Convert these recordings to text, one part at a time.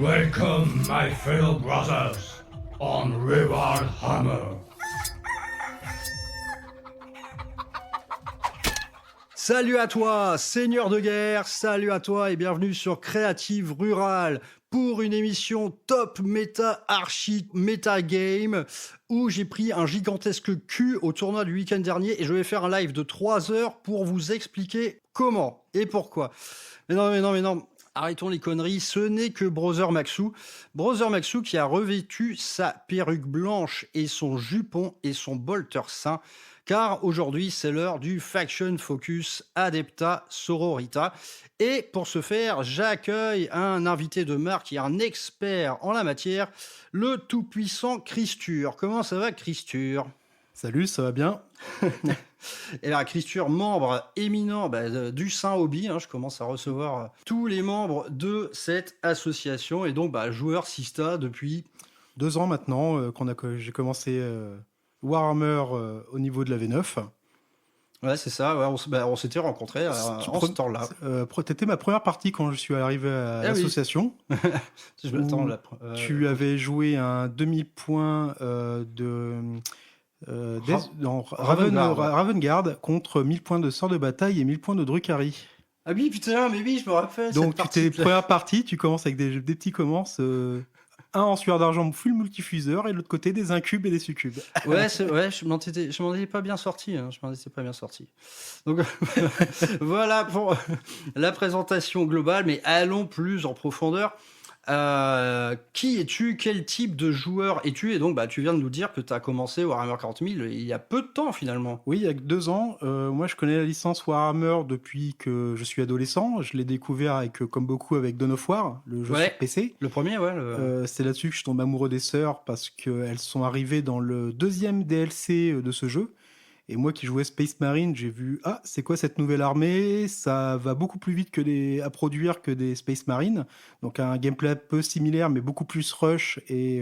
Welcome, my fellow brothers, on Reward Hammer. Salut à toi, seigneur de guerre, salut à toi et bienvenue sur Créative Rurale pour une émission top méta archi méta game où j'ai pris un gigantesque cul au tournoi du week-end dernier et je vais faire un live de 3 heures pour vous expliquer comment et pourquoi. Mais non. Arrêtons les conneries, ce n'est que Brother Maxou. Brother Maxou qui a revêtu sa perruque blanche et son jupon et son bolter sain. Car aujourd'hui, c'est l'heure du Faction Focus Adepta Sororita. Et pour ce faire, j'accueille un invité de marque qui est un expert en la matière, le tout-puissant Christure. Comment ça va, Christure ? Salut, ça va bien? Et là, Christure, membre éminent du Saint Hobby, je commence à recevoir tous les membres de cette association et donc joueur Sista depuis 2 ans maintenant que j'ai commencé Warhammer au niveau de la V9. Ouais, c'est ça, ouais, on s'était rencontrés en ce temps-là. T'étais ma première partie quand je suis arrivé à l'association. Je m'attends tu avais joué un demi-point dans Ravengard contre 1000 points de sort de bataille et 1000 points de Drukhari. Ah oui, putain, mais oui, je me rappelle. Donc, première partie, tu commences avec des petits commences. Un en sueur d'argent full multifuseur et de l'autre côté des incubes et des succubes. Ouais, je m'en étais pas bien sorti. Donc voilà pour la présentation globale, mais allons plus en profondeur. Qui es-tu? Quel type de joueur es-tu? Et donc, tu viens de nous dire que tu as commencé Warhammer 40 000 il y a peu de temps, finalement. Oui, il y a que 2 ans. Moi, je connais la licence Warhammer depuis que je suis adolescent. Je l'ai découvert comme beaucoup avec Dawn of War, le jeu sur PC. Le premier, ouais. C'est là-dessus que je tombe amoureux des sœurs parce qu'elles sont arrivées dans le 2e DLC de ce jeu. Et moi qui jouais Space Marine, j'ai vu « Ah, c'est quoi cette nouvelle armée ? Ça va beaucoup plus vite à produire que des Space Marines. » Donc un gameplay un peu similaire, mais beaucoup plus rush et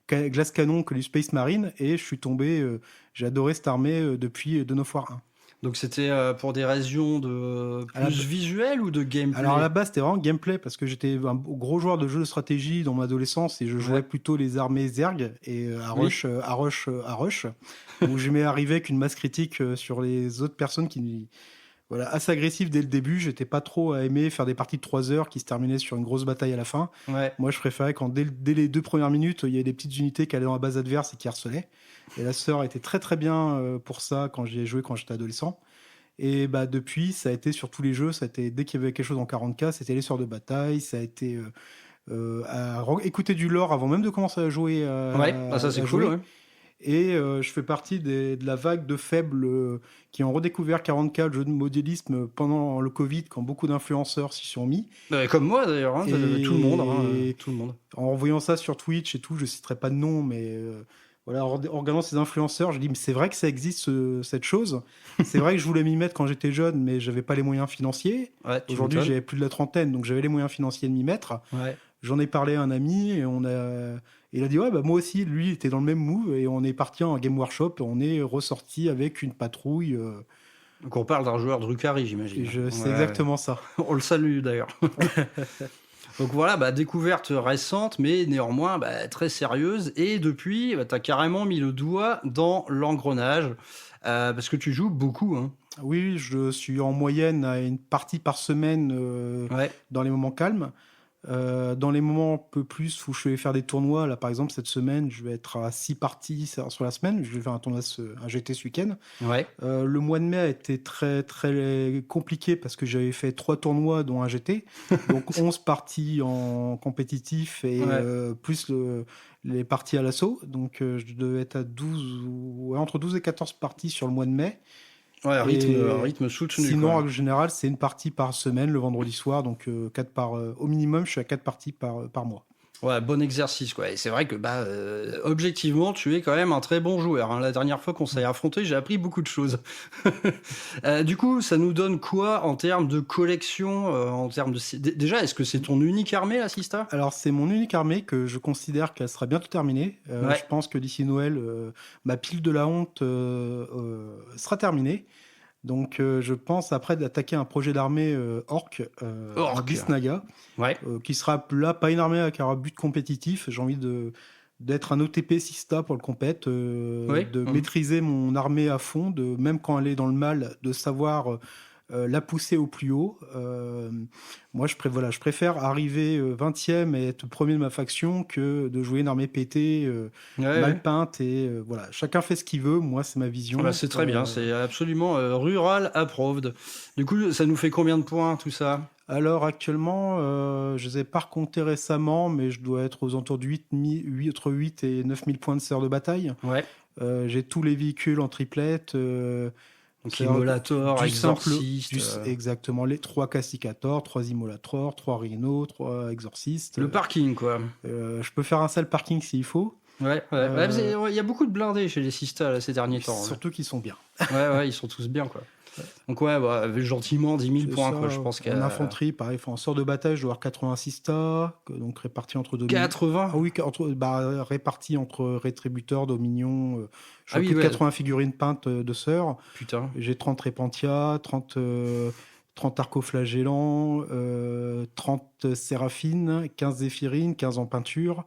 glace canon que du Space Marine. Et je suis tombé... j'ai adoré cette armée depuis Dawn of War 1. Donc c'était pour des raisons de plus visuelles ou de gameplay? Alors à la base, c'était vraiment gameplay parce que j'étais un gros joueur de jeux de stratégie dans mon adolescence et je jouais plutôt les armées Zerg et à rush. Où je m'ai arrivé avec une masse critique sur les autres personnes qui... Voilà, assez agressif dès le début. J'étais pas trop à aimer faire des parties de 3 heures qui se terminaient sur une grosse bataille à la fin. Ouais. Moi, je préférais quand dès les 2 premières minutes, il y avait des petites unités qui allaient dans la base adverse et qui harcelaient. Et la sœur était très très bien pour ça quand j'y ai joué quand j'étais adolescent. Et depuis, ça a été sur tous les jeux. Ça a été, dès qu'il y avait quelque chose en 40K, c'était les sœurs de bataille. Ça a été écouter du lore avant même de commencer à jouer. Ça c'est cool. Ouais. Et je fais partie de la vague de faibles qui ont redécouvert 40K, le jeu de modélisme, pendant le Covid, quand beaucoup d'influenceurs s'y sont mis. Comme moi d'ailleurs, tout le monde. En voyant ça sur Twitch et tout, je citerai pas de nom, mais voilà, en regardant ces influenceurs, je dis mais c'est vrai que ça existe cette chose. C'est vrai que je voulais m'y mettre quand j'étais jeune, mais j'avais pas les moyens financiers. Ouais, aujourd'hui, j'avais plus de la trentaine, donc j'avais les moyens financiers de m'y mettre. Ouais. J'en ai parlé à un ami et il a dit ouais moi aussi, lui il était dans le même move et on est parti en game workshop et on est ressorti avec une patrouille. Donc on parle d'un joueur Drukhari, j'imagine. C'est exactement ça. On le salue d'ailleurs. Donc voilà, découverte récente, mais néanmoins très sérieuse. Et depuis, tu as carrément mis le doigt dans l'engrenage, parce que tu joues beaucoup. Hein. Oui, je suis en moyenne à une partie par semaine dans les moments calmes. Dans les moments un peu plus où je vais faire des tournois, là par exemple cette semaine, je vais être à 6 parties sur la semaine. Je vais faire un GT ce week-end. Ouais. Le mois de mai a été très très compliqué parce que j'avais fait 3 tournois dont un GT, donc 11 parties en compétitif et plus les parties à l'assaut. Donc je devais être à entre 12 et 14 parties sur le mois de mai. Ouais, rythme soutenu. Sinon, en général, c'est une partie par semaine le vendredi soir, donc 4 au minimum, je suis à 4 parties par mois. Ouais, bon exercice, quoi. Et c'est vrai que, objectivement, tu es quand même un très bon joueur. Hein. La dernière fois qu'on s'est affronté, j'ai appris beaucoup de choses. Du coup, ça nous donne quoi en termes de collection, en termes de... Déjà, est-ce que c'est ton unique armée, la Sista ? Alors, c'est mon unique armée que je considère qu'elle sera bientôt terminée. Je pense que d'ici Noël, ma pile de la honte sera terminée. Donc je pense après d'attaquer un projet d'armée orc, en Bisnaga, Ouais. qui sera là pas une armée avec un but compétitif. J'ai envie d'être un OTP Sista pour le compète, Oui. de maîtriser mon armée à fond, de même quand elle est dans le mal, de savoir la pousser au plus haut. Moi, je préfère arriver 20e et être premier de ma faction que de jouer une armée pétée, mal peinte. Et voilà, chacun fait ce qu'il veut. Moi, c'est ma vision. Bah, c'est très bien, c'est absolument rural approved. Du coup, ça nous fait combien de points tout ça? Alors actuellement, je les ai pas recomptés récemment, mais je dois être aux alentours de entre 8 et 9000 points de sœur de bataille. Ouais. J'ai tous les véhicules en triplette. Donc Immolator, du simple, Exorcist. exactement, les 3 Casticator, 3 Immolator, 3 Rhino, 3 Exorcist. Le parking, quoi. Je peux faire un sale parking s'il faut. Ouais. Il y a beaucoup de blindés chez les Sista là, ces derniers temps. Surtout qu'ils sont bien. Ouais, ils sont tous bien, quoi. Donc gentiment 10 000 points, quoi, je pense En infanterie, pareil, en sort de bataille, je dois avoir 86 tas, donc répartis entre 80. Ah oui, répartis entre rétributeurs, dominions. J'ai plus de 80 figurines peintes de sœurs. Putain. J'ai 30 répentia, 30 arcoflagellants, 30 séraphines, 15 zéphirines, 15 en peinture.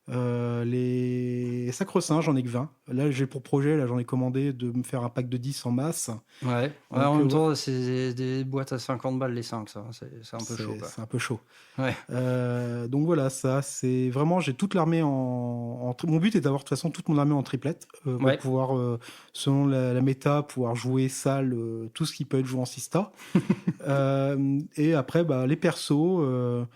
Les sacro-saints, j'en ai que 20. Là, j'ai pour projet, j'en ai commandé de me faire un pack de 10 en masse. Ouais. Donc, en même temps, c'est des boîtes à 50 balles les 5, ça. C'est un peu chaud, quoi. C'est un peu chaud. Ouais. Donc voilà, ça, c'est vraiment, j'ai toute l'armée mon but est d'avoir de toute façon toute mon armée en triplette, pour pouvoir, selon la méta, pouvoir jouer salle, tout ce qui peut être joué en Sista. Et après, les persos,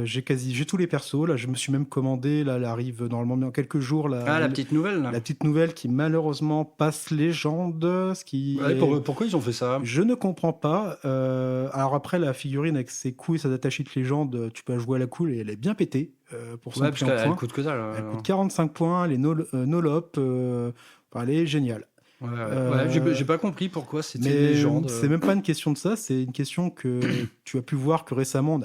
j'ai tous les persos. Là, je me suis même commandé. Là, elle arrive normalement dans quelques jours. La petite nouvelle. Là. La petite nouvelle qui malheureusement passe légende. Pourquoi ils ont fait ça? Je ne comprends pas. Alors après, la figurine avec ses coups et sa attachée de légende, tu peux la jouer à la cool et elle est bien pétée. Pour son parce qu'elle coûte que dalle. Elle coûte 45 points. Les nolop, elle est géniale. J'ai pas compris pourquoi c'était une Mais légende. c'est même pas une question de ça, c'est une question que tu as pu voir que récemment,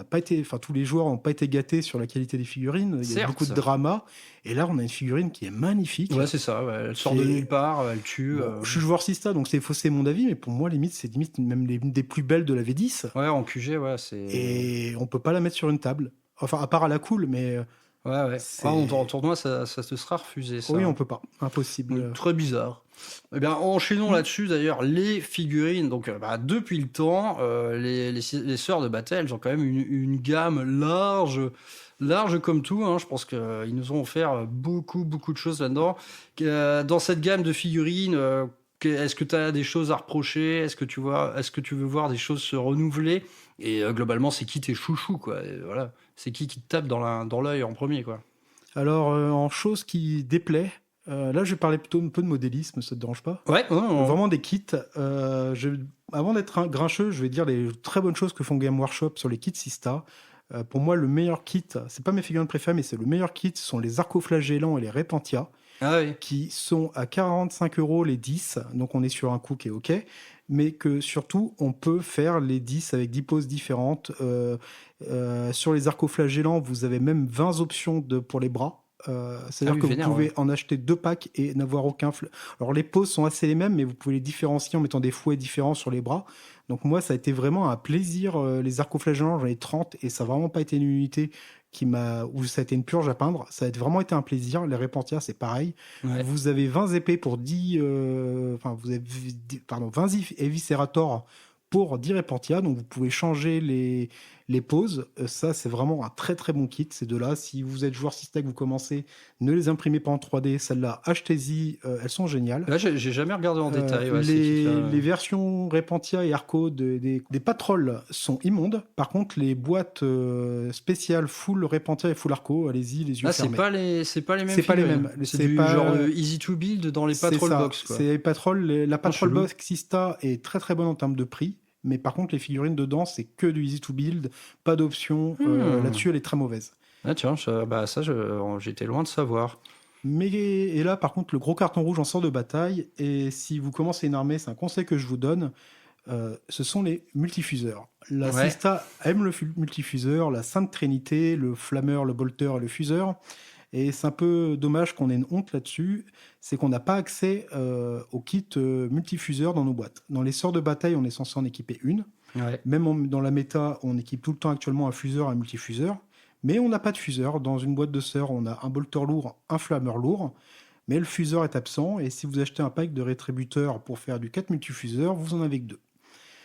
tous les joueurs n'ont pas été gâtés sur la qualité des figurines. Il y a beaucoup de drama. Et là, on a une figurine qui est magnifique. Ouais, c'est ça. Elle sort de nulle part, elle tue. Je suis joueur Sista, donc c'est faussé mon avis, mais pour moi, c'est limite même une des plus belles de la V10. Ouais, en QG, c'est. Et on peut pas la mettre sur une table. Enfin, à part à la cool, mais. En tournoi, ça te sera refusé. Ça. Oui, on peut pas. Impossible. Très bizarre. Eh bien, enchaînons là-dessus d'ailleurs. Les figurines, donc depuis le temps, les sœurs de bataille, elles ont quand même une gamme large comme tout. Je pense qu'ils nous ont offert beaucoup de choses là-dedans. Dans cette gamme de figurines, est-ce que tu as des choses à reprocher? Est-ce que tu veux voir des choses se renouveler? Et globalement, c'est qui tes chouchous, quoi? Et voilà. C'est qui te tape dans l'œil en premier, quoi? Alors, en choses qui déplaient, là, je vais parler plutôt un peu de modélisme, ça te dérange pas? Ouais. Vraiment des kits. Avant d'être un grincheux, je vais dire les très bonnes choses que font Game Workshop sur les kits Sista. Pour moi, le meilleur kit, c'est pas mes figurines préférées, mais c'est le meilleur kit, ce sont les arcoflagellants et les répentia, qui sont à 45 € les 10. Donc, on est sur un coût qui est OK. Mais que surtout, on peut faire les 10 avec 10 poses différentes. Sur les arcoflagellants, vous avez même 20 options pour les bras. C'est-à-dire que vous pouvez en acheter 2 packs et n'avoir aucun... Alors, les poses sont assez les mêmes, mais vous pouvez les différencier en mettant des fouets différents sur les bras. Donc, moi, ça a été vraiment un plaisir. Les arcoflagellants, j'en ai 30 et ça n'a vraiment pas été une unité où ça a été une purge à peindre. Ça a vraiment été un plaisir. Les répentia, c'est pareil. Ouais. Vous avez 20 épées pour 10... vous avez 20 éviscérators pour 10 répentia. Donc, vous pouvez changer les poses. Ça, c'est vraiment un très, très bon kit. Ces deux-là, si vous êtes joueur Sista que vous commencez, ne les imprimez pas en 3D. Celles-là, achetez-y. Elles sont géniales. Là, j'ai jamais regardé en détail. Les versions répentia et Arco des patrolls sont immondes. Par contre, les boîtes spéciales full répentia et full Arco, allez-y, les yeux fermés. C'est pas les mêmes. C'est pas les mêmes. C'est du genre easy to build dans les patrol box. C'est la patrol box Sista est très très bonne en termes de prix. Mais par contre, les figurines dedans, c'est que du easy to build, pas d'option. Là-dessus, elle est très mauvaise. Ah tiens, j'étais loin de savoir. Et là, par contre, le gros carton rouge en sort de bataille. Et si vous commencez une armée, c'est un conseil que je vous donne. Ce sont les multifuseurs. La Sista aime le multifuseur, la Sainte Trinité, le flammeur, le bolter et le fuseur. Et c'est un peu dommage qu'on ait une honte là-dessus, c'est qu'on n'a pas accès au kit multifuseur dans nos boîtes. Dans les sorts de bataille, on est censé en équiper une. Ouais. Même dans la méta, on équipe tout le temps actuellement un fuseur, un multifuseur. Mais on n'a pas de fuseur. Dans une boîte de sœurs, on a un bolter lourd, un flammeur lourd. Mais le fuseur est absent. Et si vous achetez un pack de rétributeurs pour faire du 4 multifuseurs, vous en avez que 2.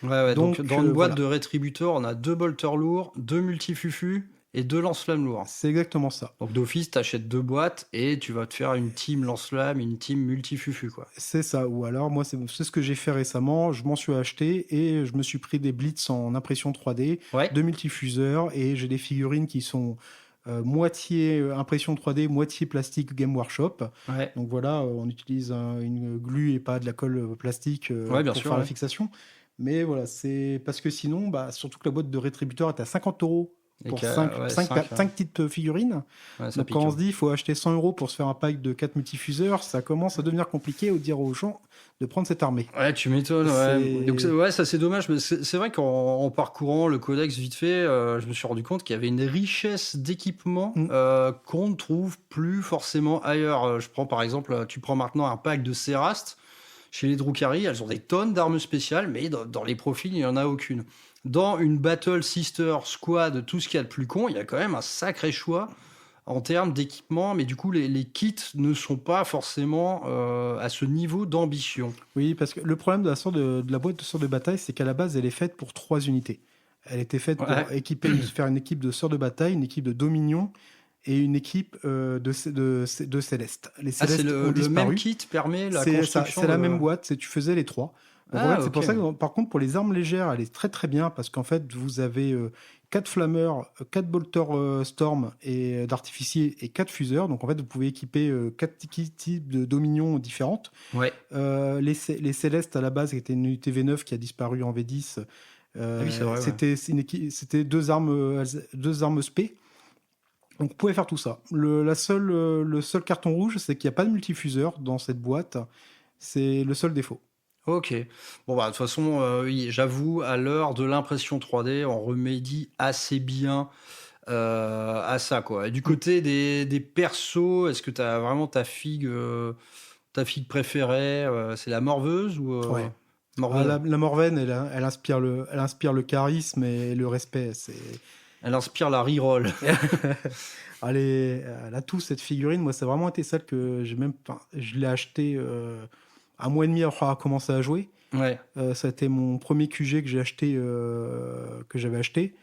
Ouais, donc dans une boîte voilà. de rétributeurs, on a 2 bolters lourds, 2 multifufus et 2 lance-flammes lourds. C'est exactement ça. Donc d'office, t'achètes 2 boîtes et tu vas te faire une team lance-flamme, une team multifufu, quoi. C'est ça. Ou alors, moi, c'est ce que j'ai fait récemment. Je m'en suis acheté et je me suis pris des blitz en impression 3D, Ouais. 2 multifuseurs, et j'ai des figurines qui sont moitié impression 3D, moitié plastique Game Workshop. Ouais. Donc voilà, on utilise une glue et pas de la colle plastique Ouais, bien pour sûr, faire la ouais. fixation. Mais voilà, c'est parce que sinon, surtout que la boîte de rétributeur est à 50 € Et pour qu'à- 5 ouais, cinq, petites figurines. Ouais, ça Donc pique, quand on hein. se dit il faut acheter 100 € pour se faire un pack de 4 multifuseurs, ça commence à devenir compliqué de dire aux gens de prendre cette armée. Ouais, tu m'étonnes. Ouais. C'est- Donc, ouais, ça c'est dommage. Mais c'est vrai qu'en parcourant le codex vite fait, je me suis rendu compte qu'il y avait une richesse d'équipements Mm. qu'on ne trouve plus forcément ailleurs. Je prends par exemple, tu prends maintenant un pack de Serast. Chez les Drukhari, elles ont des tonnes d'armes spéciales, mais dans les profils, il n'y en a aucune. Dans une Battle Sister Squad, tout ce qu'il y a de plus con, il y a quand même un sacré choix en termes d'équipement, mais du coup, les kits ne sont pas forcément à ce niveau d'ambition. Oui, parce que le problème de la boîte de sort de bataille, c'est qu'à la base, elle est faite pour 3 unités. Elle était faite pour Ouais. faire une équipe de sort de bataille, une équipe de Dominion et une équipe de Céleste. Les Ah, Célestes c'est ont le disparu. même kit permet la C'est ça, construction c'est la de- même boîte, tu faisais les 3. Donc, Ah, en fait, c'est pour ok. ça que, par contre, pour les armes légères, elle est très très bien parce qu'en fait, vous avez 4 flammeurs, 4 bolters storm et d'artificier et 4 fuseurs. Donc en fait, vous pouvez équiper 4 types de dominions différentes. Ouais. Les Célestes à la base, qui était une unité V9 qui a disparu en V10. Ah oui, c'est vrai, ouais. C'était 2 armes spé. Donc vous pouvez faire tout ça. Le seul carton rouge, c'est qu'il n'y a pas de multifuseur dans cette boîte. C'est le seul défaut. Ok. Bon, bah, de toute façon, oui, j'avoue, à l'heure de l'impression 3D, on remédie assez bien à ça, quoi. Et du côté des persos, est-ce que tu as vraiment ta figue préférée c'est la morveuse ou Ouais. Morveuse La Morvaine, elle inspire le charisme et le respect. Elle inspire la reroll. Elle a tout, cette figurine. Moi, ça a vraiment été celle que je l'ai achetée un mois et demi après avoir commencé à jouer. Ouais. Ça a été mon premier QG que j'avais acheté.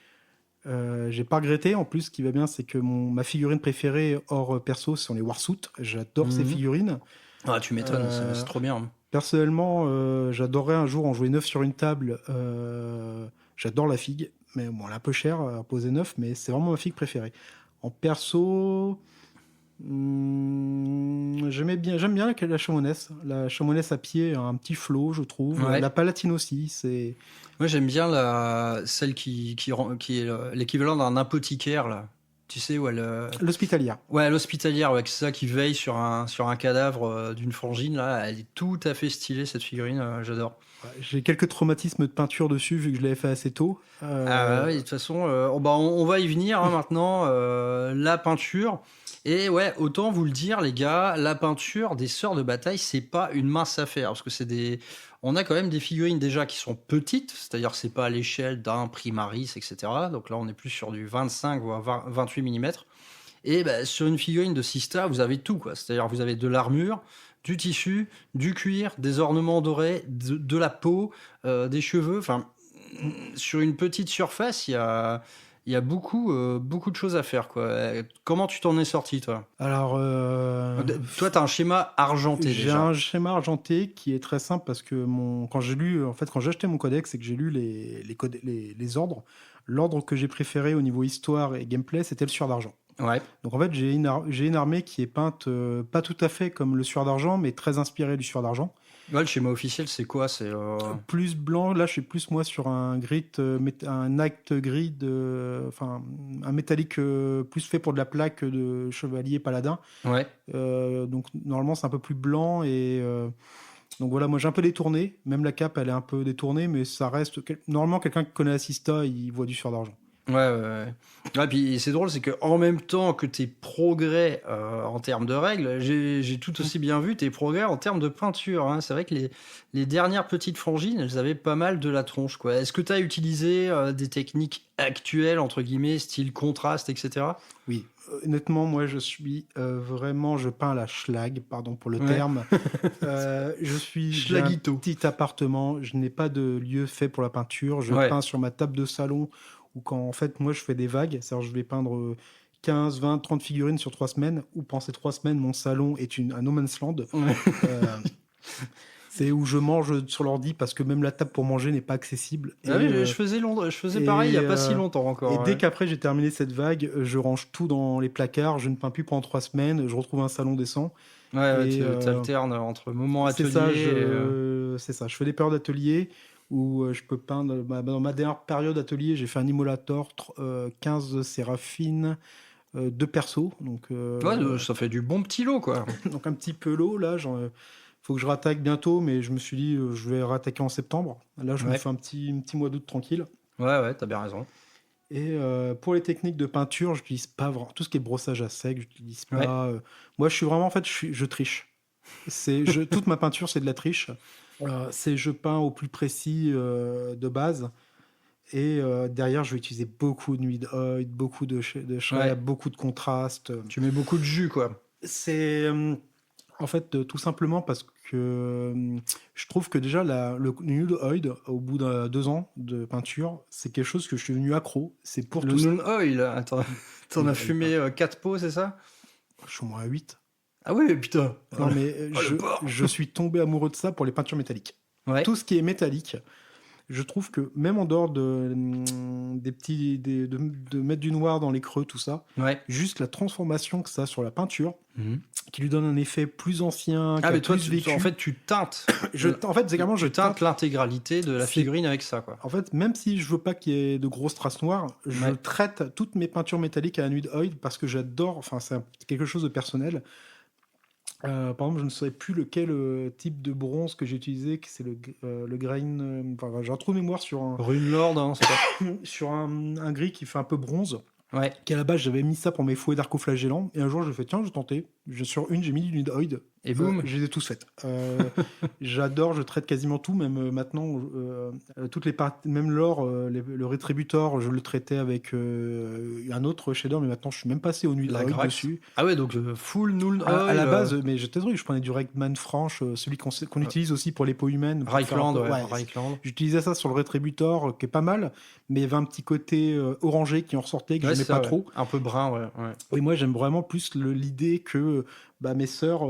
J'ai pas regretté. En plus, ce qui va bien, c'est que ma figurine préférée hors perso, ce sont les Warsuit. J'adore ces Mhm. figurines. Ah, tu m'étonnes, c'est trop bien. Personnellement, j'adorerais un jour en jouer 9 sur une table. J'adore la figue, mais bon, elle est un peu chère à poser 9, mais c'est vraiment ma figue préférée. En perso, j'aime bien la Chamonesse. La Chamonesse à pied a un petit flow, je trouve. Ouais. La Palatine aussi, Moi, j'aime bien celle qui est l'équivalent d'un apothicaire, là. Tu sais, où elle. l'hospitalière. Ouais, l'hospitalière, ouais, c'est ça qui veille sur un cadavre d'une frangine, là. Elle est tout à fait stylée, cette figurine, j'adore. Ouais, j'ai quelques traumatismes de peinture dessus, vu que je l'avais fait assez tôt. Ah ouais, de toute façon, on va y venir hein, maintenant. La peinture. Et ouais, autant vous le dire, les gars, la peinture des sœurs de bataille, c'est pas une mince affaire. Parce que on a quand même des figurines déjà qui sont petites, c'est-à-dire que c'est pas à l'échelle d'un Primaris, etc. Donc là, on est plus sur du 25 voire 28 mm. Et bah, sur une figurine de Sista, vous avez tout, quoi. C'est-à-dire vous avez de l'armure, du tissu, du cuir, des ornements dorés, de la peau, des cheveux. Enfin, sur une petite surface, il y a beaucoup de choses à faire, quoi. Comment tu t'en es sorti, toi? Alors, Toi, tu as un schéma argenté j'ai déjà. un schéma argenté qui est très simple parce que quand j'ai acheté mon codex, c'est que j'ai lu les ordres. L'ordre que j'ai préféré au niveau histoire et gameplay, c'était le sueur d'argent. Ouais. Donc en fait, j'ai une armée qui est peinte pas tout à fait comme le sueur d'argent, mais très inspirée du sueur d'argent. Ouais, le schéma officiel, c'est quoi? Plus blanc, là je suis plus moi sur un grid, un acte grid, enfin un métallique plus fait pour de la plaque de chevalier paladin. Ouais. Donc normalement c'est un peu plus blanc et donc voilà, moi j'ai un peu détourné, même la cape elle est un peu détournée, mais ça reste normalement quelqu'un qui connaît Assista, il voit du sueur d'argent. Ouais. Ouais, puis c'est drôle, c'est que en même temps que tes progrès en termes de règles, j'ai tout aussi bien vu tes progrès en termes de peinture, hein. C'est vrai que les dernières petites frangines, elles avaient pas mal de la tronche, quoi. Est-ce que tu as utilisé des techniques actuelles, entre guillemets, style contraste, etc. Oui, honnêtement, moi, je suis vraiment, je peins à la schlag, pardon pour le Ouais. terme. J'ai un Schlaguito. petit appartement, je n'ai pas de lieu fait pour la peinture. Je Ouais. peins sur ma table de salon ou quand, en fait, moi, je fais des vagues. C'est-à-dire, je vais peindre 15, 20, 30 figurines sur 3 semaines, ou pendant ces 3 semaines, mon salon est un no man's land. Ouais. Euh, c'est où je mange sur l'ordi parce que même la table pour manger n'est pas accessible. Ah oui, je faisais pareil il y a pas si longtemps encore. Et Ouais. dès qu'après j'ai terminé cette vague, je range tout dans les placards, je ne peins plus pendant 3 semaines, je retrouve un salon décent. Ouais, Et, tu alternes entre moments c'est atelier. ça, et, c'est ça. Je fais des périodes d'atelier où je peux peindre. Dans ma dernière période d'atelier, j'ai fait un Immolator, 15 Séraphine, 2 persos. Donc, Ouais, ça fait du bon petit lot, quoi. donc un petit peu lourd là. Faut que je rattaque bientôt, mais je me suis dit je vais rattaquer en septembre. Là, je me Ouais. fais un petit mois d'août tranquille. Ouais, t'as bien raison. Et pour les techniques de peinture, je n'utilise pas vraiment tout ce qui est brossage à sec. Je n'utilise Ouais. pas. Moi, je suis vraiment en fait, je triche. Toute ma peinture, c'est de la triche. Je peins au plus précis de base. Et derrière, je vais utiliser beaucoup de nude oil, beaucoup de shade, Ouais. beaucoup de contraste. Tu mets beaucoup de jus, quoi. C'est en fait tout simplement parce que je trouve que déjà le nude oil, au bout de 2 ans de peinture, c'est quelque chose que je suis devenu accro. C'est pour Le tout ça. Noon Oil, attends, t'en as fumé 4 pots, c'est ça? Je suis au moins à 8. Ah oui, putain. Non, mais le porc. je suis tombé amoureux de ça pour les peintures métalliques. Ouais. Tout ce qui est métallique, je trouve que même en dehors de mettre du noir dans les creux, tout ça, Ouais. juste la transformation que ça a sur la peinture, qui lui donne un effet plus ancien, Ah, qui a mais toi, plus vécu. en fait, tu teintes. En fait, c'est clairement, je Tu teintes teinte. l'intégralité de la C'est- figurine avec ça, quoi. En fait, même si je veux pas qu'il y ait de grosses traces noires, je Ouais. traite toutes mes peintures métalliques à la nude oil parce que j'adore, enfin, c'est quelque chose de personnel. Par exemple, je ne saurais plus lequel type de bronze que j'ai utilisé, que c'est le grain. Enfin, j'ai un trou de mémoire Rune Lord, hein, c'est pas... sur un gris qui fait un peu bronze. Ouais. Qu'à la base, j'avais mis ça pour mes fouets d'arcoflagellants. Et un jour, je fais tiens, je vais tenter. Sur une, j'ai mis du nude oil. Et boum. Je les ai tous faites. J'adore, je traite quasiment tout, même maintenant, toutes les parties, même l'or, le rétributor, je le traitais avec un autre shader, mais maintenant je suis même passé au nude La oil Grax. dessus. Ah ouais, donc full Noon Oil. À la base, mais j'étais truc, je prenais du Reichmann franche, celui qu'on utilise aussi pour les peaux humaines. pour faire un Reichland, peu- ouais. ouais, Reichland. J'utilisais ça sur le rétributor, qui est pas mal, mais il y avait un petit côté orangé qui en ressortait, que Ouais, j'aimais c'est ça, pas ouais. trop. Un peu brun, ouais. Et moi, j'aime vraiment plus l'idée que mes sœurs,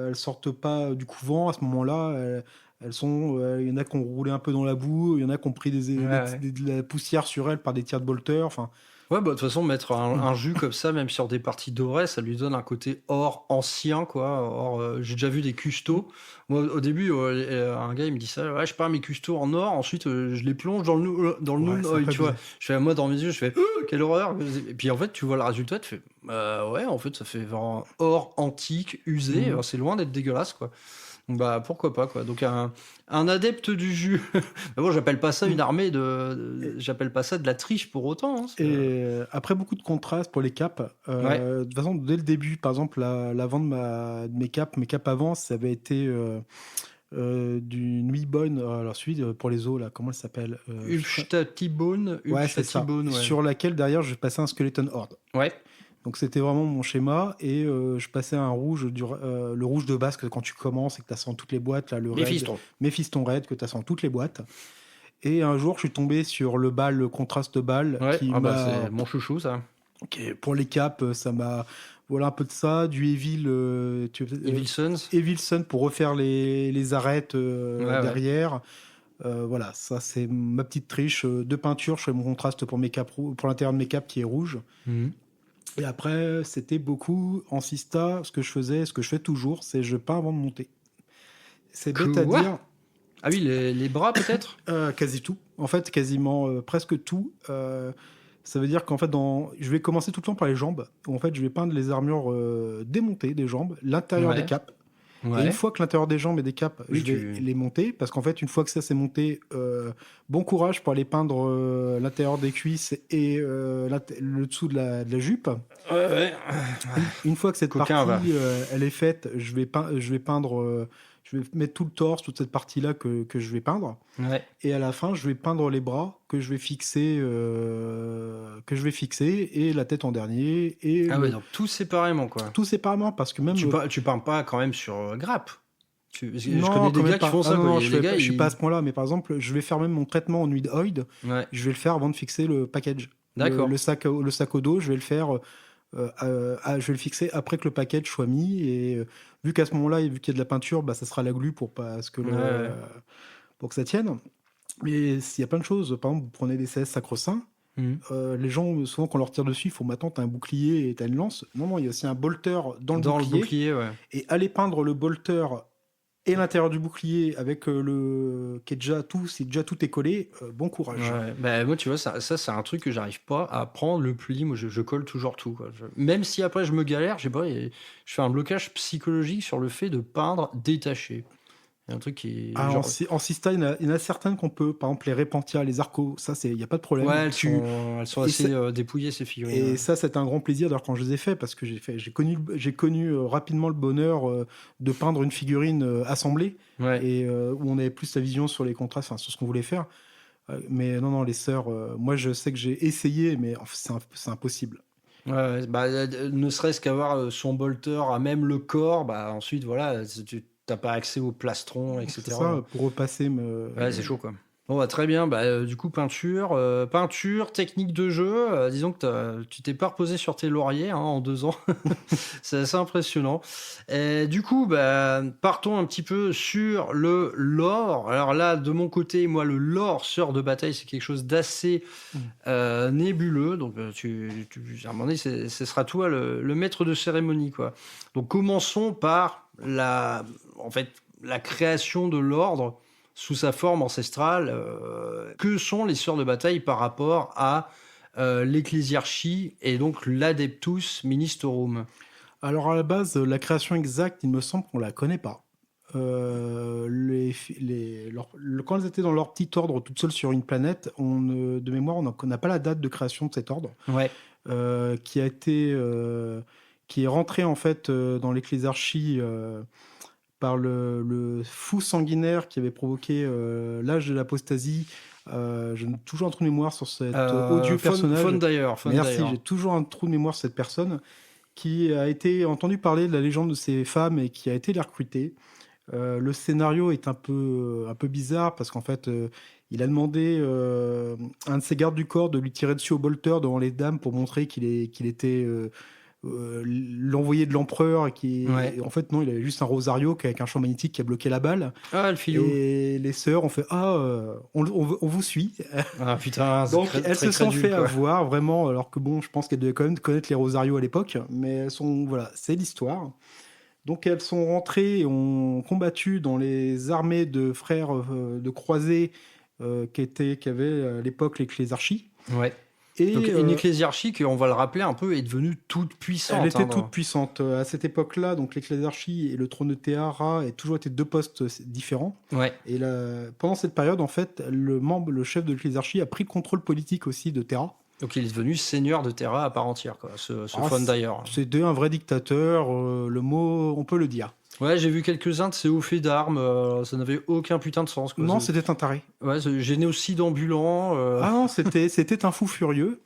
elles sortent pas du couvent à ce moment-là. Elles sont, il y en a qui ont roulé un peu dans la boue, il y en a qui ont pris Ouais. de la poussière sur elles par des tirs de bolter. Enfin, Ouais, bah de toute façon, mettre un jus comme ça, même sur des parties dorées, ça lui donne un côté or ancien, quoi. Or, j'ai déjà vu des custos. Moi, au début, un gars, il me dit ça, ouais, je peins mes custos en or, ensuite, je les plonge dans le Ouais, Noon c'est un Oil, peu tu vois. bizarre. Je fais, moi, dans mes yeux, je fais, quelle horreur. Et puis, en fait, tu vois le résultat, tu fais, ouais, en fait, ça fait vraiment or antique, usé, Mhm. c'est loin d'être dégueulasse, quoi. Donc, bah, pourquoi pas, quoi. Donc, un adepte du jus. Mais bon, j'appelle pas ça une armée j'appelle pas ça de la triche pour autant. Hein, Et après beaucoup de contrastes pour les capes, Ouais. de toute façon, dès le début, par exemple, la vente de mes capes avant, ça avait été du Nuibone, alors celui pour les os, là, comment elle s'appelle Ulfstatibone, Ouais, c'est ça. ouais. Sur laquelle, derrière, je passais un Skeleton Horde. Ouais. Donc c'était vraiment mon schéma et je passais un rouge, le rouge de base que quand tu commences et que tu as ça dans toutes les boîtes, là, le Méphiston. Méphiston Red que tu as ça dans toutes les boîtes. Et un jour, je suis tombé sur le contraste balle Ouais. qui Ah bah, m'a... c'est mon chouchou, ça. Ok, pour les capes, ça m'a... Voilà un peu de ça, du Evil... Evil Sons. Evil Sun pour refaire les arêtes Ouais. derrière. Voilà, ça c'est ma petite triche de peinture. Je fais mon contraste pour l'intérieur de mes capes qui est rouge. Mhm. Et après, c'était beaucoup en Sista. Ce que je fais toujours, c'est je peins avant de monter. C'est bête à Quoi dire, Ah oui, les bras, peut-être. quasi tout. En fait, quasiment presque tout. Ça veut dire qu'en fait, je vais commencer tout le temps par les jambes. Où en fait, je vais peindre les armures démontées des jambes, l'intérieur Ouais. des capes. Et une fois que l'intérieur des jambes et des capes, Oui, je vais les monter. Parce qu'en fait, une fois que ça c'est monté, bon courage pour aller peindre l'intérieur des cuisses et le dessous de la jupe. Ouais. Une fois que cette Coquin, partie elle est faite, je vais peindre, je vais mettre tout le torse, toute cette partie-là que je vais peindre. Ouais. Et à la fin, je vais peindre les bras que je vais fixer, et la tête en dernier. Et Ah ouais, donc tout séparément, quoi. tout séparément, parce que même Tu peins pas quand même sur grappe. Parce que je non, connais des quand gars même qui pas. font ça. Ah non, quoi. non, Les je gars, suis pas à ce point-là, mais par exemple, je vais faire même mon traitement en huile oil. Ouais, Je vais le faire avant de fixer le package. d'accord. Le sac au dos, je vais le faire. Je vais le fixer après que le package soit mis. Et vu qu'à ce moment-là, et vu qu'il y a de la peinture, bah, ça sera la glu pour que ça tienne. Mais il y a plein de choses. Par exemple, vous prenez des CS sacro-saints. Mhm. Les gens, souvent, quand on leur tire dessus, il faut m'attendre, t'as un bouclier et t'as une lance. Non, il y a aussi un bolter dans le bouclier. Ouais. Et aller peindre le bolter et l'intérieur du bouclier avec qui est déjà tout, si déjà tout est collé, bon courage. Ouais. Bah, moi, tu vois, ça c'est un truc que j'arrive pas à prendre le pli. Moi, je colle toujours tout. Quoi. Même si après je me galère, je sais pas, je fais un blocage psychologique sur le fait de peindre détaché. Il y a un truc qui. Ah, genre... en Sista, il y en a certaines qu'on peut, par exemple les Repentia, les Arcos, ça, il n'y a pas de problème. Ouais, elles sont et assez dépouillées, ces figurines. Et ouais. ça, c'est un grand plaisir d'ailleurs quand je les ai faits, parce que j'ai connu rapidement le bonheur de peindre une figurine assemblée, Ouais. et où on avait plus la vision sur les contrastes, enfin, sur ce qu'on voulait faire. Mais non, les sœurs, moi je sais que j'ai essayé, mais c'est impossible. Ouais, bah, ne serait-ce qu'avoir son bolter à même le corps, bah ensuite voilà, tu n'as pas accès au plastron, etc. C'est ça, pour repasser. Ouais, c'est chaud quoi. Bon, bah, très bien, bah, du coup peinture, technique de jeu, disons que tu t'es pas reposé sur tes lauriers hein, en 2 ans, c'est assez impressionnant. Et du coup, bah, partons un petit peu sur le lore. Alors là, de mon côté, moi, le lore sœur de bataille, c'est quelque chose d'assez nébuleux. Donc, à un moment donné, ce sera toi le maître de cérémonie, quoi. Donc, commençons par la création de l'ordre sous sa forme ancestrale. Que sont les sœurs de bataille par rapport à l'ecclésiarchie et donc l'adeptus ministorum? Alors à la base, la création exacte, il me semble qu'on la connaît pas. Quand elles étaient dans leur petit ordre, toutes seules sur une planète, de mémoire, on n'a pas la date de création de cet ordre, Ouais. qui est rentré en fait dans l'ecclésiarchie par le fou sanguinaire qui avait provoqué l'âge de l'apostasie. J'ai toujours un trou de mémoire sur cet odieux personnage. Merci, j'ai toujours un trou de mémoire sur cette personne qui a été entendu parler de la légende de ces femmes et qui a été les recruter. Le scénario est un peu bizarre parce qu'en fait, il a demandé à un de ses gardes du corps de lui tirer dessus au bolter devant les dames pour montrer qu'il était l'envoyé de l'empereur et en fait non, il avait juste un rosario avec un champ magnétique qui a bloqué la balle. Ah, le filou. Et les sœurs ont fait on vous suit. Ah putain, donc elles se sont fait avoir vraiment, alors que bon, je pense qu'elles devaient quand même connaître les rosarios à l'époque, mais c'est l'histoire. Donc elles sont rentrées et ont combattu dans les armées de frères de croisés qui avaient à l'époque l'ecclésiarchie. Ouais. Et donc une ecclésiarchie qui, on va le rappeler un peu, est devenue toute puissante. Elle était toute puissante. À cette époque-là, donc l'ecclésiarchie et le trône de Théara ont toujours été 2 postes différents. Ouais. Et pendant cette période, en fait, le chef de l'ecclésiarchie a pris le contrôle politique aussi de Terra. Donc il est devenu seigneur de Terra à part entière, quoi. Ce Fon d'ailleurs. C'était un vrai dictateur, le mot, on peut le dire. Ouais, j'ai vu quelques-uns de ces hauts faits d'armes, ça n'avait aucun putain de sens, quoi. Non, c'était un taré. Ouais, génocide ambulant. Ah non, c'était un fou furieux.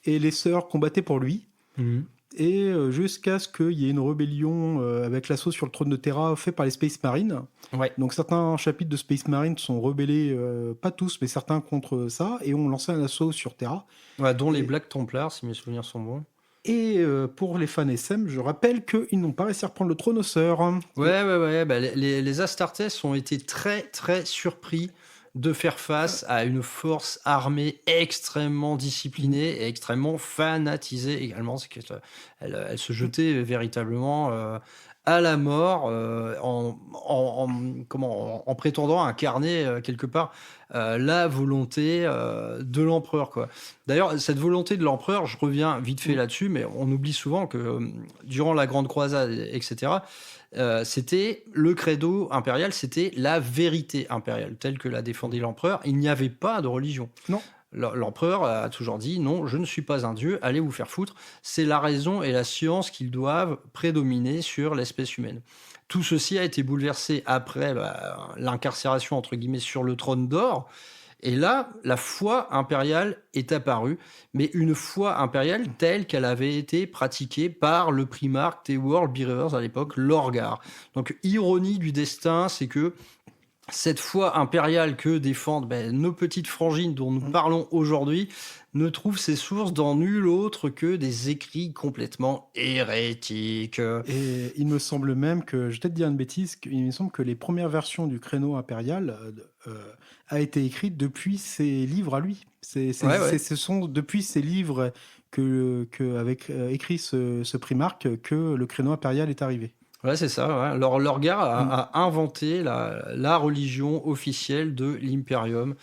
Et les sœurs combattaient pour lui. Mhm. Et jusqu'à ce qu'il y ait une rébellion avec l'assaut sur le trône de Terra fait par les Space Marines. Ouais. Donc certains chapitres de Space Marines sont rebellés, pas tous, mais certains contre ça, et ont lancé un assaut sur Terra. Ouais, dont les Black Templars, si mes souvenirs sont bons. Et pour les fans SM, je rappelle qu'ils n'ont pas réussi à reprendre le trône aux sœurs. Ouais. Bah, les Astartes ont été très, très surpris de faire face à une force armée extrêmement disciplinée et extrêmement fanatisée également. C'est qu'elle se jetait véritablement à la mort en prétendant incarner quelque part la volonté de l'empereur, quoi. D'ailleurs, cette volonté de l'empereur, je reviens vite fait là-dessus, mais on oublie souvent que durant la Grande Croisade, etc., c'était le credo impérial, c'était la vérité impériale, telle que l'a défendait l'empereur. Il n'y avait pas de religion. Non. L'empereur a toujours dit non, je ne suis pas un dieu, allez vous faire foutre. C'est la raison et la science qu'ils doivent prédominer sur l'espèce humaine. Tout ceci a été bouleversé après l'incarcération entre guillemets sur le trône d'or. Et là, la foi impériale est apparue, mais une foi impériale telle qu'elle avait été pratiquée par le primarque des World Bearers à l'époque, Lorgar. Donc, ironie du destin, c'est que cette foi impériale que défendent nos petites frangines dont nous parlons aujourd'hui ne trouve ses sources dans nul autre que des écrits complètement hérétiques. Et il me semble même que, je vais peut-être dire une bêtise, il me semble que les premières versions du créneau impérial a été écrite depuis ses livres à lui. Ce sont depuis ses livres avec écrit ce primarque que le créneau impérial est arrivé. Ouais, c'est ça. Ouais. Lorgar a inventé la religion officielle de l'Imperium.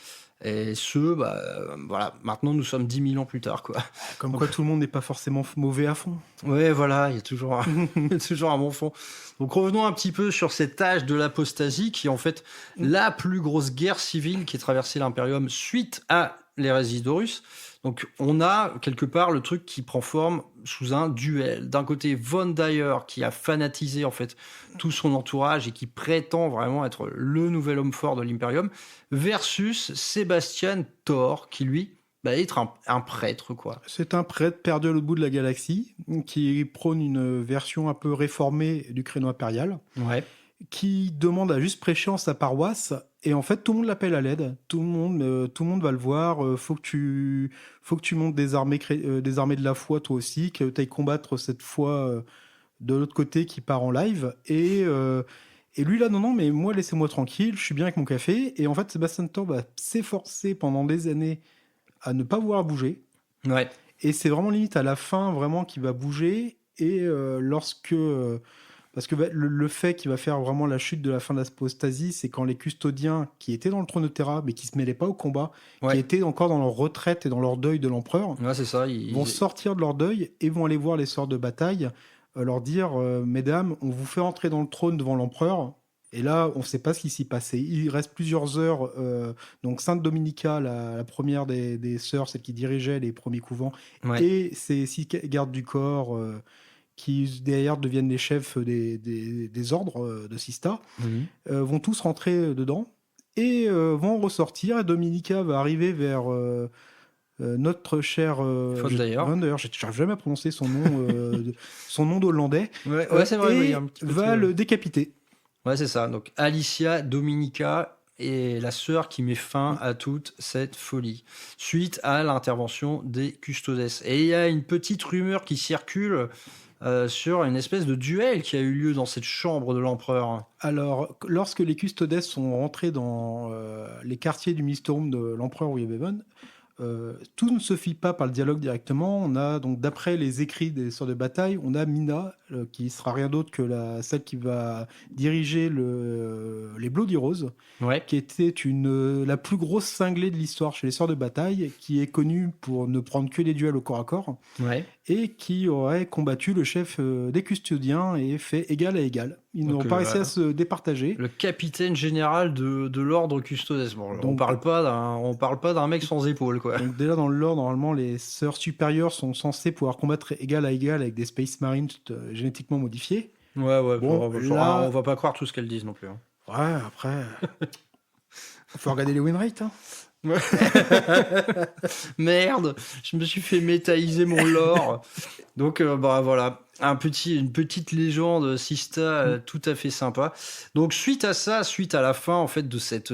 Et voilà, maintenant nous sommes 10 000 ans plus tard, quoi. Comme quoi tout le monde n'est pas forcément mauvais à fond. Ouais, voilà, il y a toujours un bon fond. Donc revenons un petit peu sur cet âge de l'apostasie qui est en fait la plus grosse guerre civile qui a traversé l'Imperium suite à l'hérésie d'Horus. Donc on a quelque part le truc qui prend forme sous un duel. D'un côté, Von Dyer qui a fanatisé en fait tout son entourage et qui prétend vraiment être le nouvel homme fort de l'Imperium, versus Sebastian Thor qui lui est un prêtre, quoi. C'est un prêtre perdu à l'autre bout de la galaxie qui prône une version un peu réformée du créneau impérial. Ouais. Qui demande à juste prêcher en sa paroisse, et en fait tout le monde l'appelle à l'aide, tout le monde va le voir, faut que tu montes des armées de la foi toi aussi, que tu ailles combattre cette foi de l'autre côté qui part en live, et lui là non mais moi laissez-moi tranquille, je suis bien avec mon café, et en fait Sébastien Thor va s'efforcer pendant des années à ne pas vouloir bouger, ouais. Et c'est vraiment limite à la fin vraiment qu'il va bouger, et parce que le fait qui va faire vraiment la chute de la fin de l'apostasie, c'est quand les custodiens qui étaient dans le trône de Terra, mais qui se mêlaient pas au combat, qui étaient encore dans leur retraite et dans leur deuil de l'empereur, c'est ça, vont sortir de leur deuil et vont aller voir les sœurs de bataille, leur dire mesdames, on vous fait entrer dans le trône devant l'empereur. Et là, on ne sait pas ce qui s'y passait. Il reste plusieurs heures. Donc, Sainte Dominica, la première des sœurs, celle qui dirigeait les premiers couvents, et ses 6 gardes du corps qui derrière deviennent les chefs des ordres de Sista, vont tous rentrer dedans et vont ressortir. Et Dominica va arriver vers notre cher d'ailleurs, je n'arrive jamais à prononcer son nom d'hollandais. C'est vrai, et va le décapiter. Ouais, c'est ça. Donc Alicia Dominica est la sœur qui met fin à toute cette folie suite à l'intervention des Custodes. Et il y a une petite rumeur qui circule sur une espèce de duel qui a eu lieu dans cette chambre de l'empereur. Alors, lorsque les Custodes sont rentrés dans les quartiers du Mysterum de l'empereur Wilhelm, tout ne se fit pas par le dialogue directement. On a donc, d'après les écrits des sœurs de bataille, on a Mina qui sera rien d'autre que celle qui va diriger les Bloody Rose, qui était la plus grosse cinglée de l'histoire chez les sœurs de bataille, qui est connue pour ne prendre que les duels au corps à corps, et qui aurait combattu le chef des custodiens et fait égal à égal. Ils n'ont pas réussi à se départager. Le capitaine général de l'ordre Custodes. Bon, donc, on parle pas d'un mec sans épaules, quoi. Donc déjà dans l'ordre, normalement, les sœurs supérieures sont censées pouvoir combattre égal à égal avec des Space Marines génétiquement modifiés. On va pas croire tout ce qu'elles disent non plus. Hein. Ouais, après, faut regarder les win rates. Hein. Merde, je me suis fait métaïser mon lore. Donc voilà, une petite légende Sista tout à fait sympa. Donc suite à la fin en fait de cette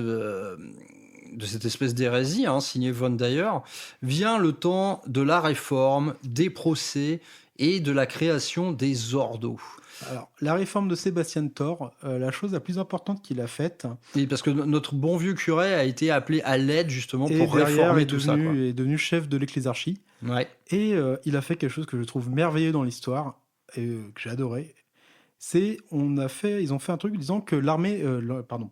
espèce d'hérésie signée Von Dyer, vient le temps de la réforme, des procès et de la création des ordos. Alors, la réforme de Sébastien Thor, la chose la plus importante qu'il a faite... Et parce que notre bon vieux curé a été appelé à l'aide justement pour réformer tout ça. Et est devenu chef de l'ecclésiarchie. Ouais. Et il a fait quelque chose que je trouve merveilleux dans l'histoire, et que j'ai adoré. Ils ont fait un truc disant que l'armée,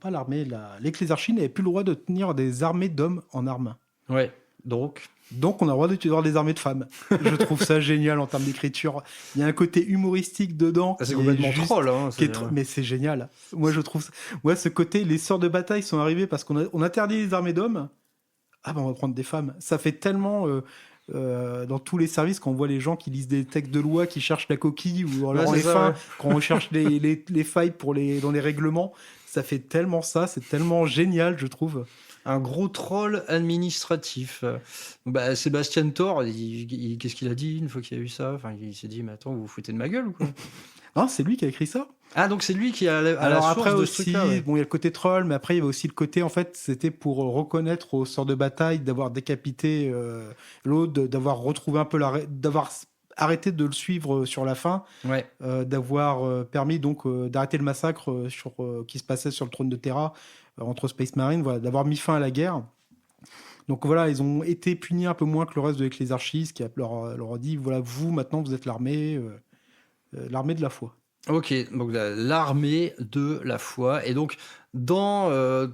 pas l'armée, l'Ecclésiarchie n'avait plus le droit de tenir des armées d'hommes en armes. Ouais, donc Donc, on a le droit d'avoir des armées de femmes. Je trouve ça génial en termes d'écriture. Il y a un côté humoristique dedans. c'est qui complètement est juste- troll. Hein, qui est tr- Mais c'est génial. Moi, je trouve. Ce côté, les sœurs de bataille sont arrivés parce on interdit les armées d'hommes. Ah ben, on va prendre des femmes. Ça fait tellement. Dans tous les services, quand on voit les gens qui lisent des textes de loi, qui cherchent la coquille ou alors c'est les ça, fins, ouais. quand on cherche les failles dans les règlements, ça fait tellement ça. C'est tellement génial, je trouve. Un gros troll administratif. Sébastien Thor, qu'est-ce qu'il a dit une fois qu'il a vu ça? Enfin, il s'est dit, mais attends, vous vous foutez de ma gueule ou quoi? Non, c'est lui qui a écrit ça. Ah, donc c'est lui qui est à la Alors source après de ce aussi, truc-là, ouais. bon, il y a le côté troll, mais après il y avait aussi le côté, en fait, c'était pour reconnaître aux sorts de bataille d'avoir décapité l'autre, d'avoir retrouvé un peu d'avoir arrêté de le suivre sur la fin, Ouais. d'avoir permis donc d'arrêter le massacre qui se passait sur le trône de Terra entre Space Marine, voilà, d'avoir mis fin à la guerre. Donc voilà, ils ont été punis un peu moins que le reste de l'Ecclésiarchie, qui leur a dit, voilà, vous maintenant vous êtes l'armée de la foi. Ok, donc l'armée de la foi. Et donc, dans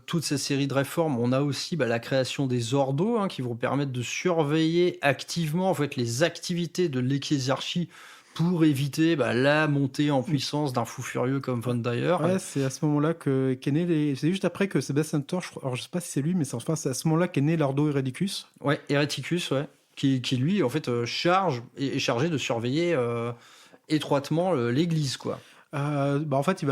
toute cette série de réformes, on a aussi la création des ordos qui vont permettre de surveiller activement en fait, les activités de l'ecclésiarchie pour éviter la montée en puissance d'un fou furieux comme Von Dyer. Ouais, c'est à ce moment-là qu'est né c'est juste après que Sébastien Thor, alors je sais pas si c'est lui, mais c'est à ce moment-là qu'est né l'Ordo Hereticus. Ouais, Hereticus, ouais. Qui lui, en fait, est chargé de surveiller étroitement l'église, quoi. En fait,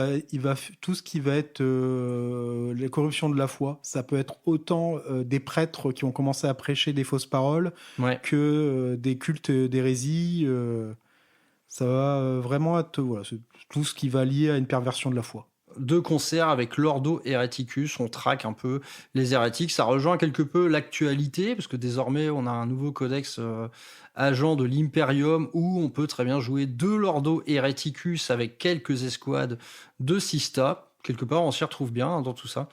tout ce qui va être la corruption de la foi, ça peut être autant des prêtres qui ont commencé à prêcher des fausses paroles que des cultes d'hérésie. Ça va vraiment être c'est tout ce qui va lier à une perversion de la foi. De concert avec l'Ordo Hereticus, on traque un peu les hérétiques. Ça rejoint quelque peu l'actualité, parce que désormais, on a un nouveau codex agent de l'Imperium où on peut très bien jouer de l'Ordo Hereticus avec quelques escouades de Sista. Quelque part, on s'y retrouve bien dans tout ça.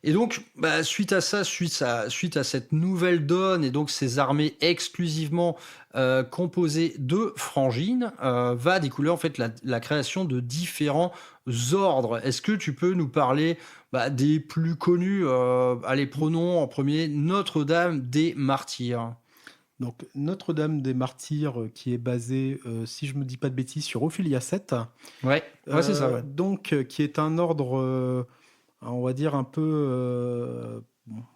Et donc, suite à cette nouvelle donne et donc ces armées exclusivement composées de frangines, va découler en fait la création de différents ordres. Est-ce que tu peux nous parler des plus connus? Allez, prenons en premier Notre-Dame des Martyrs. Donc, Notre-Dame des Martyrs, qui est basée, si je me dis pas de bêtises, sur Ophelia 7. Ouais, c'est ça. Ouais. Donc, qui est un ordre, on va dire un peu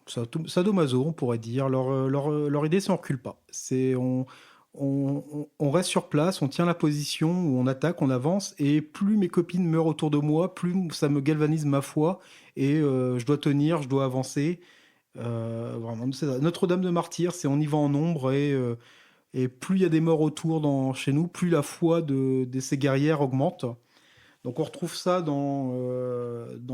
sadomaso, on pourrait dire. Leur idée, c'est on recule pas. On reste sur place, on tient la position, où on attaque, on avance, et plus mes copines meurent autour de moi, plus ça me galvanise ma foi, et je dois tenir, je dois avancer. Vraiment, c'est ça. Notre-Dame de Martyrs, c'est on y va en nombre, et plus il y a des morts autour chez nous, plus la foi de ces guerrières augmente. Donc on retrouve ça dans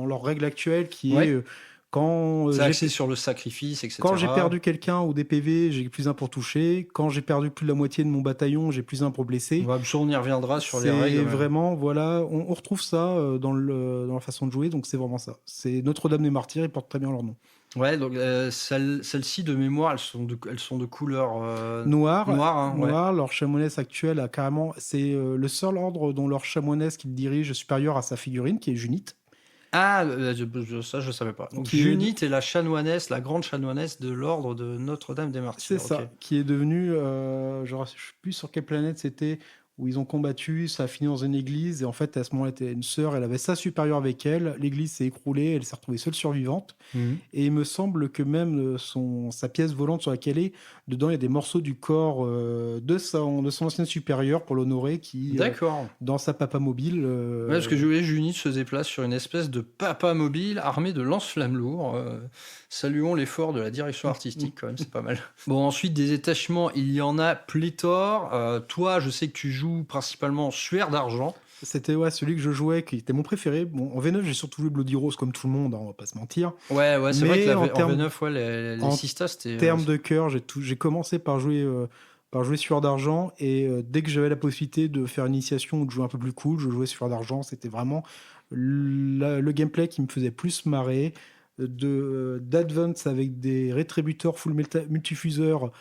leur règle actuelle qui est quand c'est axé sur le sacrifice, etc. Quand j'ai perdu quelqu'un ou des PV, j'ai plus un pour toucher. Quand j'ai perdu plus de la moitié de mon bataillon, j'ai plus un pour blesser. On y reviendra sur les règles. C'est vraiment, voilà, on retrouve ça dans la façon de jouer, donc c'est vraiment ça. C'est Notre-Dame des Martyrs, ils portent très bien leur nom. Ouais, donc celles-ci de mémoire, elles sont de couleur noire. Noir, leur chanoinesse actuelle a carrément. C'est le seul ordre dont leur chanoinesse qui le dirige est supérieur à sa figurine, qui est Junite. Ah, ça je savais pas. Donc Junite est la chanoinesse, la grande chanoinesse de l'ordre de Notre-Dame des Martyrs. C'est ça, qui est devenue, je ne sais plus sur quelle planète c'était, où ils ont combattu, ça a fini dans une église, et en fait, à ce moment-là, elle était une sœur, elle avait sa supérieure avec elle, l'église s'est écroulée, elle s'est retrouvée seule survivante, et il me semble que même sa pièce volante sur laquelle elle est, dedans, il y a des morceaux du corps de son ancienne supérieure pour l'honorer, qui, dans sa papa mobile... parce que Junite se déplace sur une espèce de papa mobile armé de lance-flammes lourds. Saluons l'effort de la direction artistique, quand même, c'est pas mal. Bon, ensuite, des détachements, il y en a pléthore. Toi, je sais que tu joues principalement Suaire d'Argent. C'était celui que je jouais, qui était mon préféré. Bon, en V9, j'ai surtout joué Bloody Rose comme tout le monde, on va pas se mentir. Ouais, c'est vrai que en V9, les Sistas, c'était... En termes de cœur, j'ai commencé par jouer Suaire d'Argent, et dès que j'avais la possibilité de faire une initiation ou de jouer un peu plus cool, je jouais Suaire d'Argent. C'était vraiment le gameplay qui me faisait plus marrer. D'Advance avec des rétributeurs full multifuseurs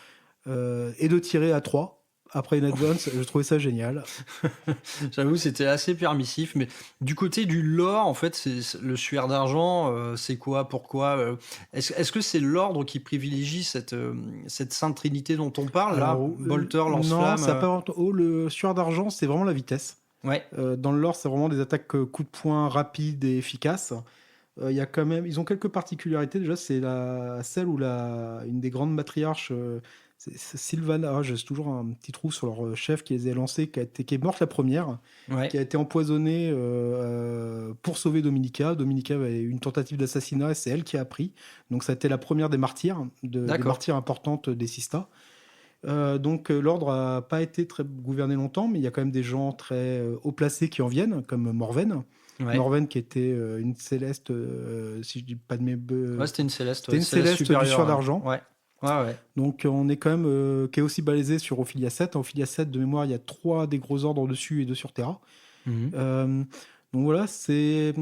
et de tirer à 3. après une advance, je trouvais ça génial. J'avoue, c'était assez permissif, mais du côté du lore, en fait, le suaire d'argent, c'est quoi, pourquoi est-ce que c'est l'ordre qui privilégie cette sainte trinité dont on parle, là, Bolter, non, lance-flamme ça pas... le sueur d'argent, c'est vraiment la vitesse. Ouais, Dans le lore, c'est vraiment des attaques coup de poing rapides et efficaces. Il y a quand même, ils ont quelques particularités. Déjà, c'est celle où une des grandes matriarches, c'est Sylvana. J'ai toujours un petit trou sur leur chef qui les a lancés, qui est morte la première, ouais. qui a été empoisonnée pour sauver Dominica. Dominica avait eu une tentative d'assassinat et c'est elle qui a appris. Donc, ça a été la première des martyrs, des martyrs importantes des Sistas. Donc l'ordre n'a pas été très gouverné longtemps, mais il y a quand même des gens très haut placés qui en viennent, comme Morven. Ouais. Morven qui était une céleste, si je dis pas de mes... Ouais, c'était une céleste. C'était une céleste du sueur d'argent. Ouais. Ouais. Donc on est quand même qui est aussi balisé sur Ophilia 7. En Ophilia 7, de mémoire, il y a 3 des gros ordres dessus et 2 sur Terra. Mhm. Donc voilà, c'est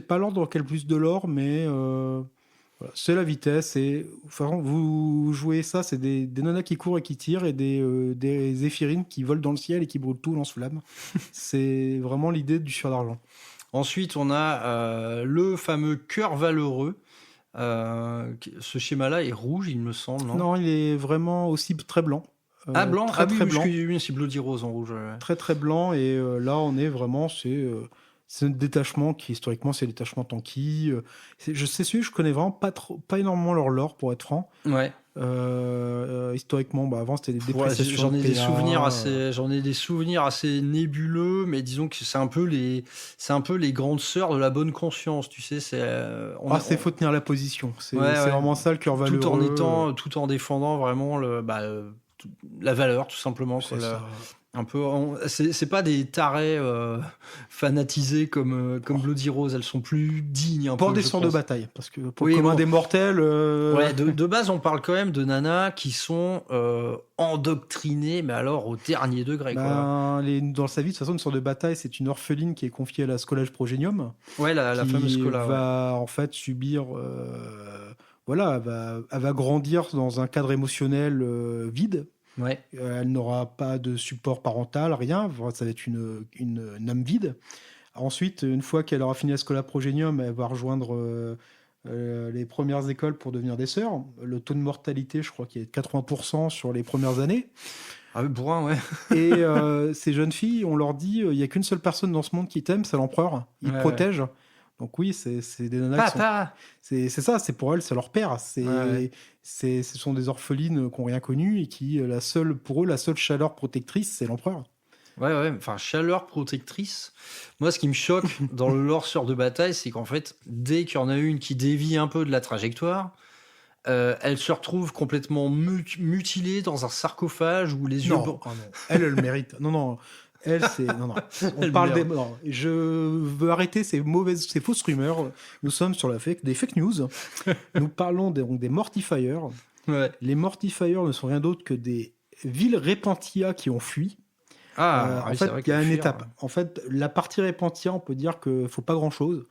pas l'ordre auquel plus de l'or, mais voilà, c'est la vitesse. Et enfin, vous jouez ça, c'est des nanas qui courent et qui tirent et des zéphirines qui volent dans le ciel et qui brûlent tout lance-flamme. C'est vraiment l'idée du sueur d'argent. Ensuite, on a le fameux cœur valeureux. Ce schéma-là est rouge, il me semble, non? Non, il est vraiment aussi très blanc. Blanc, très blanc. Oui, c'est Bloody Rose en rouge. Ouais. Très très blanc, et là on est vraiment, c'est un détachement qui historiquement c'est le détachement tanky. Je connais vraiment pas énormément leur lore, pour être franc. Ouais. Historiquement, avant c'était des dépréciations. J'en ai de des PA, souvenirs assez nébuleux, mais disons que c'est un peu les grandes sœurs de la bonne conscience, tu sais. Faut tenir la position. C'est Ouais. vraiment ça le cœur valeureux. Tout en défendant vraiment la valeur, tout simplement. C'est ça. Un peu, c'est pas des tarés fanatisés comme Bloody Rose, elles sont plus dignes. Pour des sorts de bataille, parce que pour oui, le commun bon. des mortels. Ouais, de base, on parle quand même de nanas qui sont endoctrinées, mais alors au dernier degré. Quoi. Dans sa vie, de toute façon, une sorte de bataille, c'est une orpheline qui est confiée à la Scolage Progenium. Ouais, la fameuse Scola. Qui va en fait subir. Voilà, elle va grandir dans un cadre émotionnel vide. Ouais. Elle n'aura pas de support parental, rien. Ça va être une âme vide. Ensuite, une fois qu'elle aura fini la Scola Progenium, elle va rejoindre les premières écoles pour devenir des sœurs. Le taux de mortalité, je crois qu'il est de 80% sur les premières années. Ah oui, bourrin, ouais. Et ces jeunes filles, on leur dit, il n'y a qu'une seule personne dans ce monde qui t'aime, c'est l'empereur. Il te protège. Ouais. Donc oui, c'est des nanas qui sont... C'est ça, c'est pour elles, c'est leur père. Ce sont des orphelines qui n'ont rien connu et qui, pour eux, la seule chaleur protectrice, c'est l'empereur. Ouais, enfin, chaleur protectrice. Moi, ce qui me choque dans le lore Sœur de bataille, c'est qu'en fait, dès qu'il y en a une qui dévie un peu de la trajectoire, elle se retrouve complètement mutilée dans un sarcophage où les yeux... Non. Elle le mérite. Non. Elle, c'est... Non. On parle des... Non, je veux arrêter ces fausses rumeurs. Nous sommes sur des fake news. Nous parlons des Mortifiers. Ouais. Les Mortifiers ne sont rien d'autre que des villes Repentia qui ont fui. En fait, il y a une étape. En fait, la partie Repentia, on peut dire qu'il ne faut pas grand-chose.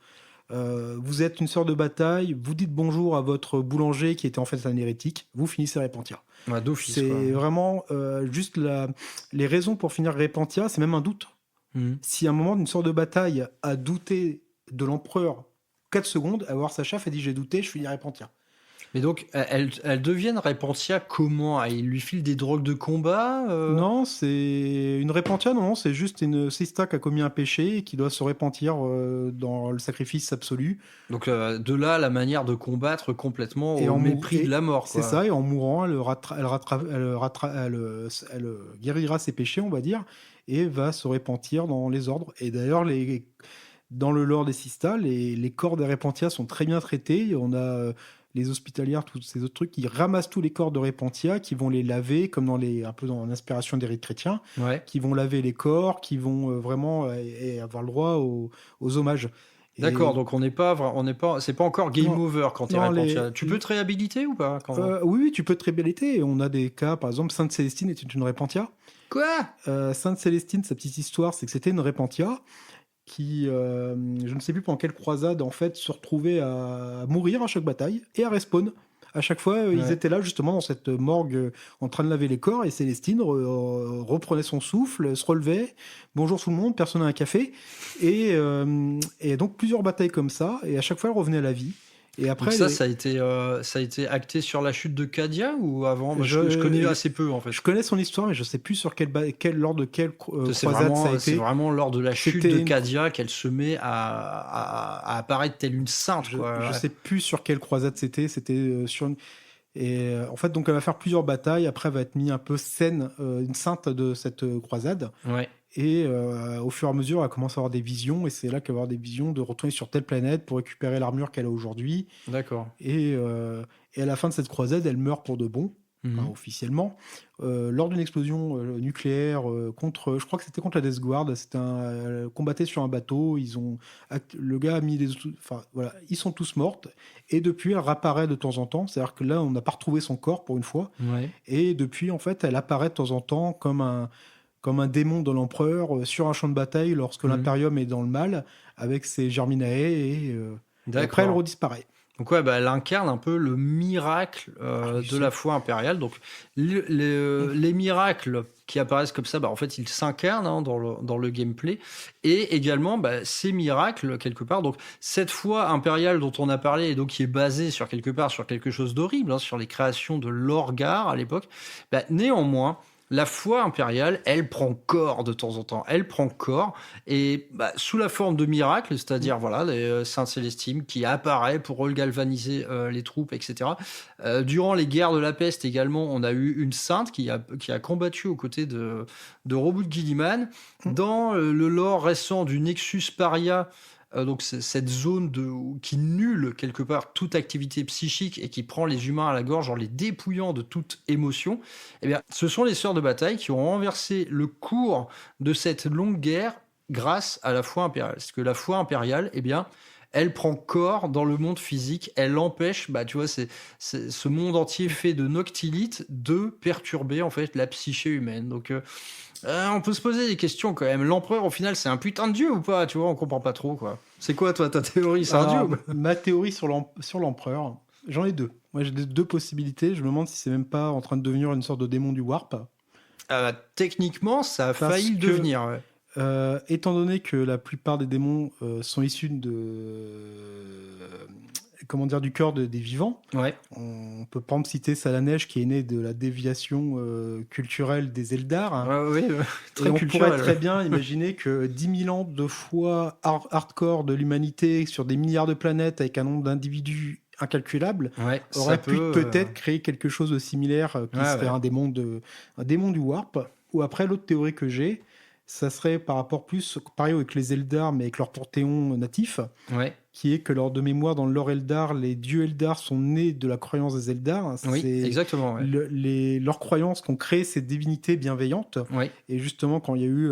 Vous êtes une sœur de bataille, vous dites bonjour à votre boulanger qui était en fait un hérétique, vous finissez Repentia. Ouais, d'office, c'est vraiment juste les raisons pour finir Repentia, c'est même un doute. Si à un moment d'une sœur de bataille a douté de l'empereur 4 secondes, à voir sa chef, elle dit j'ai douté, je finis Repentia. Mais donc, elles deviennent Repentia comment? Il lui file des drogues de combat Non, c'est une Repentia, non, c'est juste une Sista qui a commis un péché et qui doit se repentir dans le sacrifice absolu. Donc, de là, la manière de combattre complètement au mépris de la mort. C'est ça, et en mourant, elle guérira ses péchés, on va dire, et va se repentir dans les ordres. Et d'ailleurs, dans le lore des Sista, les corps des Repentia sont très bien traités. On a... les hospitalières, tous ces autres trucs, qui ramassent tous les corps de Repentia, qui vont les laver, comme un peu dans l'inspiration des rites chrétiens, qui vont laver les corps, qui vont vraiment avoir le droit aux hommages. D'accord, donc c'est pas encore game over quand t'es Repentia. Tu peux te réhabiliter ou pas oui, tu peux te réhabiliter. On a des cas, par exemple, Sainte Célestine était une Repentia. Quoi Sainte Célestine, sa petite histoire, c'est que c'était une Repentia qui, je ne sais plus pendant quelle croisade, en fait, se retrouvait à mourir à chaque bataille et à respawn À chaque fois, ils étaient là justement dans cette morgue en train de laver les corps et Célestine reprenait son souffle, se relevait. Bonjour tout le monde, personne n'a un café. Et donc plusieurs batailles comme ça. Et à chaque fois, elle revenait à la vie. Et après, Donc ça a été acté sur la chute de Cadia ou avant? Moi, je connais assez peu en fait. je connais son histoire, mais je sais plus sur lors de quelle C'est croisade ça a c'est été. vraiment lors de la chute C'était de Cadia qu'elle se met à apparaître telle une sainte. Je sais plus sur quelle croisade c'était. C'était sur une... Et en fait, donc elle va faire plusieurs batailles. Après, elle va être mis un peu une sainte de cette croisade. Ouais. Et au fur et à mesure, elle commence à avoir des visions. Et c'est là qu'elle va avoir des visions de retourner sur telle planète pour récupérer l'armure qu'elle a aujourd'hui. D'accord. Et à la fin de cette croisade, elle meurt pour de bon, enfin, officiellement, lors d'une explosion nucléaire contre, je crois que c'était contre la Death Guard. Elle combattait sur un bateau. Le gars a mis enfin voilà, ils sont tous morts. Et depuis, elle réapparaît de temps en temps. C'est-à-dire que là, on n'a pas retrouvé son corps pour une fois. Ouais. Et depuis, en fait, elle apparaît de temps en temps comme un démon de l'empereur sur un champ de bataille lorsque l'Imperium est dans le mal avec ses Germinae et après elle redisparaît. Donc ouais, elle incarne un peu le miracle de la foi impériale. Donc les miracles qui apparaissent comme ça, en fait, ils s'incarnent dans le gameplay. Et également, ces miracles, quelque part, donc cette foi impériale dont on a parlé, et donc qui est basée sur quelque chose d'horrible, sur les créations de Lorgar à l'époque, néanmoins, la foi impériale, elle prend corps de temps en temps. Elle prend corps et sous la forme de miracles, c'est-à-dire les saints Célestines qui apparaît pour regalvaniser les troupes, etc. Durant les guerres de la peste également, on a eu une sainte qui a combattu aux côtés de Roboute Guilliman. Dans le lore récent du Nexus Paria, donc c'est cette zone qui nulle quelque part toute activité psychique et qui prend les humains à la gorge en les dépouillant de toute émotion, ce sont les sœurs de bataille qui ont renversé le cours de cette longue guerre grâce à la foi impériale. Parce que la foi impériale, elle prend corps dans le monde physique, elle empêche, c'est ce monde entier fait de noctilites de perturber en fait la psyché humaine. Donc on peut se poser des questions quand même. L'empereur, au final, c'est un putain de dieu ou pas? Tu vois, on comprend pas trop, quoi. C'est quoi, toi, ta théorie? C'est un dieu? Ma théorie sur l'empereur, j'en ai deux. Moi, j'ai deux possibilités. Je me demande si c'est même pas en train de devenir une sorte de démon du warp. Techniquement, ça a failli le devenir, ouais. Étant donné que la plupart des démons sont issus du cœur des vivants. Ouais. On peut par exemple citer Salaneige qui est né de la déviation culturelle des Eldar. Oui, très et on culturel. pourrait très bien imaginer que 10 000 ans de foi hardcore de l'humanité sur des milliards de planètes avec un nombre d'individus incalculable aurait pu peut-être créer quelque chose de similaire qui serait un démon du warp. Ou après, l'autre théorie que j'ai, ça serait par rapport plus pareil avec les Eldar mais avec leur panthéon natif, qui est que lors de mémoire dans le lore Eldar, les dieux Eldar sont nés de la croyance des Eldar. Oui, exactement. Leur croyance qu'ont créé ces divinités bienveillantes. Et justement, quand il y a eu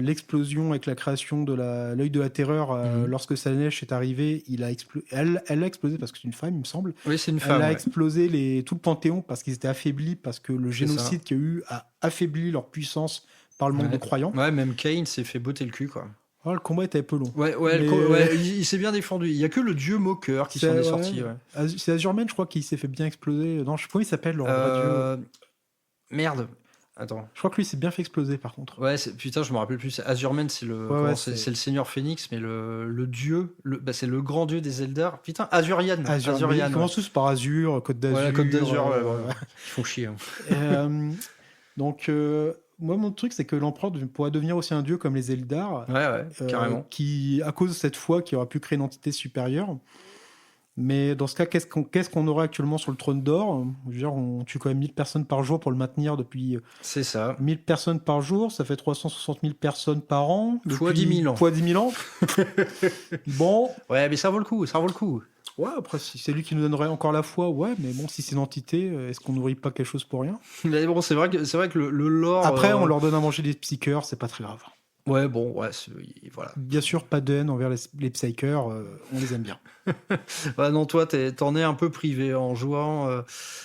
l'explosion avec la création de l'œil de la terreur, lorsque Slanesh est arrivé, elle a explosé parce que c'est une femme, il me semble. Oui, c'est une femme. Elle a explosé tout le panthéon parce qu'ils étaient affaiblis, parce que le génocide qu'il y a eu a affaibli leur puissance par le monde de croyants. Ouais, même Cain s'est fait botter le cul, quoi. Le combat était un peu long. Il s'est bien défendu. Il n'y a que le dieu moqueur qui s'en est sorti. C'est Azurmen, je crois, qui s'est fait bien exploser. Non, je sais pas comment il s'appelle, le roi dieu. Merde. Attends. Je crois que lui s'est bien fait exploser, par contre. Ouais, putain, je me rappelle plus. Azurmen, c'est c'est le seigneur Phénix, mais le dieu, c'est le grand dieu des Eldar. Putain, Azurian. Ils commencent tous par Azur, Côte d'Azur. Ouais, Côte d'Azur, Ils font chier. Donc, moi, mon truc, c'est que l'empereur pourrait devenir aussi un dieu comme les Eldar. Carrément. Qui, à cause de cette foi, qui aura pu créer une entité supérieure. Mais dans ce cas, qu'est-ce qu'on aurait actuellement sur le trône d'or? Je veux dire, on tue quand même 1000 personnes par jour pour le maintenir depuis... C'est ça. 1000 personnes par jour, ça fait 360 000 personnes par an. Fois 10 000 ans. Fois 10 000 ans. Bon. Ouais, mais ça vaut le coup, Ouais, après, si c'est lui qui nous donnerait encore la foi, ouais, mais bon, si c'est une entité, est-ce qu'on nourrit pas quelque chose pour rien? Mais bon, c'est vrai que le lore... Après, on leur donne à manger des psycheurs, c'est pas très grave. Ouais, bon, voilà. Bien sûr, pas de haine envers les psycheurs, on les aime bien. Ouais, non, toi, t'en es un peu privé en jouant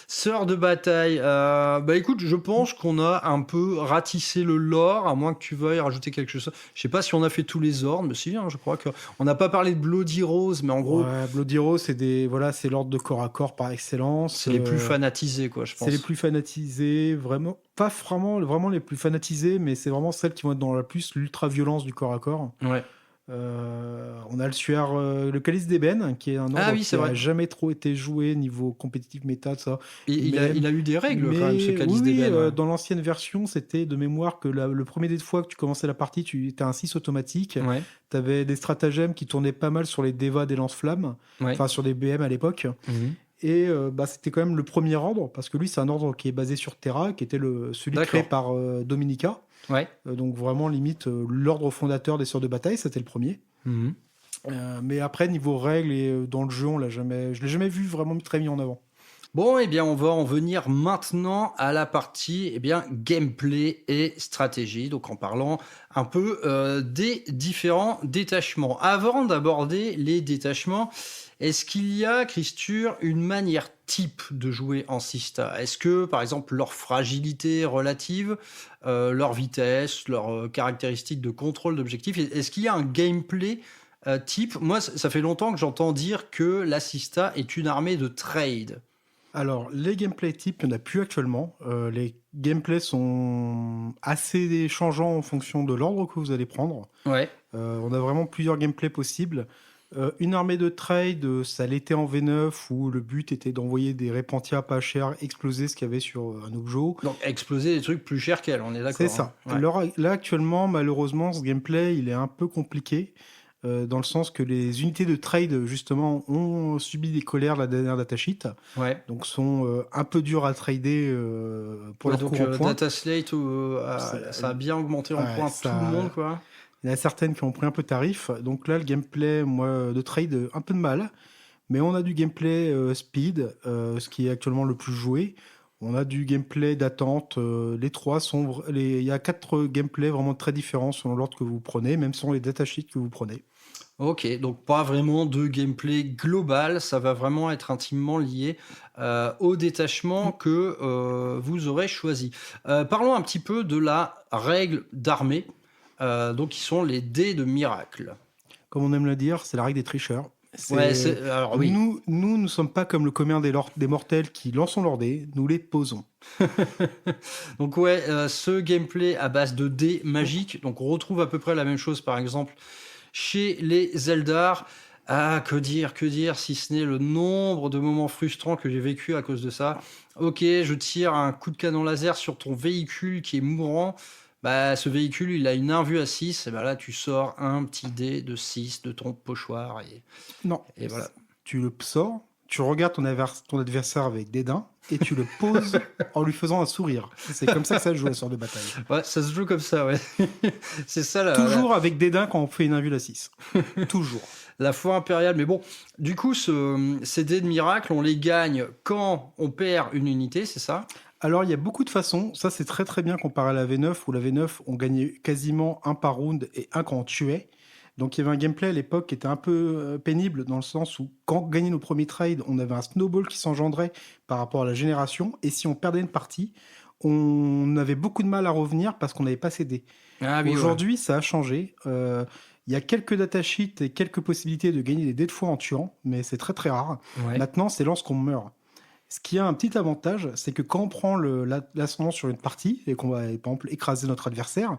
Sœur de bataille. Bah écoute, je pense qu'on a un peu ratissé le lore, à moins que tu veuilles rajouter quelque chose. Je sais pas si on a fait tous les ordres, mais si, hein, je crois qu'on n'a pas parlé de Bloody Rose, mais en gros, Ouais, Bloody Rose, c'est l'ordre de corps à corps par excellence. c'est les plus fanatisés, quoi, je pense. C'est les plus fanatisés, vraiment, pas vraiment les plus fanatisés, mais c'est vraiment celles qui vont être dans la plus l'ultra-violence du corps à corps. Ouais. On a le Calice d'Ébène, qui est un ordre Oui, c'est qui n'a vrai. jamais trop été joué niveau compétitif méta, tout ça. Il a eu des règles quand même, ce Calice oui, d'Ébène. Ouais. dans l'ancienne version, c'était de mémoire que le premier dé de fois que tu commençais la partie, tu étais un 6 automatique. Ouais. Tu avais des stratagèmes qui tournaient pas mal sur les Deva des lance-flammes, Ouais. enfin sur des BM à l'époque. Mhm. Et c'était quand même le premier ordre, parce que lui, c'est un ordre qui est basé sur Terra, qui était celui D'accord. créé par Dominica. Ouais. Donc vraiment, limite, l'ordre fondateur des Sœurs de bataille, c'était le premier. Mhm. Mais après, niveau règles et dans le jeu, je l'ai jamais vu vraiment très mis en avant. Bon, eh bien, on va en venir maintenant à la partie gameplay et stratégie. Donc, en parlant un peu des différents détachements. Avant d'aborder les détachements, est-ce qu'il y a, Christure, une manière type de jouer en Sista? Est-ce que, par exemple, leur fragilité relative, leur vitesse, leurs caractéristiques de contrôle d'objectif, est-ce qu'il y a un gameplay type? Moi, ça fait longtemps que j'entends dire que la Sista est une armée de trade. Alors, les gameplays types, il n'y en a plus actuellement. Les gameplays sont assez changeants en fonction de l'ordre que vous allez prendre. Ouais. On a vraiment plusieurs gameplays possibles. Une armée de trade, ça l'était en V9, où le but était d'envoyer des répentia pas chers exploser ce qu'il y avait sur un objet. Donc exploser des trucs plus chers qu'elle, on est d'accord. C'est ça. Hein. Ouais. Alors, là, actuellement, malheureusement, ce gameplay, il est un peu compliqué. Dans le sens que les unités de trade, justement, ont subi des colères de la dernière datasheet. Ouais. Donc, sont un peu durs à trader pour leur cours en points. Data Slate, ça a bien augmenté en points tout le monde, quoi. Il y en a certaines qui ont pris un peu tarif. Donc là, le gameplay de trade, un peu de mal. Mais on a du gameplay speed, ce qui est actuellement le plus joué. On a du gameplay d'attente. Les trois sont... Il y a 4 gameplays vraiment très différents selon l'ordre que vous prenez, même selon les datasheets que vous prenez. Ok, donc pas vraiment de gameplay global, ça va vraiment être intimement lié au détachement que vous aurez choisi. Parlons un petit peu de la règle d'armée, donc qui sont les dés de miracle. Comme on aime le dire, c'est la règle des tricheurs. Alors oui. Nous ne sommes pas comme le commun des mortels qui lançons leurs dés, nous les posons. Donc ouais, ce gameplay à base de dés magiques, donc on retrouve à peu près la même chose par exemple chez les Eldar. Ah, que dire, si ce n'est le nombre de moments frustrants que j'ai vécu à cause de ça. Ok, je tire un coup de canon laser sur ton véhicule qui est mourant. Bah, ce véhicule, il a une invue à 6, et bah là, tu sors un petit dé de 6 de ton pochoir. Non, et voilà. Tu le sors, tu regardes ton adversaire avec dédain, et tu le poses en lui faisant un sourire. C'est comme ça que ça se joue, la sorte de bataille. Ouais, ça se joue comme ça, ouais. C'est ça, Toujours avec dédain quand on fait une invue à 6. Toujours. La foi impériale. Mais bon, du coup, ces dés de miracle, on les gagne quand on perd une unité, c'est ça? Alors, il y a beaucoup de façons. Ça, c'est très très bien comparé à la V9, où la V9, on gagnait quasiment un par round et un quand on tuait. Donc, il y avait un gameplay à l'époque qui était un peu pénible, dans le sens où, quand on gagnait nos premiers trades, on avait un snowball qui s'engendrait par rapport à la génération. Et si on perdait une partie, on avait beaucoup de mal à revenir parce qu'on n'avait pas cédé. Ah, oui, aujourd'hui, ça a changé. Il y a quelques datasheets et quelques possibilités de gagner des dés de foi en tuant, mais c'est très très rare. Ouais. Maintenant, c'est lorsqu'on meurt. Ce qui a un petit avantage, c'est que quand on prend l'ascendant sur une partie et qu'on va, par exemple, écraser notre adversaire,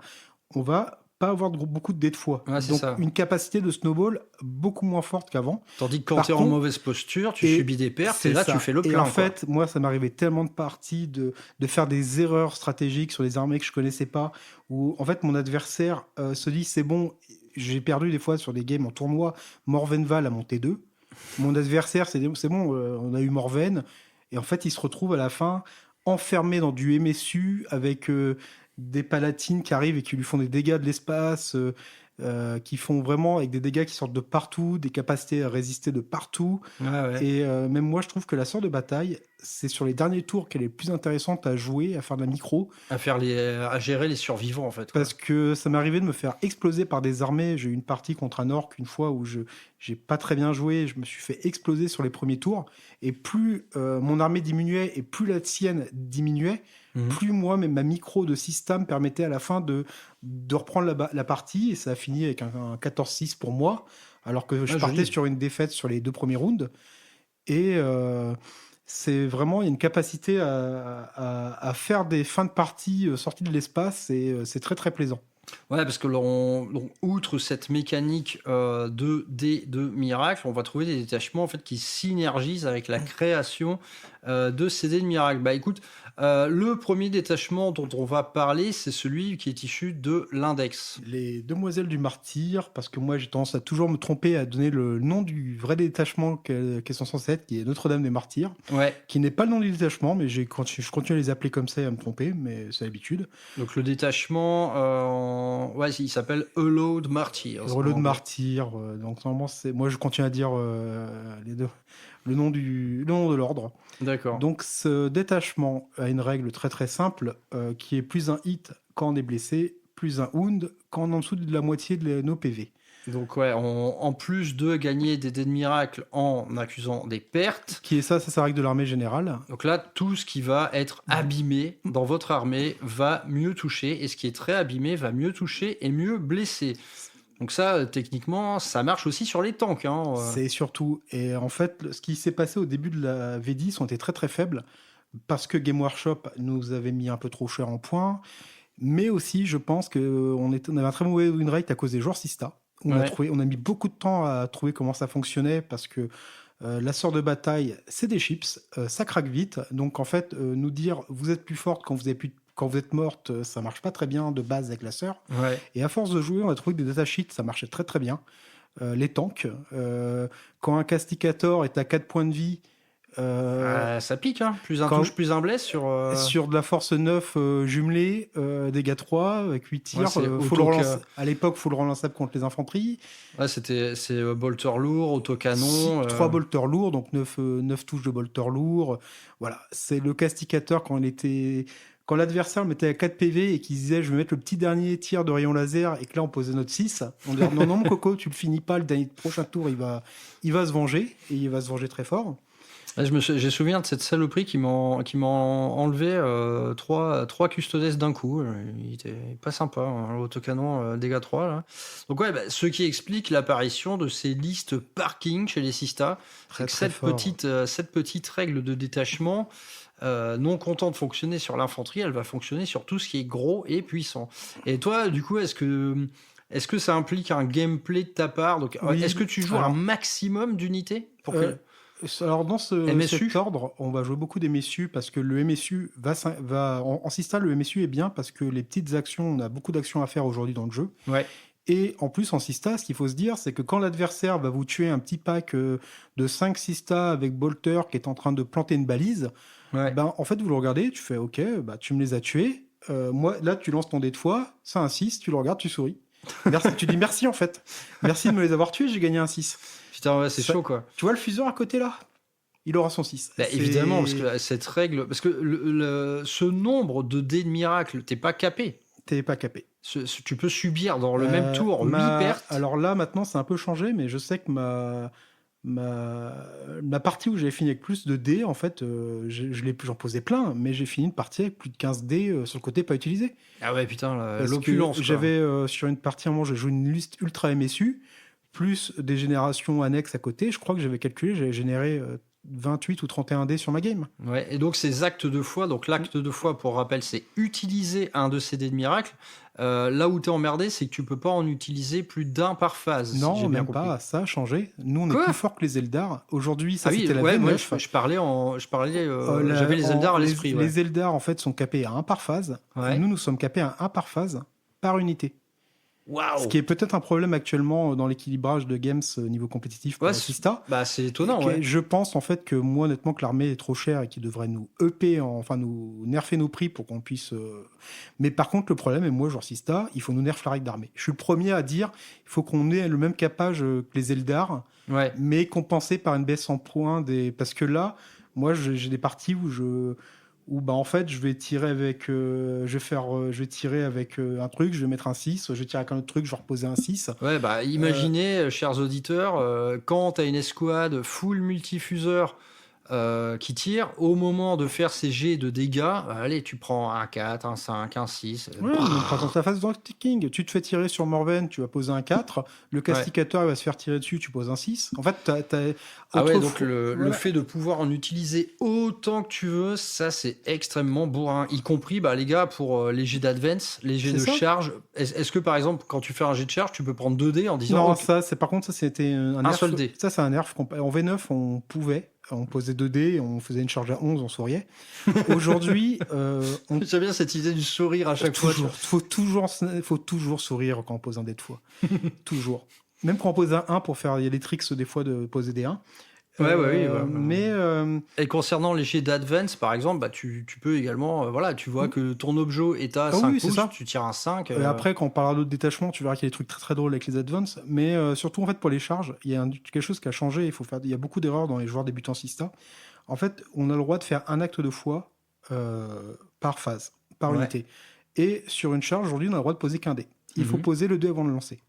on va pas avoir beaucoup de dés de foi. Ouais, donc ça. Une capacité de snowball beaucoup moins forte qu'avant. Tandis que quand tu es en mauvaise posture, tu subis des pertes et là tu fais le plein. Et en fait, moi, ça m'arrivait tellement de parties de faire des erreurs stratégiques sur les armées que je connaissais pas, où en fait mon adversaire se dit c'est bon, j'ai perdu des fois sur des games en tournoi, Morvenval a monté 2. Mon adversaire, c'est bon, on a eu Morven. Et en fait, il se retrouve à la fin enfermé dans du MSU avec des palatines qui arrivent et qui lui font des dégâts de l'espace. qui font vraiment avec des dégâts qui sortent de partout, des capacités à résister de partout. Ouais. Et même moi, je trouve que la sœur de bataille, c'est sur les derniers tours qu'elle est plus intéressante à jouer, à faire de la micro, À gérer les survivants, en fait. Quoi. parce que ça m'est arrivé de me faire exploser par des armées. J'ai eu une partie contre un orc une fois où j'ai pas très bien joué, je me suis fait exploser sur les premiers tours, et plus mon armée diminuait et plus la sienne diminuait, Mhm. plus moi, même ma micro de système permettait à la fin de reprendre la partie, et ça a fini avec un 14-6 pour moi, alors que je Ah, partais joli. sur une défaite sur les 2 premiers rounds. Et c'est vraiment, il y a une capacité à faire des fins de partie sorties de l'espace, et c'est très très plaisant. Ouais, parce que outre cette mécanique de dés de miracle, on va trouver des détachements en fait qui synergisent avec la création de ces dés de miracle. Bah écoute, le premier détachement dont on va parler, c'est celui qui est issu de l'index. Les Demoiselles du Martyr, parce que moi j'ai tendance à toujours me tromper à donner le nom du vrai détachement qu'elles sont censées être, qui est Notre-Dame des Martyrs, Ouais. qui n'est pas le nom du détachement, mais je continue à les appeler comme ça et à me tromper, mais c'est l'habitude. Donc le détachement, ouais, il s'appelle Hallowed Martyrs. Relot de Martyr, donc normalement moi je continue à dire les deux, le nom de l'ordre. D'accord. Donc ce détachement a une règle très très simple, qui est plus un hit quand on est blessé, plus un wound quand on est en dessous de la moitié de nos PV. Donc ouais, en plus de gagner des dés de miracle en accusant des pertes, Qui est ça, c'est sa règle de l'armée générale. donc là, tout ce qui va être abîmé dans votre armée va mieux toucher, et ce qui est très abîmé va mieux toucher et mieux blesser. Donc ça, techniquement, ça marche aussi sur les tanks. Hein. C'est surtout, et en fait, ce qui s'est passé au début de la V10 ont été très très faibles, parce que Game Workshop nous avait mis un peu trop cher en points, mais aussi je pense qu'on avait un très mauvais win rate à cause des joueurs Sista. On a mis beaucoup de temps à trouver comment ça fonctionnait, parce que la sœur de bataille, c'est des chips, ça craque vite. Donc en fait, nous dire vous êtes plus forte quand vous êtes morte, ça marche pas très bien de base avec la sœur. Ouais. Et à force de jouer, on a trouvé que des datasheets, ça marchait très très bien. Les tanks, quand un casticator est à 4 points de vie, Ça pique, hein. Plus un quand- touche, plus un blesse sur. sur de la force 9 jumelée, dégâts 3 avec 8 tirs, Ouais, c'est faut le auto- relancer. À l'époque, il faut le relançable contre les infanteries. Ouais, c'est bolter lourd, autocanon. 3 bolters lourds, donc 9 touches de bolter lourd. Voilà, c'est le casticateur quand l'adversaire le mettait à 4 PV et qu'il disait je vais mettre le petit dernier tir de rayon laser, et que là on posait notre 6, on disait non mon coco, tu le finis pas, le prochain tour il va se venger, et il va se venger très fort. J'ai souvenir de cette saloperie qui m'a enlevé 3 custodes d'un coup. Il était pas sympa, hein, l'autocanon dégâts 3. Là. Donc ouais, ce qui explique l'apparition de ces listes parking chez les Sista. Très, C'est que très fort. cette petite règle de détachement, non content de fonctionner sur l'infanterie, elle va fonctionner sur tout ce qui est gros et puissant. Et toi, du coup, est-ce que ça implique un gameplay de ta part? Donc, Oui. est-ce que tu joues un maximum d'unités pour que... Alors dans MSU. cet ordre, on va jouer beaucoup des MSU, parce que le MSU en Sista, le MSU est bien parce que les petites actions, on a beaucoup d'actions à faire aujourd'hui dans le jeu. Ouais. Et en plus, en Sista, ce qu'il faut se dire, c'est que quand l'adversaire va vous tuer un petit pack de 5 Sista avec Bolter qui est en train de planter une balise, Ouais. ben, en fait, vous le regardez, tu fais OK, bah, tu me les as tués. Moi, là, tu lances ton dé de foi, c'est un 6, tu le regardes, tu souris. Merci, tu dis merci en fait. Merci de me les avoir tués, j'ai gagné un 6. Putain, ouais, c'est Ça- chaud, quoi. Tu vois le fuseur à côté là? Il aura son 6. Bah, évidemment, parce que cette règle... Parce que ce nombre de dés de miracle, t'es pas capé. T'es pas capé. Tu peux subir dans le même tour 8 pertes. Alors là, maintenant, c'est un peu changé, mais je sais que ma partie où j'ai fini avec plus de dés, en fait, j'en posais plein, mais j'ai fini une partie avec plus de 15 dés sur le côté pas utilisé. Ah ouais, putain, Parce l'opulence. que quoi. j'avais sur une partie, à un moment, j'ai joué une liste ultra MSU, plus des générations annexes à côté. Je crois que j'avais calculé, j'avais généré 28 ou 31 dés sur ma game. Ouais, et donc ces actes de foi, donc l'acte de foi, pour rappel, c'est utiliser un de ces dés de miracle. Là où t'es emmerdé, c'est que tu peux pas en utiliser plus d'un par phase. si j'ai Non, bien même compris. pas, ça a changé. Nous, on est Quoi plus fort que les Eldar. Aujourd'hui, ça Ah oui, c'était la ouais, moi V9. je parlais, j'avais les Eldar à l'esprit. ouais. Les Eldar, en fait, sont capés à 1 par phase. Ouais. Nous sommes capés à 1 par phase, par unité. Ce Waouh. qui est peut-être un problème actuellement dans l'équilibrage de games niveau compétitif pour Ouais, Sista. bah c'est étonnant, Et ouais. je pense en fait que moi honnêtement que l'armée est trop chère et qu'il devrait nous EP, enfin nous nerfer nos prix pour qu'on puisse. Mais par contre le problème, et moi joueur Sista, il faut nous nerf la règle d'armée. Je suis le premier à dire il faut qu'on ait le même capage que les Eldar, Ouais. mais compensé par une baisse en points parce que là, moi j'ai des parties où bah en fait je vais tirer avec je vais tirer avec un truc, je vais mettre un 6, je vais tirer avec un autre truc, je vais reposer un 6. Ouais, bah imaginez, chers auditeurs, quand tu as une escouade full multifuseur qui tire, au moment de faire ses jets de dégâts, allez, tu prends un 4, un 5, un 6. Ouais, mais par contre, ta phase dans le ticking, tu te fais tirer sur Morven, tu vas poser un 4, le casticateur il va se faire tirer dessus, tu poses un 6. En fait, Ah ouais, donc le voilà. fait de pouvoir en utiliser autant que tu veux, ça c'est extrêmement bourrin. Y compris, bah, les gars, pour les jets d'advance, les jets C'est de ça. charge. Est-ce que par exemple, quand tu fais un jet de charge, tu peux prendre 2 dés en disant Non, ok, ça, c'est par contre, ça c'était un nerf. seul dé. Ça, c'est un nerf. En V9, on posait 2 dés, on faisait une charge à 11, on souriait. Aujourd'hui, J'aime bien cette idée du sourire à chaque fois. faut toujours sourire quand on pose un dé de fois. Toujours. Même quand on pose un 1 pour faire, il y a des tricks des fois de poser des 1. Ouais, ouais. Mais Et concernant les jets d'advance, par exemple, bah, tu peux également, voilà, tu vois que ton objet est à 5 oui, c'est pouces, ça. tu tires un 5. Après, quand on parlera d'autres détachements, tu verras qu'il y a des trucs très très drôles avec les advances. Mais surtout, en fait, pour les charges, il y a quelque chose qui a changé. Il y a beaucoup d'erreurs dans les joueurs débutants Sista. En fait, on a le droit de faire un acte de foi par phase, par unité. Et sur une charge, aujourd'hui, on a le droit de poser qu'un dé. Il faut poser le dé avant de le lancer.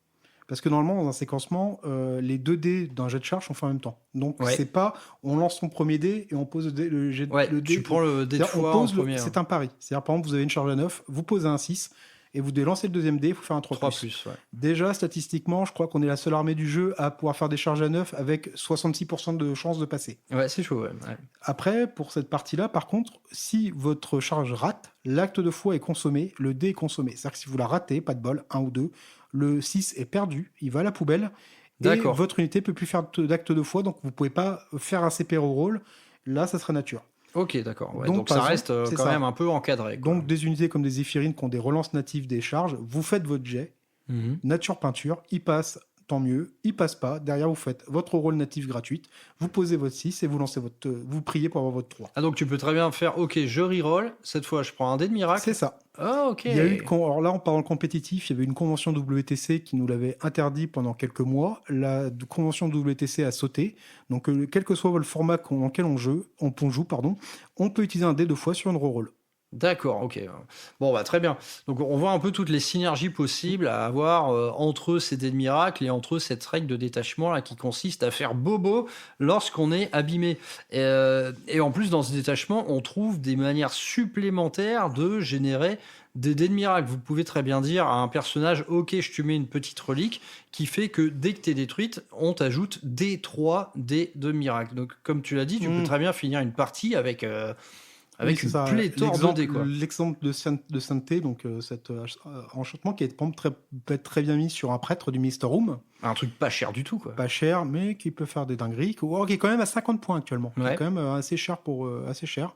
Parce que normalement, dans un séquencement, les 2 dés d'un jet de charge sont faits en même temps. Donc, c'est pas on lance son premier dé et on pose le jet le dé. Tu prends le dé de foi en premier. C'est un pari. C'est-à-dire, par exemple, vous avez une charge à 9, vous posez un 6 et vous devez lancer le deuxième dé, il faut faire un 3+. 3+, ouais. Déjà, statistiquement, je crois qu'on est la seule armée du jeu à pouvoir faire des charges à 9 avec 66% de chances de passer. Ouais, c'est chaud, ouais. Après, pour cette partie-là, par contre, si votre charge rate, l'acte de foi est consommé, le dé est consommé. C'est-à-dire que si vous la ratez, pas de bol, 1 ou 2, le 6 est perdu, il va à la poubelle, et votre unité peut plus faire d'acte de foi, donc vous pouvez pas faire un CP reroll. Là, ça sera nature. Ok, d'accord. Ouais, donc ça reste quand même un peu encadré. Donc des unités comme des Zéphirines qui ont des relances natives des charges, vous faites votre jet, nature peinture, il passe, tant mieux, il passe pas, derrière vous faites votre rôle natif gratuite, vous posez votre 6 et vous lancez vous priez pour avoir votre 3. Ah donc tu peux très bien faire, ok, je reroll, cette fois je prends un dé de miracle. C'est ça. Ah ok. Il y a eu, alors là on parle en compétitif, il y avait une convention WTC qui nous l'avait interdit pendant quelques mois, la convention WTC a sauté, donc quel que soit le format dans lequel on joue, on peut utiliser un dé 2 fois sur une reroll. D'accord, ok. Bon, bah très bien. Donc on voit un peu toutes les synergies possibles à avoir entre ces dés de miracle et entre cette règle de détachement là qui consiste à faire bobo lorsqu'on est abîmé. Et en plus, dans ce détachement, on trouve des manières supplémentaires de générer des dés de miracle. Vous pouvez très bien dire à un personnage, ok, je te mets une petite relique qui fait que dès que tu es détruite, on t'ajoute des 3 dés de miracle. Donc comme tu l'as dit, tu peux très bien finir une partie avec une pléthore de dés, quoi. L'exemple de sainteté, donc cet enchantement qui peut être très bien mis sur un prêtre du Mister Room. Un truc pas cher du tout, quoi. Pas cher, mais qui peut faire des dingueries. Qui est quand même à 50 points actuellement. Ouais. Qui est quand même assez cher assez cher.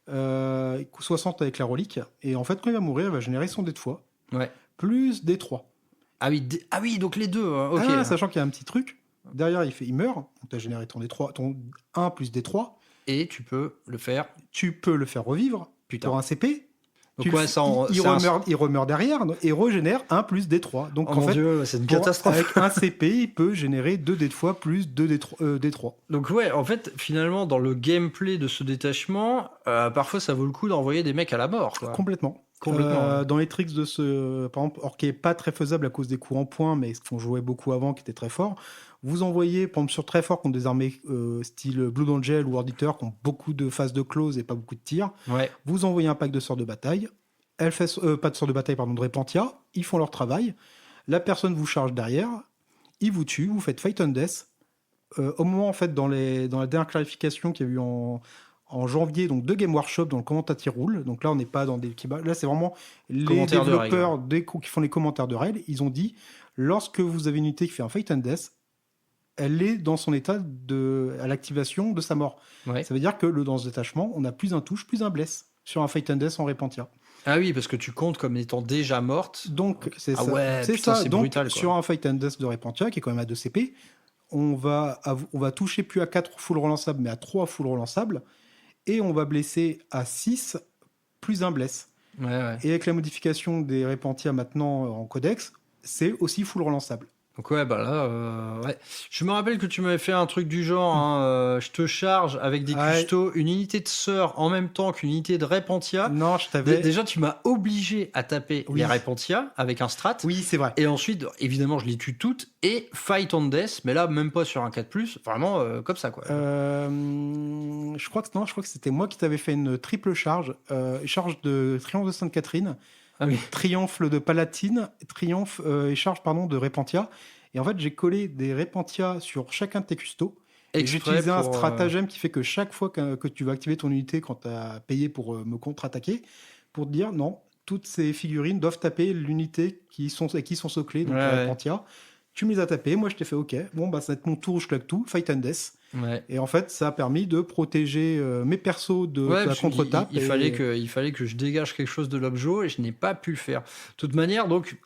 Il coûte 60 avec la relique. Et en fait, quand il va mourir, il va générer son dé de foi. Ouais. Plus des 3. Ah oui, donc les deux. Ok. Sachant qu'il y a un petit truc. Derrière, il meurt. Donc, tu as généré ton D3, ton 1 plus D3. Et tu peux le faire. Tu peux le faire revivre pour un CP. Donc il remeurt derrière et régénère 1 plus D3. Donc en fait, Dieu, c'est une catastrophe. Avec un CP, il peut générer 2 D de fois plus 2 D3. Donc ouais, en fait, finalement, dans le gameplay de ce détachement, parfois ça vaut le coup d'envoyer des mecs à la mort, quoi. Complètement. Dans les tricks de ce, par exemple, qui est pas très faisable à cause des coups en points, mais ce qu'on jouait beaucoup avant, qui était très fort. Vous envoyez, par exemple, sur très fort contre des armées style Blood Angel ou World Eater qui ont beaucoup de phases de close et pas beaucoup de tirs. Ouais. Vous envoyez un pack de sorts de bataille. Pas de sorts de bataille, pardon, de Repentia. Ils font leur travail. La personne vous charge derrière. Ils vous tuent. Vous faites Fight and Death. Au moment, en fait, dans la dernière clarification qu'il y a eu en janvier, donc de Game Workshop dans le commentateur roule. Donc là, on n'est pas dans des... Là, c'est vraiment les développeurs qui font les commentaires de règles. Ils ont dit, lorsque vous avez une unité qui fait un Fight and Death, elle est dans son état à l'activation de sa mort. Ouais. Ça veut dire que dans ce détachement, on a plus un touche, plus un bless sur un Fight and Death en Repentia. Ah oui, parce que tu comptes comme étant déjà morte. Donc, c'est Ah ça. ouais, C'est putain, ça. c'est Donc, brutal, quoi. sur un Fight and Death de Repentia, qui est quand même à 2 CP, on va toucher plus à 4 full relançables, mais à 3 full relançables. Et on va blesser à 6, plus un bless. Ouais. Et avec la modification des Repentia maintenant en codex, c'est aussi full relançable. Donc ouais, bah là, ouais. Je me rappelle que tu m'avais fait un truc du genre, hein, je te charge avec des Ouais. custos, une unité de sœur en même temps qu'une unité de Repentia. Non, je t'avais... Déjà, tu m'as obligé à taper Oui. les Repentia avec un strat. Oui, c'est vrai. Et ensuite, évidemment, je les tue toutes et fight on death, mais là, même pas sur un 4+, vraiment comme ça, quoi. Je crois que c'était moi qui t'avais fait une triple charge. Charge de Triomphe de Sainte-Catherine, Ah oui. Triomphe de Palatine, Triomphe et charge de Repentia. Et en fait, j'ai collé des Repentia sur chacun de tes custos. Et j'ai Exprès utilisé un pour, stratagème qui fait que chaque fois que tu vas activer ton unité quand tu as payé pour me contre-attaquer, pour te dire non, toutes ces figurines doivent taper l'unité qui sont soclées, donc Ouais, les ouais. Repentia. Tu me les as tapés, moi je t'ai fait ok, bon bah ça va être mon tour, je claque tout, Fight and Death. Ouais. Et en fait, ça a permis de protéger mes persos de Ouais, la parce qu'il- contre-tape. il fallait que je dégage quelque chose de l'objet et je n'ai pas pu le faire. De toute manière, donc,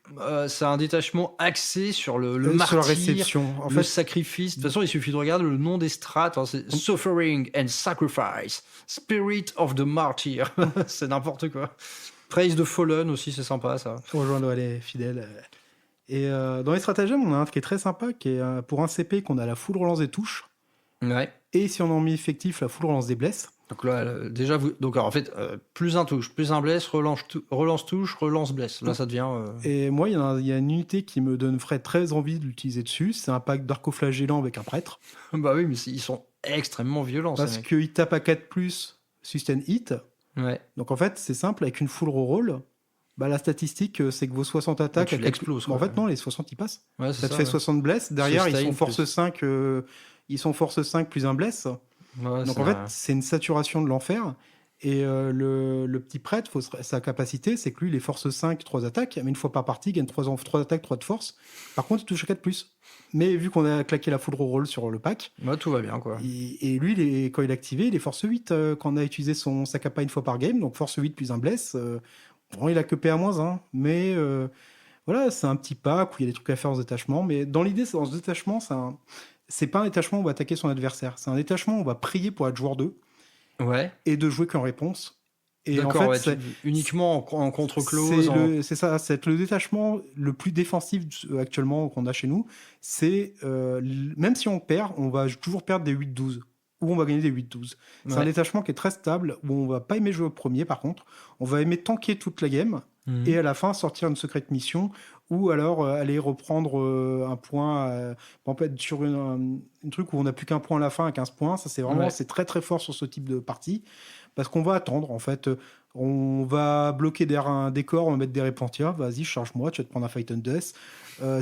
c'est un détachement axé sur le sur martyr, la réception. En le fait, sacrifice. De toute façon, il suffit de regarder le nom des strats. Hein, c'est Suffering and Sacrifice, Spirit of the Martyr. C'est n'importe quoi. Praise the Fallen aussi, c'est sympa ça. rejoindre les fidèles. Et dans les stratagèmes, on a un qui est très sympa, qui est pour un CP qu'on a la full relance des touches. Ouais. Et si on en met effectif, la full relance des blesses. Donc là, déjà, donc alors, en fait, plus un touche, plus un bless, relance touche, relance bless. Là, ça devient. Et moi, il y a une unité qui me donnerait très envie de l'utiliser dessus. C'est un pack d'arcoflagellant avec un prêtre. Bah oui, mais ils sont extrêmement violents. Parce ces mecs. qu'il tape à 4+, sustain hit. Ouais. Donc en fait, c'est simple, avec une full reroll, bah, la statistique, c'est que vos 60 attaques... tu à l'exploses, En quoi. fait, non, les 60, ils passent. Ouais, Ça c'est te fait ouais. 60 bless. Derrière, ils Sustain sont force plus. 5... Ils sont force 5 plus un bless. Ouais, Donc en fait, c'est une saturation de l'enfer. Et le petit prêtre, sa capacité, c'est que lui, il est force 5, 3 attaques, mais une fois par partie, il gagne 3 attaques, 3 de force. Par contre, il touche à 4+. Mais vu qu'on a claqué la full roll sur le pack, ouais, tout va bien, quoi. et lui, quand il est activé, il est force 8 quand on a utilisé sa capa une fois par game, donc force 8 plus un bless. Bon, il a que PA-1, mais voilà, c'est un petit pack où il y a des trucs à faire dans ce détachement. Mais dans l'idée, dans ce détachement, c'est pas un détachement où on va attaquer son adversaire. C'est un détachement où on va prier pour être joueur 2 Ouais. et de jouer qu'en réponse. Et en D'accord, fait, ouais, c'est uniquement en contre-close. c'est ça, c'est le détachement le plus défensif actuellement qu'on a chez nous. C'est même si on perd, on va toujours perdre des 8-12 ou on va gagner des 8-12. C'est un Ouais. détachement qui est très stable où on va pas aimer jouer au premier. Par contre, on va aimer tanker toute la game Mhm. et à la fin sortir une secrète mission ou alors aller reprendre un point. On peut être sur un truc où on n'a plus qu'un point à la fin à 15 points. Ça, c'est vraiment Ouais. c'est très très fort sur ce type de partie. Parce qu'on va attendre, en fait. On va bloquer derrière un décor, on va mettre des Repentia. Vas-y, charge-moi, tu vas te prendre un Fight and Death.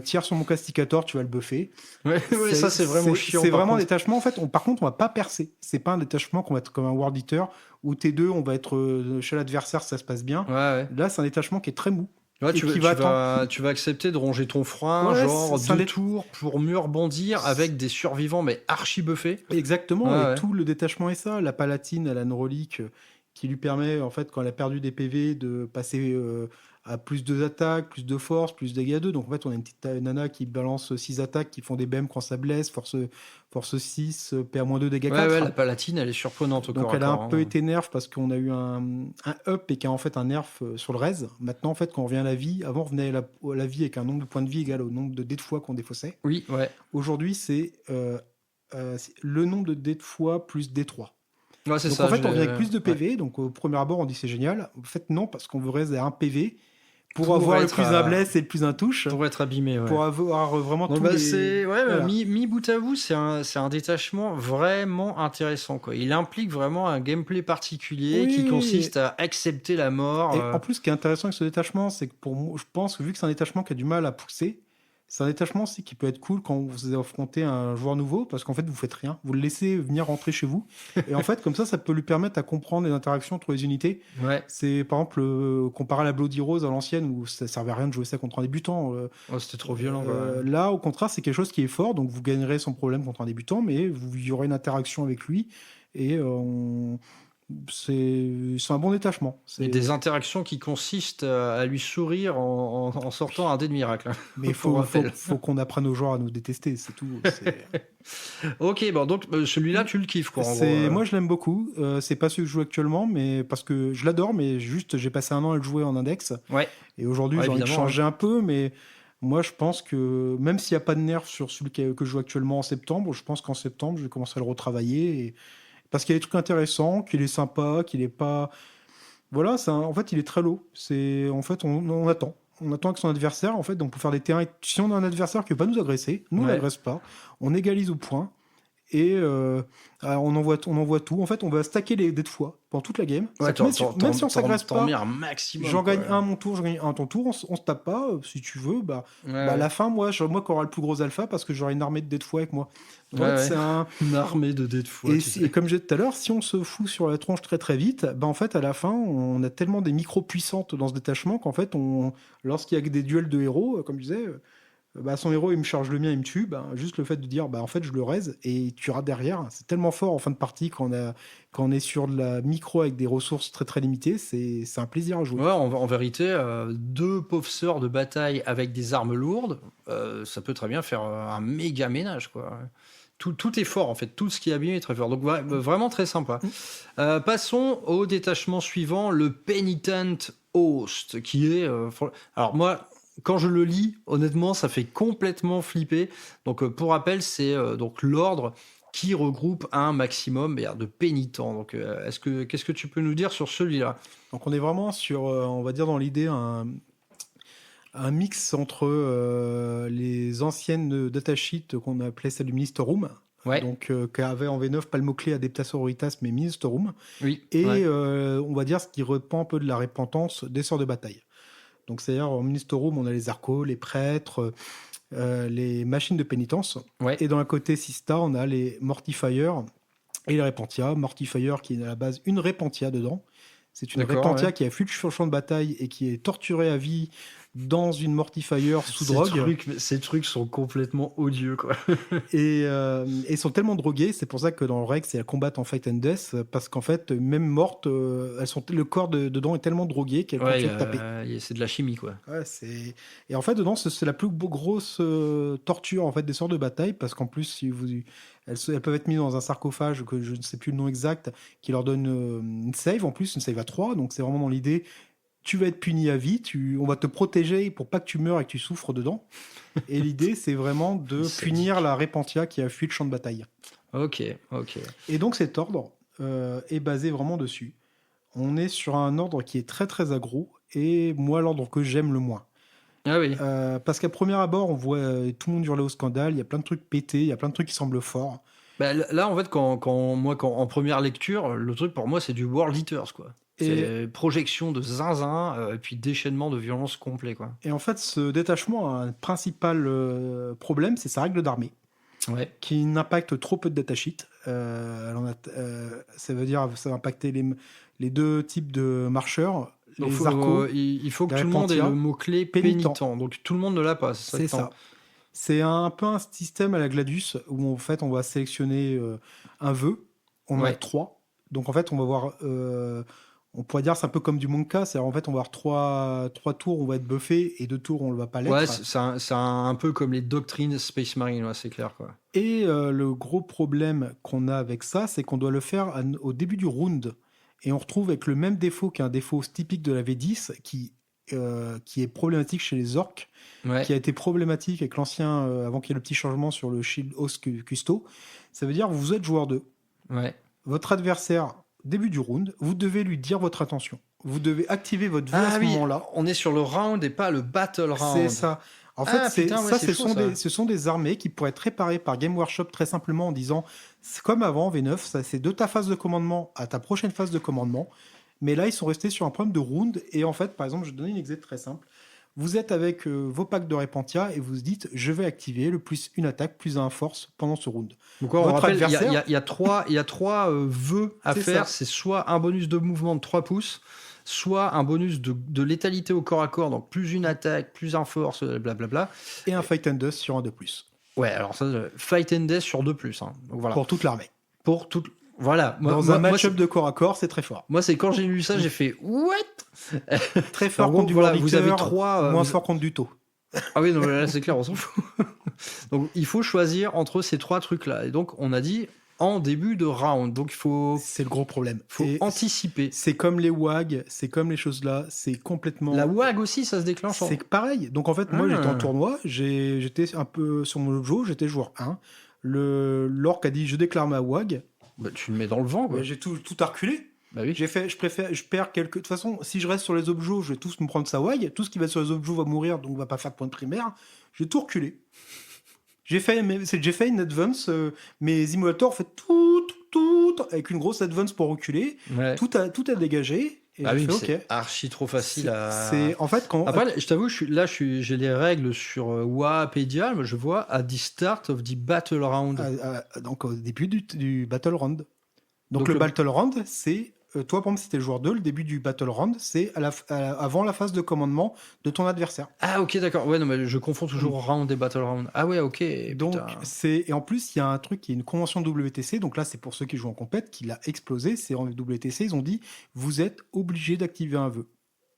Tire sur mon casticator, tu vas le buffer. Ouais, ouais, ça, c'est vraiment chiant. C'est par vraiment un contre. détachement. En fait, par contre, on va pas percer. C'est pas un détachement qu'on va être comme un World Eater où T2, on va être chez l'adversaire, ça se passe bien. Ouais, ouais. Là, c'est un détachement qui est très mou. Ouais, Et tu, qui vas, va tu vas accepter de ronger ton frein, Ouais, genre c'est un 2 tours pour mieux rebondir avec des survivants, mais archi buffés. Exactement, Ouais, et ouais. tout le détachement est ça. La palatine, elle a une relique qui lui permet, en fait, quand elle a perdu des PV, de passer à plus 2 attaques, plus de force, plus dégâts 2. Donc en fait, on a une petite nana qui balance 6 attaques qui font des BM quand ça blesse, force 6, PA-2, dégâts Ouais, 4. ouais, la palatine, elle est surprenante au Donc corps elle à a corps, un peu hein. été nerf parce qu'on a eu un up et qui a en fait un nerf sur le res. Maintenant, en fait, quand on revient à la vie, avant on revenait à la vie avec un nombre de points de vie égal au nombre de dés de fois qu'on défaussait. Oui, ouais. Aujourd'hui, c'est le nombre de dés de fois plus D3. Ouais, c'est Donc ça. en fait, je on l'ai- revient avec plus de ouais. PV. Donc au premier abord, on dit c'est génial. En fait, non, parce qu'on veut rester à un PV pour Pour avoir le être plus à- un bless et le plus un touche. Pour être abîmé, ouais. Pour avoir vraiment Donc, tous bah, les... c'est ouais, Voilà. mis bout à bout, c'est un détachement vraiment intéressant, quoi. Il implique vraiment un gameplay particulier qui Oui. consiste à accepter la mort. Et en plus, ce qui est intéressant avec ce détachement, c'est que pour moi, je pense que vu que c'est un détachement qui a du mal à pousser, c'est un détachement aussi qui peut être cool quand vous affrontez un joueur nouveau, parce qu'en fait, vous faites rien. Vous le laissez venir rentrer chez vous. Et en fait, comme ça peut lui permettre à comprendre les interactions entre les unités. Ouais, C'est par exemple comparé à la Bloody Rose à l'ancienne, où ça servait à rien de jouer ça contre un débutant. oh, c'était trop violent, quoi. Là, au contraire, c'est quelque chose qui est fort, donc vous gagnerez sans problème contre un débutant, mais il y aura une interaction avec lui. Et c'est un bon détachement. Et des interactions qui consistent à lui sourire en sortant un dé de miracle. Mais il faut qu'on apprenne aux joueurs à nous détester, c'est tout. Ok, bon, donc celui-là, tu le kiffes, quoi. En gros, Moi, je l'aime beaucoup. C'est pas celui que je joue actuellement, mais parce que je l'adore, mais juste, j'ai passé un an à le jouer en index. Ouais. Et aujourd'hui, j'ai envie de changer un peu, mais moi, je pense que même s'il n'y a pas de nerfs sur celui que je joue actuellement en septembre, je pense qu'en septembre, je vais commencer à le retravailler. Parce qu'il y a des trucs intéressants, qu'il est sympa, qu'il est pas. Voilà, en fait, il est très low. En fait, on attend. On attend avec son adversaire, en fait, donc pour faire des terrains. Si on a un adversaire qui ne veut pas nous agresser, nous, on n'agresse pas. On égalise au point. Et on envoie tout. En fait, on va stacker les dés de fois pendant toute la game. Ouais, même si on s'agresse pas, un maximum. J'en gagne un à mon tour, j'en gagne un à ton tour. On se tape pas, si tu veux. À la fin, moi qui aura le plus gros alpha parce que j'aurai une armée de dés de fois avec moi. C'est une armée de dés de fois. Et comme je disais tout à l'heure, si on se fout sur la tronche très très vite, en fait, à la fin, on a tellement des micros puissantes dans ce détachement qu'en fait, lorsqu'il y a des duels de héros, comme je disais. Son héros il me charge le mien, il me tue, juste le fait de dire en fait je le raise et tu iras derrière, c'est tellement fort en fin de partie quand on est sur de la micro avec des ressources très très limitées, c'est un plaisir à jouer. Ouais, en vérité, deux pauvres sœurs de bataille avec des armes lourdes, ça peut très bien faire un méga ménage, quoi. Tout est fort en fait, tout ce qui est abîmé est très fort, donc vraiment très sympa. Passons au détachement suivant, le Penitent Host, qui est alors moi, quand je le lis, honnêtement, ça fait complètement flipper. Donc, pour rappel, c'est donc l'ordre qui regroupe un maximum de pénitents. Donc, qu'est-ce que tu peux nous dire sur celui-là ? Donc, on est vraiment sur, on va dire dans l'idée, un mix entre les anciennes datasheets qu'on appelait celles du Minister Room. Ouais. Donc, qu'avait en V9 pas le mot-clé Adeptas Sororitas, mais Minister Room. Oui. Et on va dire ce qui repent un peu de la repentance des sorts de bataille. Donc, c'est-à-dire, au Minister Room, on a les archos, les prêtres, les machines de pénitence. Ouais. Et dans le côté Sista, on a les Mortifiers et les Repentia. Mortifier qui est à la base une Repentia dedans. C'est une Repentia qui a fui le champ de bataille et qui est torturée à vie dans une Mortifier sous drogue. Ces trucs sont complètement odieux, quoi. Et ils sont tellement drogués, c'est pour ça que dans le règle, c'est la combattre en fight and death, parce qu'en fait, même mortes, le corps dedans est tellement drogué qu'elles continuent de taper. C'est de la chimie, quoi. Ouais, et en fait, dedans, c'est la plus grosse torture en fait, des sorts de bataille, parce qu'en plus, elles peuvent être mises dans un sarcophage, que je ne sais plus le nom exact, qui leur donne une save, en plus, une save à 3, donc c'est vraiment dans l'idée... Tu vas être puni à vie, on va te protéger pour pas que tu meurs et que tu souffres dedans. Et l'idée, c'est vraiment de punir la Repentia qui a fui le champ de bataille. Ok. Et donc cet ordre est basé vraiment dessus. On est sur un ordre qui est très très aggro, et moi, l'ordre que j'aime le moins. Ah oui. Parce qu'à premier abord, on voit tout le monde hurler au scandale, il y a plein de trucs pétés, il y a plein de trucs qui semblent forts. Là, en fait, quand en première lecture, le truc pour moi, c'est du World Eaters, quoi. C'est projection de zinzin, et puis déchaînement de violence complet, quoi. Et en fait, ce détachement a un principal problème, c'est sa règle d'armée, qui n'impacte trop peu de datasheets. Ça veut dire ça va impacter les deux types de marcheurs, les archos. Il faut que tout le monde ait le mot-clé pénitent. Donc tout le monde ne l'a pas. C'est ça. C'est un peu un système à la Gladius, où en fait, on va sélectionner un vœu. On en a 3. Donc en fait, on va voir... on pourrait dire c'est un peu comme du Monka, c'est-à-dire en fait on va avoir 3 tours on va être buffé et 2 tours on ne va pas l'être. Ouais, c'est un peu comme les doctrines Space Marine, c'est clair, quoi. Et le gros problème qu'on a avec ça, c'est qu'on doit le faire au début du round. Et on retrouve avec le même défaut qu'un défaut typique de la V10 qui est problématique chez les orques, qui a été problématique avec l'ancien, avant qu'il y ait le petit changement sur le Shield Host Custo. Ça veut dire que vous êtes joueur 2. Votre adversaire... Début du round, vous devez lui dire votre intention. Vous devez activer votre vœu à ce moment-là. On est sur le round et pas le battle round. C'est ça. En fait, ce sont des armées qui pourraient être réparées par Game Workshop très simplement en disant, c'est comme avant V9, ça c'est de ta phase de commandement à ta prochaine phase de commandement. Mais là, ils sont restés sur un problème de round. Et en fait, par exemple, je vais donner une exemple très simple. Vous êtes avec vos packs de Repentia et vous vous dites, je vais activer le plus une attaque, plus un force pendant ce round. Donc, on rappelle, il y a trois vœux à faire. C'est soit un bonus de mouvement de 3 pouces, soit un bonus de létalité au corps à corps, donc plus une attaque, plus un force, blablabla. Et un fight and death sur un 2+. Ouais, alors ça, fight and death sur 2+. Hein. Donc, voilà. Pour toute l'armée. Voilà. Dans un match-up de corps à corps, c'est très fort. Moi, c'est quand j'ai lu ça, j'ai fait what? Très fort En gros, contre du voilà, Warwicker, vous avez trois. moins fort contre du taux. Ah oui, non, mais là, c'est clair, on s'en fout. Donc, il faut choisir entre ces 3 trucs-là. Et donc, on a dit en début de round. Donc, il faut C'est le gros problème. anticiper. C'est comme les WAG, c'est comme les choses là, c'est complètement... La WAG aussi, ça se déclenche. C'est pareil. Donc en fait, moi j'étais en tournoi, j'étais un peu sur mon objo, j'étais joueur 1. L'orc a dit je déclare ma WAG. Bah, tu le mets dans le vent, quoi. J'ai tout à reculer. Bah oui. Je perds quelques. De toute façon, si je reste sur les objos, je vais tous me prendre sa WAG. Tout ce qui va sur les objos va mourir, donc on va pas faire de point de primaire. J'ai tout reculé. J'ai fait une advance. Mes immolateurs ont fait tout avec une grosse advance pour reculer. Ouais. Tout a dégagé. Et Ah oui, fait, c'est ok. archi trop facile à. En fait quand. Après, je t'avoue, j'ai les règles sur Wapédia, mais je vois at the start of the battle round. Donc au début du battle round. Donc Donc le battle round, c'est toi, par exemple, si t'es le joueur 2, le début du battle round, c'est avant la phase de commandement de ton adversaire. Ah ok, d'accord. Ouais, non, mais je confonds toujours round et battle round. Ah ouais, ok. Donc putain. et en plus il y a un truc qui est une convention WTC. Donc là, c'est pour ceux qui jouent en compète, qui l'a explosé. C'est en WTC, ils ont dit vous êtes obligé d'activer un vœu.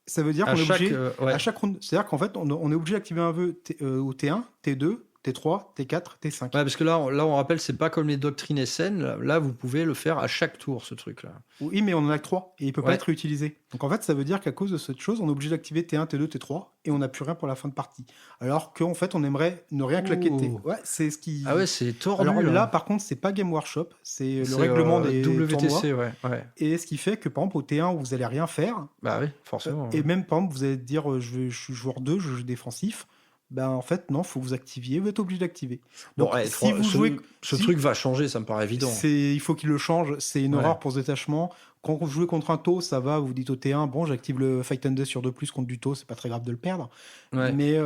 Ça veut dire qu'on est obligé à chaque round. C'est-à-dire qu'en fait, on est obligé d'activer un vœu au T1, T2. T3, T4, T5. Ouais, parce que là, on rappelle, c'est pas comme les doctrines SN. Là, vous pouvez le faire à chaque tour, ce truc-là. Oui, mais on en a que 3 et il peut pas être réutilisé. Donc en fait, ça veut dire qu'à cause de cette chose, on est obligé d'activer T1, T2, T3 et on n'a plus rien pour la fin de partie. Alors qu'en fait, on aimerait ne rien claquer T. Ouais, c'est ce qui. Ah ouais, c'est tordu. Alors là, par contre, c'est pas Game Workshop, c'est le règlement des WTC, tournois. ouais. Et ce qui fait que par exemple au T1, vous allez rien faire. Bah oui, forcément. Et même par exemple, vous allez dire, je suis joueur 2, je joue défensif. Ben en fait non, faut vous activiez, vous êtes obligé d'activer. Donc bon, ouais, si vous jouez, ce truc va changer, ça me paraît évident. Il faut qu'il le change, c'est une horreur pour ce détachement. Quand vous jouez contre un taux, ça va, vous dites au T1, bon, j'active le Fight and Death sur 2+ contre du taux, c'est pas très grave de le perdre. Ouais. Mais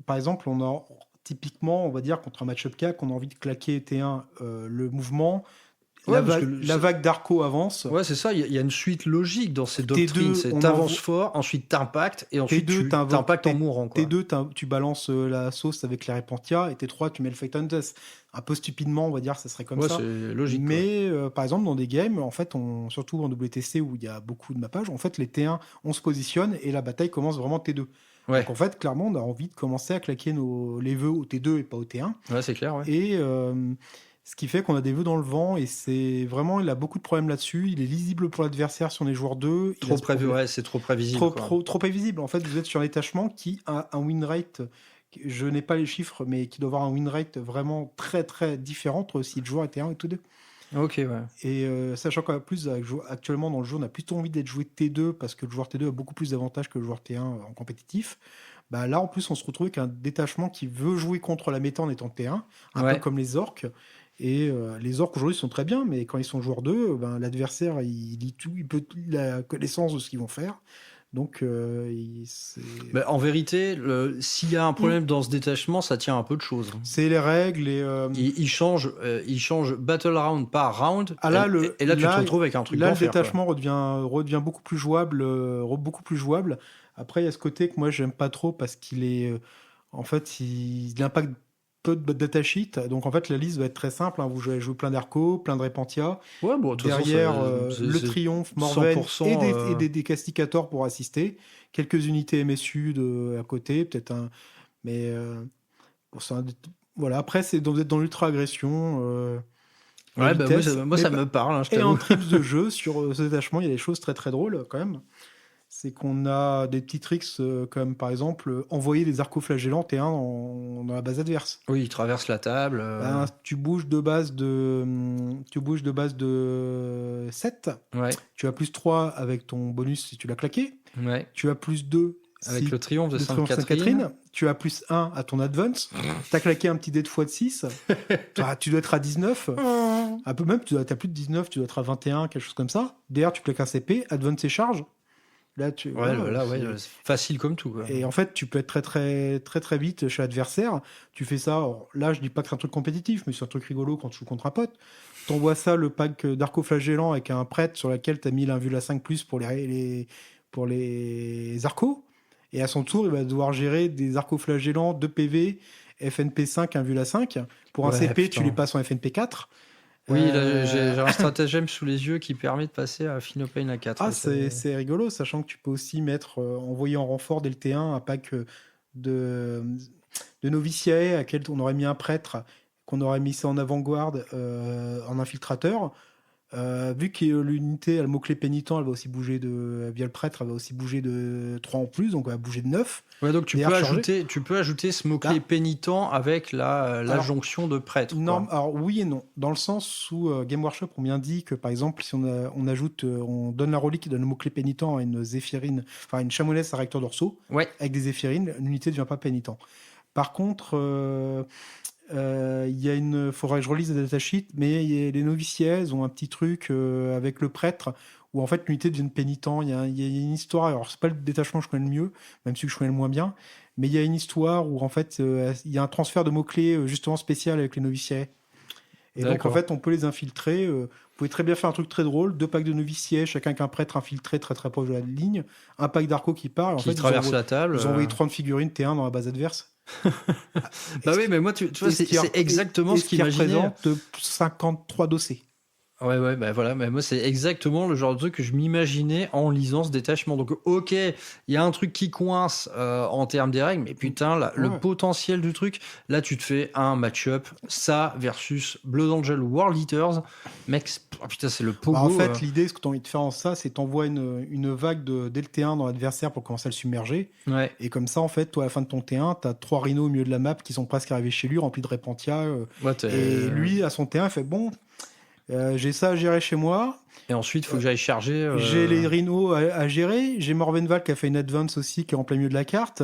par exemple, typiquement, on va dire contre un match-up CAC, on a envie de claquer T1 le mouvement. La vague d'Arco avance. Ouais, c'est ça. Il y a une suite logique dans ces doctrines. T'avances fort, ensuite t'impactes, et ensuite tu t'impactes en mourant. Quoi. T2, tu balances la sauce avec les Repentia, et T3, tu mets le Fight and Death. Un peu stupidement, on va dire, ça serait comme ça. C'est logique. Mais par exemple, dans des games, en fait, surtout en WTC où il y a beaucoup de mappages, en fait, les T1, on se positionne et la bataille commence vraiment T2. Ouais. Donc en fait, clairement, on a envie de commencer à claquer les vœux au T2 et pas au T1. Ouais, c'est clair. Ouais. Et ce qui fait qu'on a des vœux dans le vent et c'est vraiment, il a beaucoup de problèmes là-dessus. Il est lisible pour l'adversaire si on est joueur 2. C'est trop prévisible. Trop prévisible. En fait, vous êtes sur un détachement qui a un win rate, je n'ai pas les chiffres, mais qui doit avoir un win rate vraiment très très différent entre si le joueur était 1 et T2. Ok, ouais. Et sachant qu'en plus, actuellement dans le jeu, on a plutôt envie d'être joué T2 parce que le joueur T2 a beaucoup plus d'avantages que le joueur T1 en compétitif. Bah là, en plus, on se retrouve avec un détachement qui veut jouer contre la méta en étant T1, un peu comme les orques. Et les orques aujourd'hui sont très bien, mais quand ils sont joueurs 2, l'adversaire il lit tout, il a la connaissance de ce qu'ils vont faire. Donc, en vérité, s'il y a un problème dans ce détachement, ça tient un peu de choses. C'est les règles et il change battle round par round. Ah là, et là, tu te retrouves avec un truc. Là, le détachement redevient beaucoup plus jouable, Après, il y a ce côté que moi j'aime pas trop parce qu'il est, en fait, il impacte peu de datasheet. Donc en fait, la liste va être très simple. Vous jouez plein d'Arco, plein de Repentia. Ouais, bon, derrière, le Triomphe, Morven et des casticators pour assister. Quelques unités MSU à côté, peut-être un. Mais voilà. Après, vous êtes dans l'ultra-agression. Ouais, moi ça me parle. Et en trips de jeu, sur ce détachement, il y a des choses très très drôles quand même. C'est qu'on a des petits tricks comme par exemple envoyer des arcoflagellants T1 dans la base adverse. Oui, ils traversent la table. Tu bouges de base de 7. Ouais. Tu as plus 3 avec ton bonus si tu l'as claqué. Ouais. Tu as plus 2 avec le triomphe de Sainte-Catherine. Tu as plus 1 à ton advance. Tu as claqué un petit dé de x6. Tu dois être à 19. Un peu même, tu as plus de 19, tu dois être à 21, quelque chose comme ça. Derrière, tu claques un CP, advance et charge. Là, c'est facile comme tout. Quoi. Et en fait, tu peux être très, très, très, très vite chez l'adversaire. Tu fais ça. Là, je dis pas que c'est un truc compétitif, mais c'est un truc rigolo quand tu joues contre un pote. T'envoies ça, le pack d'arco-flagellants avec un prêtre sur lequel tu as mis l'invula 5+ pour les arcos. Et à son tour, il va devoir gérer des arco-flagellants 2 PV, FNP 5, invula 5. Pour un CP, tu les passes en FNP 4. Oui, là, j'ai un stratagème sous les yeux qui permet de passer à Philopane à 4. Ah, c'est rigolo, sachant que tu peux aussi mettre, envoyer en renfort dès le T1 un pack de, de noviciae à quel on aurait mis un prêtre, qu'on aurait mis ça en avant-garde en infiltrateur. Vu que l'unité a le mot-clé pénitent, elle va aussi bouger via le prêtre, elle va aussi bouger de 3 en plus, donc elle va bouger de 9. Ouais, donc tu Et peux, recharger. tu peux ajouter ce mot-clé Là. pénitent avec la Alors, jonction de prêtre. Non, quoi. alors oui et non. Dans le sens où Game Workshop ont bien dit que, par exemple, si on ajoute, on donne la relique qui donne le mot-clé pénitent à une zéphirine, enfin une chamonesse à réacteur dorsaux, Ouais. avec des zéphirines, l'unité ne devient pas pénitent. Par contre, il y a faudrait que je relise les datasheets, mais les noviciaises ont un petit truc avec le prêtre où en fait l'unité devient pénitent. Il y a une histoire, alors c'est pas le détachement que je connais le mieux, même si je connais le moins bien, mais il y a une histoire où en fait il y a un transfert de mots-clés justement spécial avec les noviciais. Et donc en fait on peut les infiltrer. Vous pouvez très bien faire un truc très drôle, 2 packs de noviciais, chacun avec un prêtre infiltré très très proche de la ligne, un pack d'arco qui part. Qui traverse la table. Ils ont envoyé 30 figurines T1 dans la base adverse. Bah oui, mais moi, tu vois, c'est exactement ce qui représente 53 dossiers. Ouais, bah voilà, mais moi, c'est exactement le genre de truc que je m'imaginais en lisant ce détachement. Donc, ok, il y a un truc qui coince en termes des règles, mais putain, le potentiel du truc, là, tu te fais un match-up, ça versus Blood Angel World Eaters. Mec, putain, c'est le pogo. En fait, l'idée, ce que tu as envie de faire en ça, c'est t'envoies une vague de T1 dans l'adversaire pour commencer à le submerger. Ouais. Et comme ça, en fait, toi, à la fin de ton T1, tu as 3 rhinos au milieu de la map qui sont presque arrivés chez lui, remplis de Repentia. Et lui, à son T1, il fait bon. J'ai ça à gérer chez moi. Et ensuite, il faut que j'aille charger. J'ai les rhinos à gérer. J'ai Morvenval qui a fait une advance aussi, qui est en plein milieu de la carte.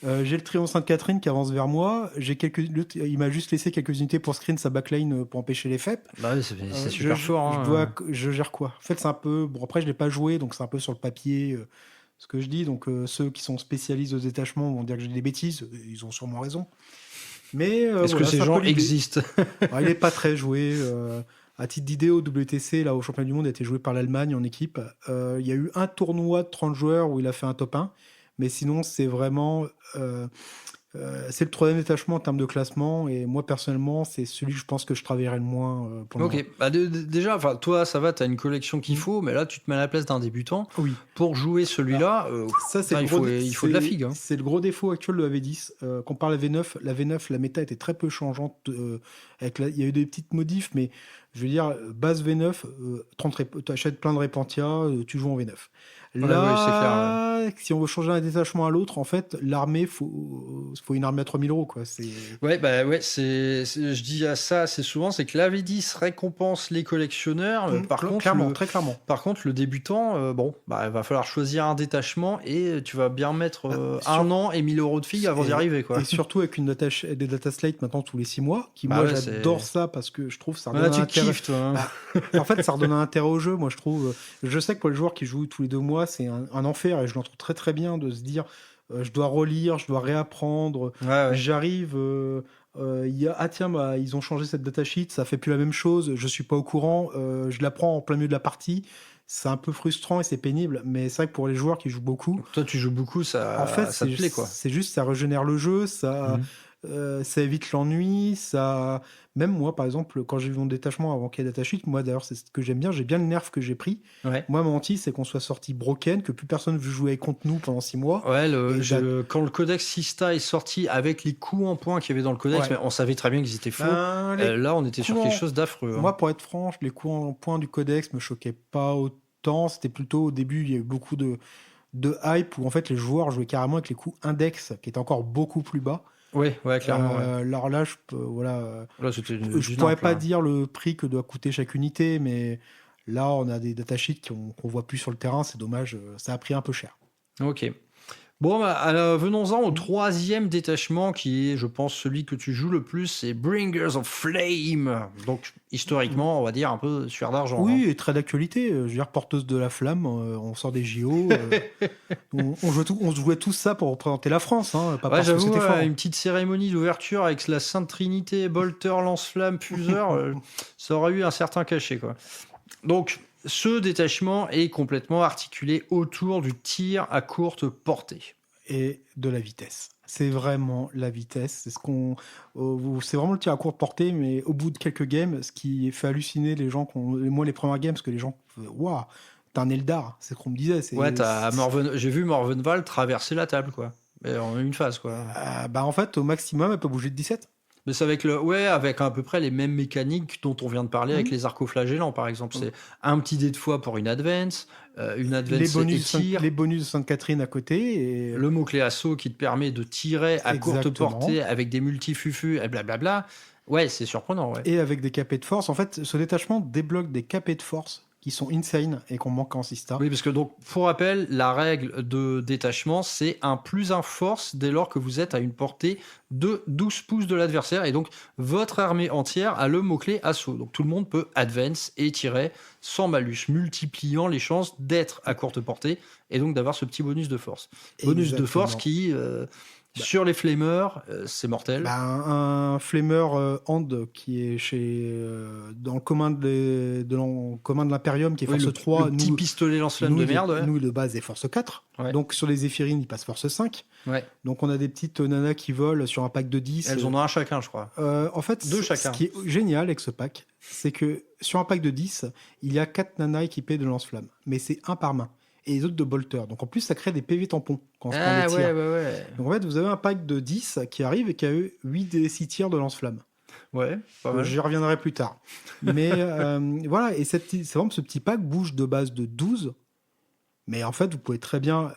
J'ai le Triomphe Sainte-Catherine qui avance vers moi. Il m'a juste laissé quelques unités pour screen sa backline pour empêcher les FEP. Bah oui, c'est super fort. Je gère quoi? En fait, c'est un peu. Bon, après, je l'ai pas joué, donc c'est un peu sur le papier ce que je dis. Donc, ceux qui sont spécialistes de détachement vont dire que j'ai des bêtises. Ils ont sûrement raison. Mais est-ce que ces gens existent? Il n'est pas très joué. À titre d'idée, au WTC, là, au championnat du monde, a été joué par l'Allemagne en équipe. Il y a eu un tournoi de 30 joueurs où il a fait un top 1. Mais sinon, c'est vraiment... c'est le 3e détachement en termes de classement. Et moi, personnellement, c'est celui que je pense que je travaillerai le moins pour le moment. Ok, bah déjà, toi, ça va, tu as une collection qu'il faut, mais là, tu te mets à la place d'un débutant. Oui. Pour jouer celui-là, ça, c'est il faut de la figue. Hein. C'est le gros défaut actuel de la V10. Comparé à la V9, la méta était très peu changeante. Il y a eu des petites modifs, mais je veux dire, base V9, tu achètes plein de Repentia, tu joues en V9. Là, c'est clair, si on veut changer un détachement à l'autre, en fait, l'armée, faut une armée à 3000 €. Quoi. Je dis à ça assez souvent, c'est que la V10 récompense les collectionneurs. Par contre, très clairement. Par contre, le débutant, il va falloir choisir un détachement et tu vas bien mettre un an et 1000 € de figue avant d'y arriver. Quoi. Et surtout avec des data slates maintenant tous les 6 mois, j'adore ça parce que je trouve ça redonne un intérêt. Kiffes, toi, hein. En fait, ça redonne un intérêt au jeu, moi je trouve. Je sais que pour les joueurs qui jouent tous les 2 mois, c'est un enfer et je l'entends très très bien de se dire je dois relire, je dois réapprendre. J'arrive. Ils ont changé cette datasheet, ça fait plus la même chose, je suis pas au courant, je l'apprends en plein milieu de la partie. C'est un peu frustrant et c'est pénible, mais c'est vrai que pour les joueurs qui jouent beaucoup. Toi, tu joues beaucoup, ça te plaît, quoi. C'est juste, ça régénère le jeu, ça évite l'ennui, ça. Même moi, par exemple, quand j'ai vu mon détachement avant qu'il y ait datasheet, moi d'ailleurs, c'est ce que j'aime bien, j'ai bien le nerf que j'ai pris. Ouais. Moi, mon anti, c'est qu'on soit sorti broken, que plus personne veut jouer contre nous pendant 6 mois. Ouais, quand le codex Sista est sorti avec les coups en points qu'il y avait dans le codex, mais on savait très bien qu'ils étaient faux. Là, on était sur quelque chose d'affreux. Moi, pour être franc, les coups en points du codex me choquaient pas autant. C'était plutôt au début, il y a eu beaucoup de hype où en fait les joueurs jouaient carrément avec les coups index qui étaient encore beaucoup plus bas. Ouais, clairement. Alors là, je pourrais pas dire le prix que doit coûter chaque unité, mais là, on a des datasheets qu'on voit plus sur le terrain. C'est dommage, ça a pris un peu cher. Ok. Bon, venons-en au 3e détachement qui est, je pense, celui que tu joues le plus, c'est Bringers of Flame. Donc, historiquement, on va dire un peu sueur d'argent. Oui, et très d'actualité. Je veux dire, porteuse de la flamme, on sort des JO. on jouait tous ça pour représenter la France. Pas parce que c'était fort. Une petite cérémonie d'ouverture avec la Sainte Trinité, Bolter, Lance-Flamme, Fuseur, ça aurait eu un certain cachet, quoi. Donc, ce détachement est complètement articulé autour du tir à courte portée. Et de la vitesse. C'est vraiment la vitesse. C'est vraiment le tir à courte portée, mais au bout de quelques games, ce qui fait halluciner les gens, moi les premières games, parce que les gens, waouh, t'as un Eldar, c'est ce qu'on me disait. Ouais, j'ai vu Morvenval traverser la table, quoi. Mais en une phase, quoi. Bah en fait, au maximum, elle peut bouger de 17. Mais c'est avec à peu près les mêmes mécaniques dont on vient de parler avec les arcoflagellants, par exemple. C'est un petit dé de fois pour une advance les bonus de Sainte-Catherine à côté. Et... le mot-clé assaut qui te permet de tirer à courte portée avec des multifufus et blablabla. Ouais, c'est surprenant. Ouais. Et avec des capés de force. En fait, ce détachement débloque des capés de force qui sont insane et qu'on manque en Sista. Oui, parce que donc, pour rappel, la règle de détachement, c'est un + force dès lors que vous êtes à une portée de 12 pouces de l'adversaire. Et donc, votre armée entière a le mot-clé assaut. Donc, tout le monde peut advance et tirer sans malus, multipliant les chances d'être à courte portée et donc d'avoir ce petit bonus de force. Bonus de force qui... sur les flameurs, c'est mortel. Un flamer hand qui est dans le commun de l'Imperium qui est force 3. Le petit pistolet lance-flamme de merde. Ouais. Nous, de base, est force 4. Ouais. Donc sur les Zéphyrines, il passe force 5. Ouais. Donc on a des petites nanas qui volent sur un pack de 10. Elles en ont un chacun, je crois. En fait, ce qui est génial avec ce pack, c'est que sur un pack de 10, il y a 4 nanas équipées de lance-flamme. Mais c'est un par main. Et les autres de bolter. Donc en plus, ça crée des PV tampons quand on les tire. Ouais. Donc en fait, vous avez un pack de 10 qui arrive et qui a eu 8 des 6 tirs de lance-flamme. Ouais, pas mal. J'y reviendrai plus tard. Mais voilà, et c'est vraiment ce petit pack bouge de base de 12. Mais en fait, vous pouvez très bien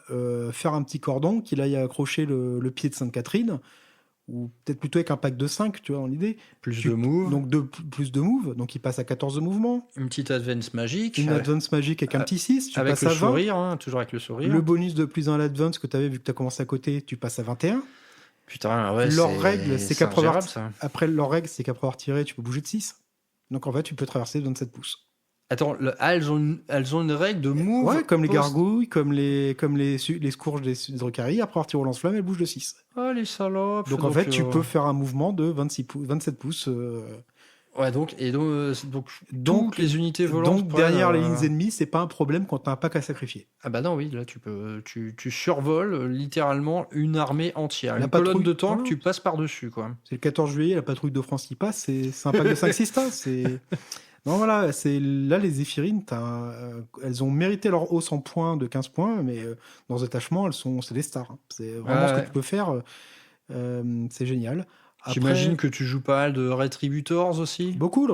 faire un petit cordon qu'il aille accrocher le pied de Sainte-Catherine. Ou peut-être plutôt avec un pack de 5, tu vois, dans l'idée. Plus de move. Donc plus de move, donc il passe à 14 de mouvement. Une petite advance magique. Une advance magique avec un petit 6, tu avec passes le à 20. Sourire, hein, toujours avec le sourire. Le bonus de plus 1 à l'advance que tu avais vu que tu as commencé à côté, tu passes à 21. Putain, ouais, leur règle, c'est qu'après leur règle, c'est qu'après avoir tiré, tu peux bouger de 6. Donc en fait, tu peux traverser de 27 pouces. Attends, elles ont une règle de move. Ouais, comme les gargouilles, comme les scourges des Drukhari. Après avoir tiré au lance-flamme, elles bougent de 6. Oh, les salopes. Donc en fait, tu peux faire un mouvement de 27 pouces. Ouais, donc toutes les unités volantes. Donc derrière les lignes ennemies, c'est pas un problème quand t'as un pack à sacrifier. Ah bah non, oui, là tu survoles littéralement une armée entière. Une colonne de tanks, tu passes par-dessus, quoi. C'est le 14 juillet, la patrouille de France qui passe, c'est un pack de 5 Sista. Non, voilà, là, les Zéphyrines, elles ont mérité leur hausse en points de 15 points, mais dans ce détachement, c'est des stars. Hein. C'est vraiment ce que tu peux faire. C'est génial. Après, j'imagine que tu joues pas mal de Retributors aussi. Beaucoup,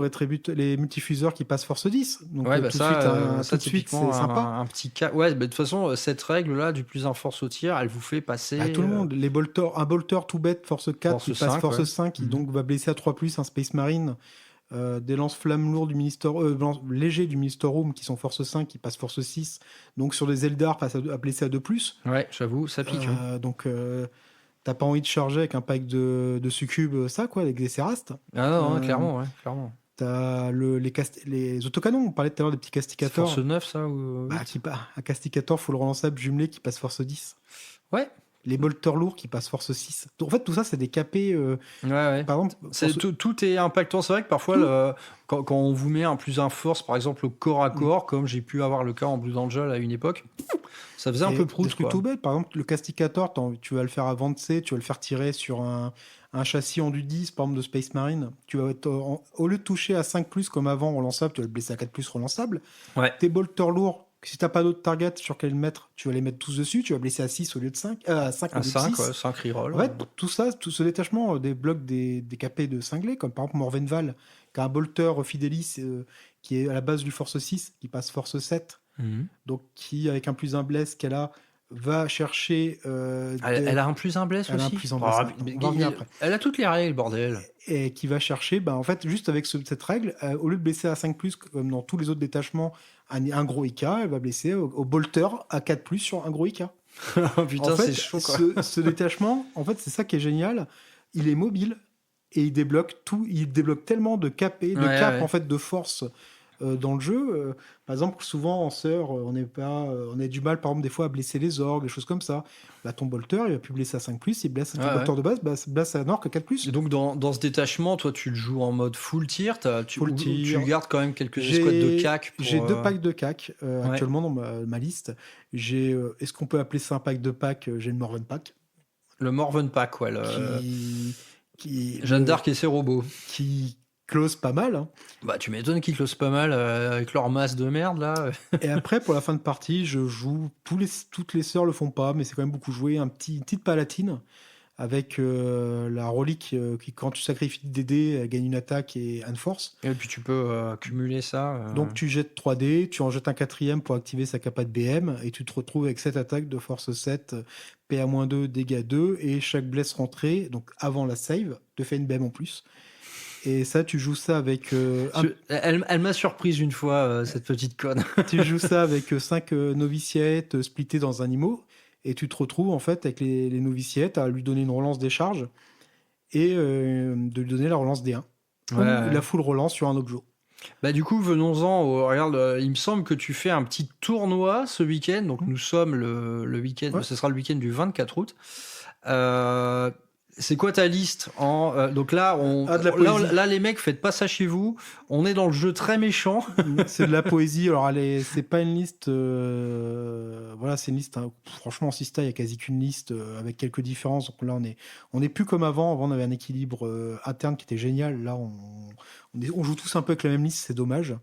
les multifuseurs qui passent force 10. Donc ouais, tout de suite, c'est sympa. Un petit cas. Ouais, de toute façon, cette règle-là, du plus 1 force au tir, elle vous fait passer. Tout le monde. Un bolter tout bête, force 4, qui passe force 5, qui donc va blesser à 3+, un Space Marine. Des lance-flammes lourds légers du Minister Room qui sont force 5 qui passent force 6, donc sur des Eldar passe à blesser à 2+. Ouais, j'avoue, ça pique. Donc t'as pas envie de charger avec un pack de succubes, ça quoi, avec des Cérastes. Ah non, clairement. T'as les autocanons, on parlait tout à l'heure des petits casticators. Force 9 ça ou... Un casticator full relançable jumelé qui passe force 10. Ouais. Les bolters lourds qui passent force 6. En fait, tout ça, c'est des capés. Ouais. Par exemple, tout est impactant. C'est vrai que parfois, quand on vous met un plus 1 force, par exemple, au corps à corps, comme j'ai pu avoir le cas en Blue Angel à une époque, ça faisait un peu prout. C'est tout bête. Par exemple, le casticator, tu vas le faire avancer, tu vas le faire tirer sur un châssis en du 10, par exemple, de Space Marine. Tu vas au lieu de toucher à 5+, comme avant, relançable, tu vas le blesser à 4+, relançable. Ouais. Tes bolters lourds, si t'as pas d'autres targets sur quels mettre, tu vas les mettre tous dessus, tu vas blesser à 6 au lieu de 5. À 5 au lieu de 6. 5 reroll. En fait, tout ce détachement débloque des capés de cinglés, comme par exemple Morvenval, qui a un bolter Fidelis qui est à la base du force 6, qui passe force 7. Donc qui, avec un plus 1 bless qu'elle a, va chercher... elle a un plus 1 bless aussi. Elle a toutes les règles, bordel. Et qui va chercher, en fait, juste avec cette règle, au lieu de blesser à 5+, comme dans tous les autres détachements, un gros IK, elle va blesser au bolter à 4+, sur un gros IK. Putain, en fait, c'est chaud, quoi. Ce détachement, en fait, c'est ça qui est génial. Il est mobile et il débloque tout. Il débloque tellement de capes, en fait, de force dans le jeu. Par exemple, souvent en sœur, on a du mal, par exemple, des fois à blesser les orgues, des choses comme ça. Là, ton bolter, il va plus blesser à 5+, il blesse ton bolter de base, blesse à Nord que 4+. Et donc, dans ce détachement, toi, tu le joues en mode full tir, tu gardes quand même quelques escouades de CAC. J'ai 2 packs de CAC actuellement dans ma liste. Est-ce qu'on peut appeler ça un pack de pack? J'ai le Morven Pack. Le Morven Pack, ouais. Jeanne d'Arc et ses robots. Qui close pas mal. Hein. Bah, tu m'étonnes qu'ils closent pas mal avec leur masse de merde, là. Et après, pour la fin de partie, je joue... Toutes les sœurs le font pas, mais c'est quand même beaucoup joué. Une petite palatine avec la relique qui, quand tu sacrifies des dés, elle gagne une attaque et un force. Et puis tu peux cumuler ça. Donc tu jettes 3 dés, tu en jettes un quatrième pour activer sa capa de BM, et tu te retrouves avec 7 attaques de force 7, PA-2, dégâts 2, et chaque blesse rentrée, donc avant la save, te fait une BM en plus. Et ça, tu joues ça avec... Elle m'a surprise une fois, cette petite conne. Tu joues ça avec 5 noviciettes splittées dans un IMO, et tu te retrouves en fait avec les noviciettes à lui donner une relance des charges et de lui donner la relance D1. Ou la full relance sur un objet. Bah du coup, venons-en. Regarde, il me semble que tu fais un petit tournoi ce week-end. Donc nous sommes le week-end, ce sera le week-end du 24 août. C'est quoi ta liste donc là, là, les mecs, faites pas ça chez vous. On est dans le jeu très méchant. C'est de la poésie. Alors, c'est pas une liste. Voilà, c'est une liste. Hein. Franchement, en Sista, il y a quasi qu'une liste avec quelques différences. Donc là, on est plus comme avant. Avant, on avait un équilibre interne qui était génial. Là, on joue tous un peu avec la même liste. C'est dommage.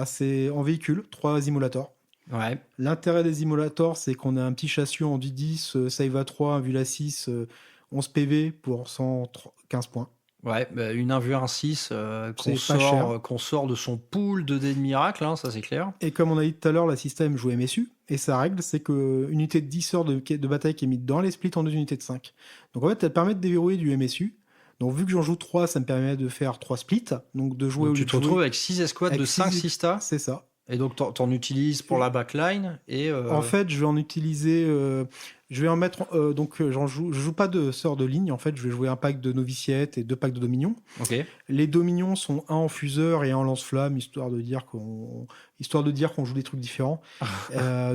C'est en véhicule, 3 immolators. Ouais. L'intérêt des immolators, c'est qu'on a un petit châssis en 10, save à 3, un vue à 6. 11 PV pour 115 points. Ouais, une 1 vue 1 6 qu'on sort de son pool de dés de miracle, hein, ça c'est clair. Et comme on a dit tout à l'heure, la système joue MSU, et sa règle, c'est qu'une unité de 10 heures de bataille qui est mise dans les splits en 2 unités de 5. Donc en fait, elle permet de déverrouiller du MSU. Donc vu que j'en joue 3, ça me permet de faire 3 splits. Donc de jouer. Donc, tu te retrouves avec 6 escouades de 5 Sista. C'est ça. Et donc t'en utilises pour la backline et En fait, je vais en utiliser. Je vais en mettre. Je joue pas de sœurs de ligne. En fait, je vais jouer un pack de noviciettes et 2 packs de dominions. Ok. Les dominions sont un en fuseur et un en lance-flamme, histoire de dire qu'on joue des trucs différents.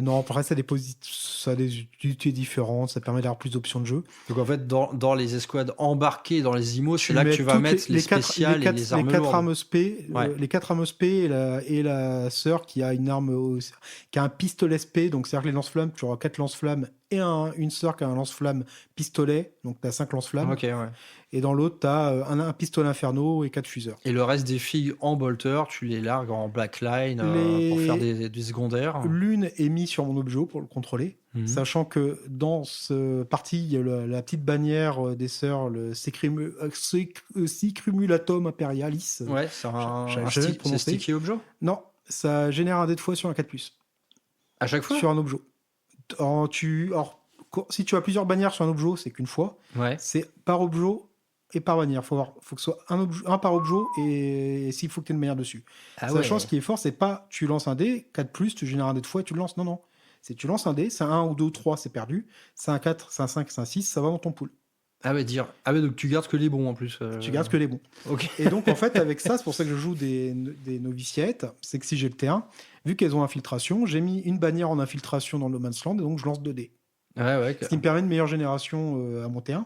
Non, après ça a des utilités différentes. Ça permet d'avoir plus d'options de jeu. Donc en fait, dans les escouades embarquées dans les IMO, c'est là que tu vas mettre les spéciales et les armes lourdes. Armes spé, les 4 armes spé et la sœur qui a une arme qui a un pistolet spé. Donc c'est-à-dire que les lance-flammes, tu auras 4 lance-flammes et une sœur qui a un lance-flamme pistolet, donc tu as 5 lance-flammes. Ok, ouais. Et dans l'autre, tu as un pistolet inferno et 4 fuseurs. Et le reste des filles en bolter, tu les largues en blackline pour faire des secondaires. L'une est mise sur mon objet pour le contrôler, sachant que dans ce parti, il y a la petite bannière des sœurs, le Secrumulatum Imperialis. Ouais, c'est c'est sticky objet. Non, ça génère un dé de fois sur un 4+. À chaque fois sur un objet. Si tu as plusieurs bannières sur un objet, c'est qu'une fois. Ouais. C'est par objet et par bannière. Faut que ce soit un par objet et s'il faut que tu aies une bannière dessus. Sachant ce qui est fort, c'est pas tu lances un dé, 4+, tu génères un dé de fois et tu le lances. Non. C'est tu lances un dé, c'est un 1 ou 2 ou 3, c'est perdu. C'est un 4, c'est un 5, c'est un 6, ça va dans ton pool. Donc tu gardes que les bons en plus. Tu gardes que les bons. Ok. Et donc en fait avec ça, c'est pour ça que je joue des noviciettes, c'est que si j'ai le T1, vu qu'elles ont infiltration, j'ai mis une bannière en infiltration dans le No Man's Land et donc je lance 2 dés. Ouais. Ce qui me permet une meilleure génération à mon T1.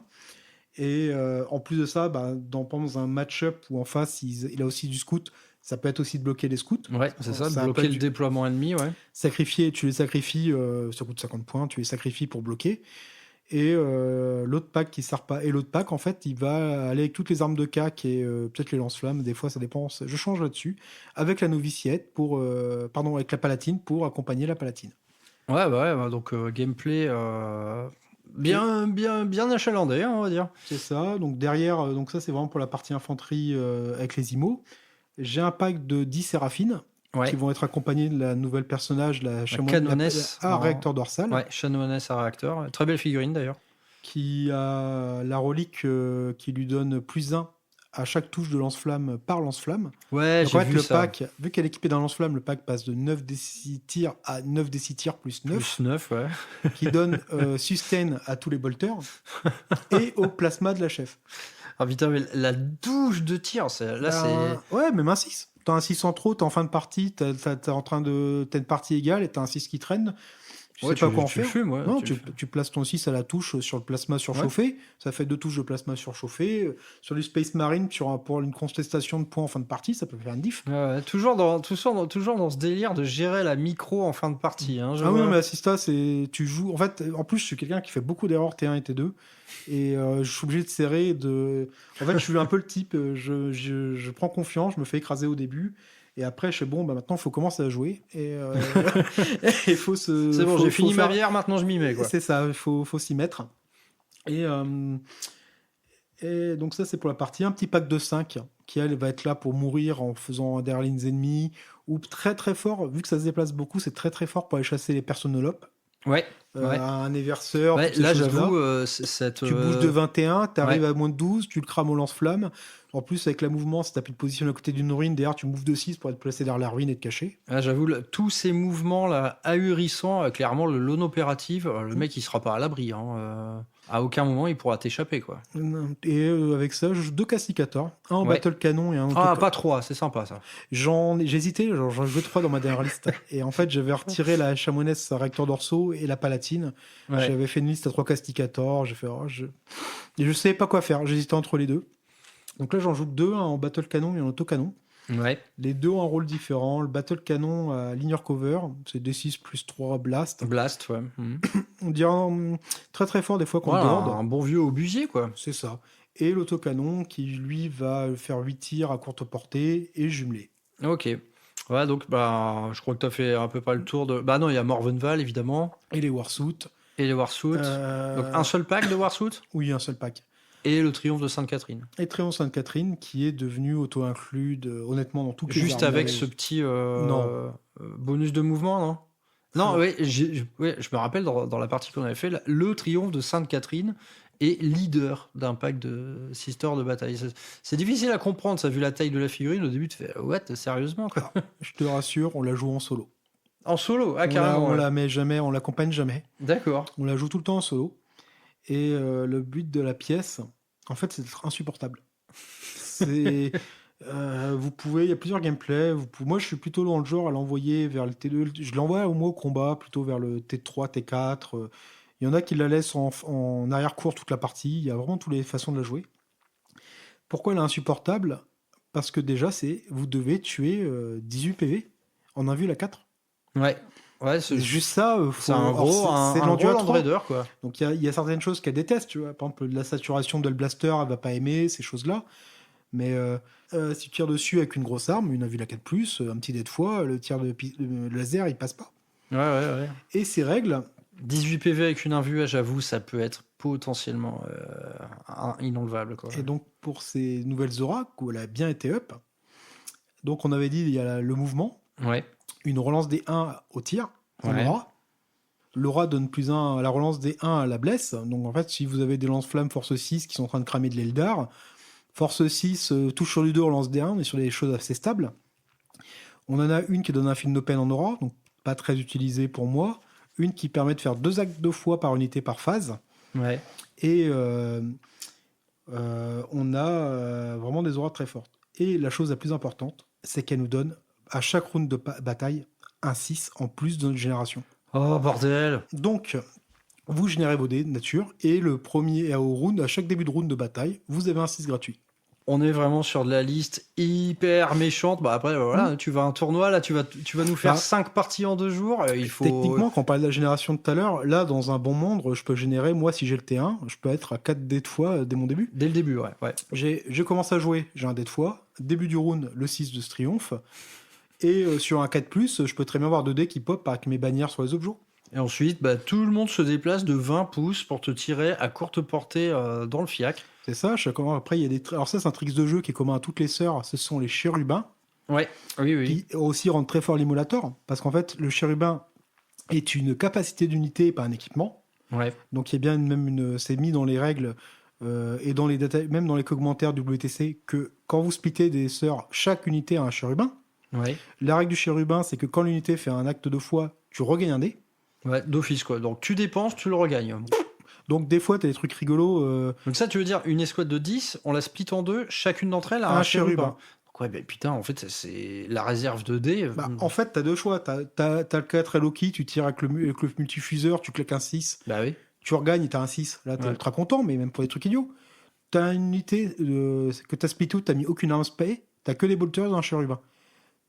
Et en plus de ça, dans un match-up où en face il a aussi du scout, ça peut être aussi de bloquer les scouts. Ouais, c'est ça, bloquer le déploiement ennemi, ouais. Tu les sacrifies, ça coûte 50 points, tu les sacrifies pour bloquer. Et l'autre pack qui sert pas. Et l'autre pack, en fait, il va aller avec toutes les armes de cac et peut-être les lance-flammes. Des fois, ça dépend. Je change là-dessus. Avec la noviciette avec la palatine pour accompagner la palatine. Ouais, donc gameplay bien achalandé, on va dire. C'est ça. Donc derrière, ça c'est vraiment pour la partie infanterie avec les IMO. J'ai un pack de 10 séraphines qui vont être accompagnés de la nouvelle personnage, la canonesse à réacteur dorsal. Ouais, canonesse à réacteur. Très belle figurine d'ailleurs. Qui a la relique qui lui donne +1 à chaque touche de lance-flamme par lance-flamme. Ouais, donc, j'ai vu ça. Pack, vu qu'elle est équipée d'un lance-flamme, le pack passe de 9 D6 tirs à 9 D6 tirs +9. +9, ouais. Qui donne sustain à tous les bolters et au plasma de la chef. Ah putain, mais la douche de tir, c'est... Ouais, même un 6. T'as un 6 en trop, t'es en fin de partie, t'as une partie égale et t'as un 6 qui traîne. Tu sais pas quoi en tu le faire. fumes, ouais. Non, tu le tu places ton 6 à la touche sur le plasma surchauffé. Ça fait 2 touches de plasma surchauffé. Sur du Space Marine, pour une contestation de points en fin de partie, ça peut faire une diff. Ouais, toujours dans ce délire de gérer la micro en fin de partie. Hein, je Ah oui, vois. non, mais Assista, tu joues. En fait, en plus, je suis quelqu'un qui fait beaucoup d'erreurs T1 et T2. Et je suis obligé de serrer. En fait, je suis un peu le type. Je prends confiance, je me fais écraser au début. Et après, je sais, bon, maintenant, il faut commencer à jouer. Et il faut se. C'est bon, faut- j'ai faut fini ma faire- bière, maintenant je m'y mets. Quoi. C'est ça, il faut s'y mettre. Et donc ça, c'est pour la partie. Un petit pack de 5 qui, elle, va être là pour mourir en faisant derrière les ennemis. Ou très très fort, vu que ça se déplace beaucoup, c'est très très fort pour aller chasser les personnolopes. Ouais. Ouais. Un éverseur, Ouais, toutes ces là, choses-là. j'avoue, cette. Tu bouges de 21, tu arrives ouais. à moins de 12, tu le crames au lance-flamme. En plus, avec le mouvement, si tu appuies de position à côté d'une ruine, derrière, tu moves de 6 pour être placé derrière la ruine et te cacher. Ah, j'avoue, tous ces mouvements-là ahurissants, clairement, le lone opérative, le mec, il sera pas à l'abri. Hein, à aucun moment, il pourra t'échapper. Quoi. Et avec ça, je joue 2 Cassicators, un en Ouais. Battle Canon et un en Ah, auto- pas 3, c'est sympa ça. J'hésitais, j'en jouais 3 dans ma dernière liste. Et en fait, j'avais retiré la Chamonesse Rector Dorso et la Palatine. Ouais. J'avais fait une liste à 3 Casticators. J'ai fait, et je savais pas quoi faire. J'hésitais entre les deux. Donc là, j'en joue 2, un en Battle Canon et un en Autocanon. Ouais. Les deux ont un rôle différent. Le Battle Canon à Linear Cover, c'est D6 plus 3 Blast. Blast, ouais. Mhm. On dirait très très fort des fois contre Voilà, Horde. un bon vieux obusier, quoi. C'est ça. Et l'autocanon qui, lui, va faire 8 tirs à courte portée et jumelé. Ok. Ouais, donc, bah, je crois que t'as fait un peu pas le tour de. Bah non, il y a Morvenval, évidemment, Et les Warsuit. et les Warsuit. Donc, un seul pack de Warsuit, Oui, un seul pack. et le Triomphe de Sainte-Catherine. Et Tréon Sainte-Catherine qui est devenu auto-inclus, honnêtement, dans toutes les Juste armes. avec ce petit Non. bonus de mouvement, non? Non, oui, je me rappelle dans la partie qu'on avait fait, le Triomphe de Sainte-Catherine est leader d'un pack de Sister de bataille. C'est difficile à comprendre, ça, vu la taille de la figurine. Au début, tu fais what, sérieusement, quoi. Je te rassure, on la joue en solo. En solo, ah, carrément. On ouais. la met jamais, on l'accompagne jamais. D'accord. On la joue tout le temps en solo. Et le but de la pièce, en fait, c'est d'être insupportable. C'est... vous pouvez, il y a plusieurs gameplays. Moi, je suis plutôt dans le genre à l'envoyer vers le T2. Je l'envoie au moins au combat, plutôt vers le T3, T4. Il y en a qui la laissent en arrière-cour toute la partie. Il y a vraiment toutes les façons de la jouer. Pourquoi elle est insupportable? Parce que déjà, vous devez tuer 18 PV en 1 vue à 4. Ouais. Ouais, C'est juste ça. c'est un gros, c'est un l'endu gros à Land 3. Raider, quoi. Donc il y a certaines choses qu'elle déteste, tu vois. Par exemple, la saturation de le blaster, elle va pas aimer ces choses-là. Mais si tu tires dessus avec une grosse arme, une vue à 4+, un petit dé de fois, le tir de laser, il passe pas. Ouais. Et ces règles, 18 PV avec une invue, j'avoue, ça peut être potentiellement inenlevable, quoi. et donc pour ces nouvelles auras, où elle a bien été up, donc on avait dit, il y a le mouvement, Ouais. une relance des 1 au tir, en Ouais. aura. L'aura donne +1 à la relance des 1 à la blesse. Donc en fait, si vous avez des lance-flammes Force 6 qui sont en train de cramer de l'Eldar, Force 6 touche sur du 2, relance des 1, on est sur des choses assez stables. On en a une qui donne un film d'open en aura, donc pas très utilisée pour moi. Une qui permet de faire 2 actes de fois par unité par phase. Ouais. Et on a vraiment des auras très fortes. Et la chose la plus importante, c'est qu'elle nous donne à chaque round de bataille un 6 en plus de notre génération. Oh, bordel. Donc, vous générez vos dés de nature et le premier au round, à chaque début de round de bataille, vous avez un 6 gratuit. On est vraiment sur de la liste hyper méchante. Bah après, voilà, tu vas à un tournoi, là, tu vas nous faire Bah, 5 parties en 2 jours. Il faut... Techniquement, quand on parlait de la génération de tout à l'heure, là, dans un bon monde, je peux générer, moi, si j'ai le T1, je peux être à 4 dés de fois dès mon début. Dès le début, ouais. Je commence à jouer, j'ai un dé de fois. Début du round, le 6 de ce triomphe. Et sur un 4+, je peux très bien avoir 2 dés qui pop avec mes bannières sur les objets. Et ensuite, bah, tout le monde se déplace de 20 pouces pour te tirer à courte portée dans le fiac. C'est ça, après, il y a des... Alors ça, c'est un trick de jeu qui est commun à toutes les sœurs, ce sont les chérubins. Ouais, oui. Qui aussi rendent très fort l'émulator, parce qu'en fait, le chérubin est une capacité d'unité et pas un équipement. Ouais. Donc il y a bien c'est mis dans les règles et dans les même dans les commentaires du WTC que quand vous splittez des sœurs, chaque unité a un chérubin. Ouais. La règle du chérubin, c'est que quand l'unité fait un acte de foi, tu regagnes un dé. Ouais, d'office, quoi. Donc tu dépenses, tu le regagnes. Donc des fois, tu as des trucs rigolos. Donc ça, tu veux dire, une escouade de 10, on la split en deux, chacune d'entre elles a Un un chérubin. chérubin. Donc Ouais, ben putain, en fait, c'est la réserve de dés. Bah, en fait, t'as deux choix. T'as le 4 et Loki, tu tires avec avec le multifuseur, tu claques un 6, Bah oui. tu regagnes et t'as un 6. Là, t'es Ouais. ultra content, mais même pour des trucs idiots. T'as une unité que t'as split out, t'as mis aucune arme spay, t'as que des bolters dans un chérubin.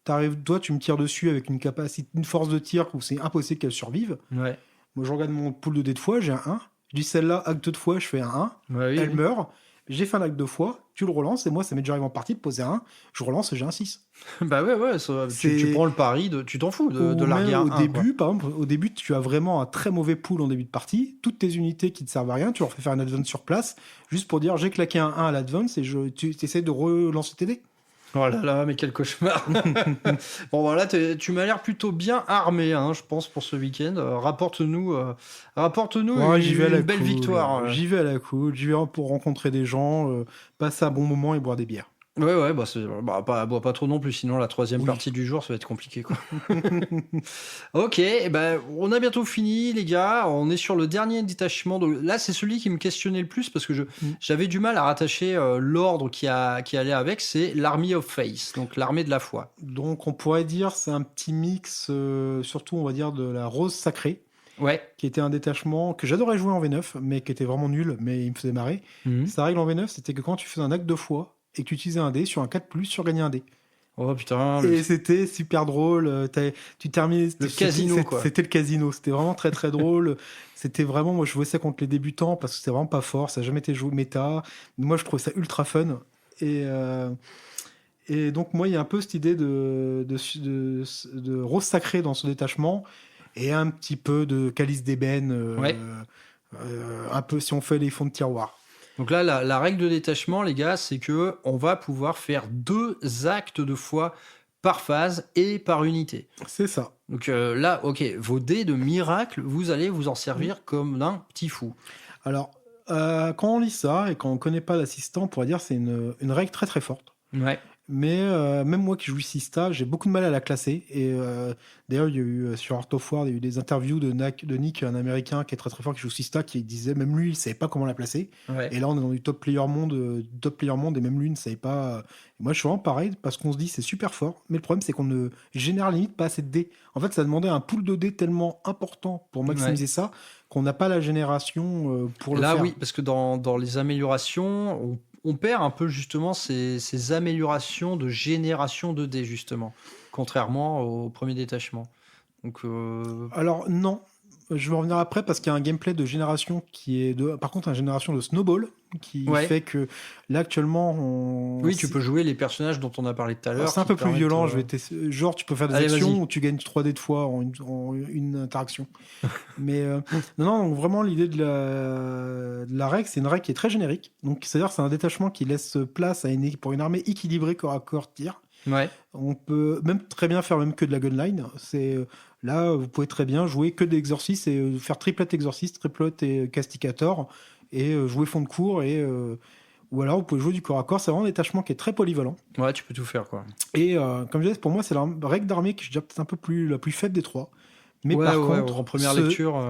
T'arrives, toi, tu me tires dessus avec une capacité, une force de tir où c'est impossible qu'elle survive. Ouais. Moi, je regarde mon pool de dés de fois, j'ai un 1. Je dis celle-là, acte de fois, je fais un 1. Bah oui, Elle oui. meurt. J'ai fait un acte de fois, tu le relances, et moi, ça m'est déjà arrivé en partie de poser un 1. Je relance et j'ai un 6. Bah ouais, tu C'est- prends le pari, tu t'en fous de Ou larguer même un au 1, début, par exemple, au début, tu as vraiment un très mauvais pool en début de partie. Toutes tes unités qui te servent à rien, tu leur fais faire un advance sur place, juste pour dire j'ai claqué un 1 à l'advance et tu essaies de relancer tes dés. Oh là là, mais quel cauchemar. Bon, voilà, tu m'as l'air plutôt bien armé, hein, je pense, pour ce week-end. Rapporte-nous Ouais, j'y vais à la une belle cool. victoire. J'y vais à la cool. J'y vais pour rencontrer des gens, passer un bon moment et boire des bières. Ouais, bois pas trop non plus, sinon la troisième Oui. partie du jour, ça va être compliqué, quoi. Ok, eh ben, on a bientôt fini, les gars. On est sur le dernier détachement. Là, c'est celui qui me questionnait le plus parce que j'avais du mal à rattacher l'ordre qui allait avec. C'est l'Army of Faith, donc l'armée de la foi. Donc, on pourrait dire c'est un petit mix, surtout, on va dire, de la Rose Sacrée, Ouais. qui était un détachement que j'adorais jouer en V9, mais qui était vraiment nul, mais il me faisait marrer. Mhm. Sa règle en V9, c'était que quand tu faisais un acte de foi et que tu utilisais un dé, sur un 4+, tu regagnais un dé. Oh putain. Et c'était super drôle. Tu terminais. Le casino, quoi. C'était le casino. C'était vraiment très très drôle. C'était vraiment. Moi, je jouais ça contre les débutants parce que c'était vraiment pas fort. Ça n'a jamais été joué méta. Moi, je trouvais ça ultra fun. Et donc, moi, il y a un peu cette idée de rose sacrée dans ce détachement et un petit peu de calice d'ébène. Ouais. Un peu si on fait les fonds de tiroir. Donc là, la règle de détachement, les gars, c'est que on va pouvoir faire 2 actes de foi par phase et par unité. C'est ça. Donc là, ok, vos dés de miracle, vous allez vous en servir comme d'un petit fou. Alors, quand on lit ça et quand on connaît pas l'assistant, on pourrait dire que c'est une règle très très forte. Ouais. Mais même moi qui joue Sista, j'ai beaucoup de mal à la classer. Et d'ailleurs, il y a eu sur Art of War, il y a eu des interviews de Nick, un Américain qui est très très fort, qui joue Sista, qui disait même lui, il savait pas comment la placer. Ouais. Et là, on est dans du top player monde, et même lui ne savait pas. Moi, je suis vraiment pareil parce qu'on se dit c'est super fort, mais le problème c'est qu'on ne génère limite pas assez de dés. En fait, ça demandait un pool de dés tellement important pour maximiser ça qu'on n'a pas la génération pour le Là, faire. oui, parce que dans les améliorations, on perd un peu justement ces améliorations de génération de dés, justement, contrairement au premier détachement. Donc, Alors non, je vais revenir après parce qu'il y a un gameplay de génération qui est par contre une génération de snowball qui Ouais. fait que là actuellement oui, tu peux jouer les personnages dont on a parlé tout à l'heure. c'est un qui peu plus permettent, violent. Genre tu peux faire des Allez, actions vas-y. où tu gagnes 3 dés de fois en une interaction. Mais non, donc vraiment l'idée de la règle, c'est une règle qui est très générique. Donc c'est-à-dire que c'est un détachement qui laisse place pour une armée équilibrée corps à corps tir. Ouais. On peut même très bien faire même que de la gunline. Là, vous pouvez très bien jouer que des exorcistes et faire triplet exorciste, triplet et casticator et jouer fond de cours ou alors vous pouvez jouer du corps à corps. C'est vraiment un détachement qui est très polyvalent. Ouais, tu peux tout faire, quoi. Et comme je disais, pour moi, c'est la règle d'armée qui je dirais peut-être un peu la plus faible des trois. Mais Ouais, par ouais, contre, en première lecture.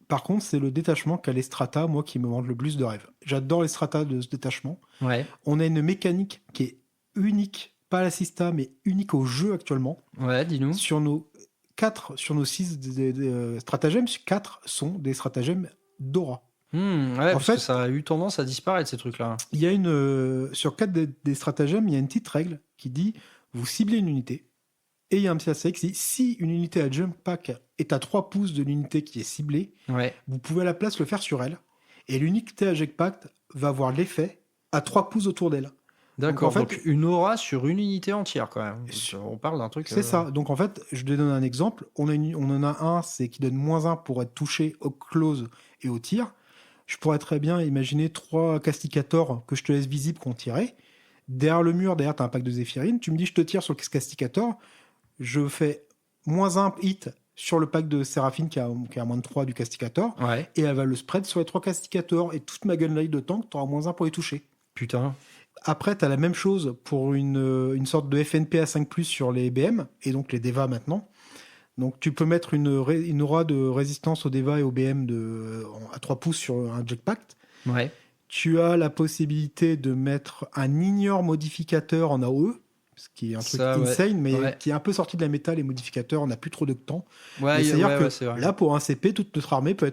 par contre, c'est le détachement qu'a les strata, moi, qui me vendent le plus de rêves. J'adore les strata de ce détachement. Ouais. On a une mécanique qui est unique, pas à la Sista, mais unique au jeu actuellement. Ouais, dis-nous. Sur nos 6 stratagèmes, 4 sont des stratagèmes d'aura. Ouais, parce que ça a eu tendance à disparaître, ces trucs-là. Il y a sur 4 des stratagèmes, il y a une petite règle qui dit vous ciblez une unité. Et il y a un petit astérisque qui dit si une unité à jump pack est à 3 pouces de l'unité qui est ciblée, Ouais. vous pouvez à la place le faire sur elle. Et l'unité à jump pack va avoir l'effet à 3 pouces autour d'elle. D'accord, Donc, en donc une aura sur une unité entière, quand même. On parle d'un truc... C'est ça. Donc en fait, je vais donner un exemple. On en a un, c'est qui donne -1 pour être touché au close et au tir. Je pourrais très bien imaginer 3 casticators que je te laisse visibles qu'on tirait. Derrière le mur, tu as un pack de Zéphirine. Tu me dis, je te tire sur le casticator. Je fais -1 hit sur le pack de Séraphine qui a -3 du casticator. Ouais. Et elle va le spread sur les 3 casticators. Et toute ma gunlight de tank, tu auras -1 pour les toucher. Putain. Après, tu as la même chose pour une sorte de FNP à 5+, sur les BM, et donc les DEVA maintenant. Donc tu peux mettre une aura de résistance au DEVA et au BM à 3 pouces sur un jetpack. Ouais. Tu as la possibilité de mettre un ignore modificateur en AOE. ce qui est un truc Ça, ouais. insane, mais Ouais. qui est un peu sorti de la méta, les modificateurs, on n'a plus trop de temps. Ouais, Mais c'est-à-dire que c'est vrai. là, pour un CP, toute notre armée peut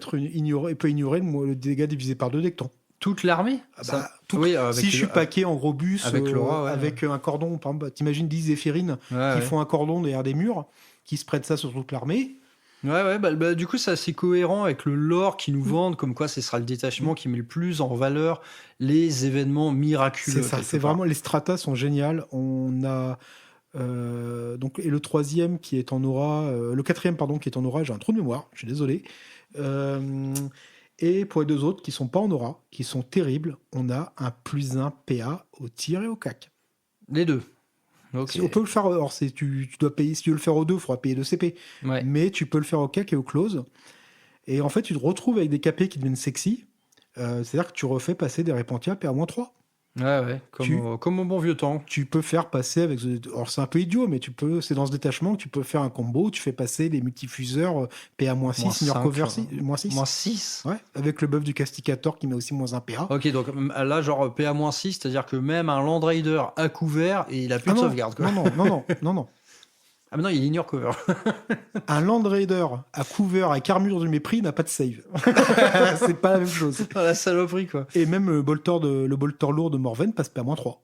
ignorer le dégât divisé par 2 dès que temps. Toute l'armée Ah ça... bah, tout- Oui, avec si je suis paqué en gros bus, avec l'aura, ouais, avec un cordon, par exemple, t'imagines 10 Zéphyrines Ouais, qui ouais. font un cordon derrière des murs, qui se prêtent ça sur toute l'armée. Ouais, bah, du coup, c'est assez cohérent avec le lore qu'ils nous vendent, comme quoi ce sera le détachement qui met le plus en valeur les événements miraculeux. C'est ça, quelque c'est part. vraiment, les stratas sont géniales. On a donc, et le troisième qui est en aura, le quatrième pardon qui est en aura, j'ai un trou de mémoire, je suis désolé. Et pour les 2 autres qui sont pas en aura, qui sont terribles, on a un +1 PA au tir et au cac. Les deux. Ok. On peut le faire, alors tu dois payer, si tu veux le faire aux 2, il faudra payer 2 CP. Ouais. Mais tu peux le faire au cac et au close. Et en fait, tu te retrouves avec des KP qui deviennent sexy. C'est-à-dire que tu refais passer des Repentia PA-3. Ouais, comme au bon vieux temps. Tu peux faire passer avec... Alors, c'est un peu idiot, mais c'est dans ce détachement que tu peux faire un combo. Tu fais passer les multifuseurs PA-6, Senior 5, Cover 6. Moins 6. Ouais, avec le buff du Casticator qui met aussi -1 PA. Ok, donc là, genre PA-6, c'est-à-dire que même un Land Raider à couvert, et il a plus de sauvegarde. Quoi. Non. Ah, mais non, il ignore cover. Un Land Raider à couvert avec armure du mépris n'a pas de save. C'est pas la même chose. Ah, la saloperie, quoi. Et même le bolter lourd de Morven passe PA-3.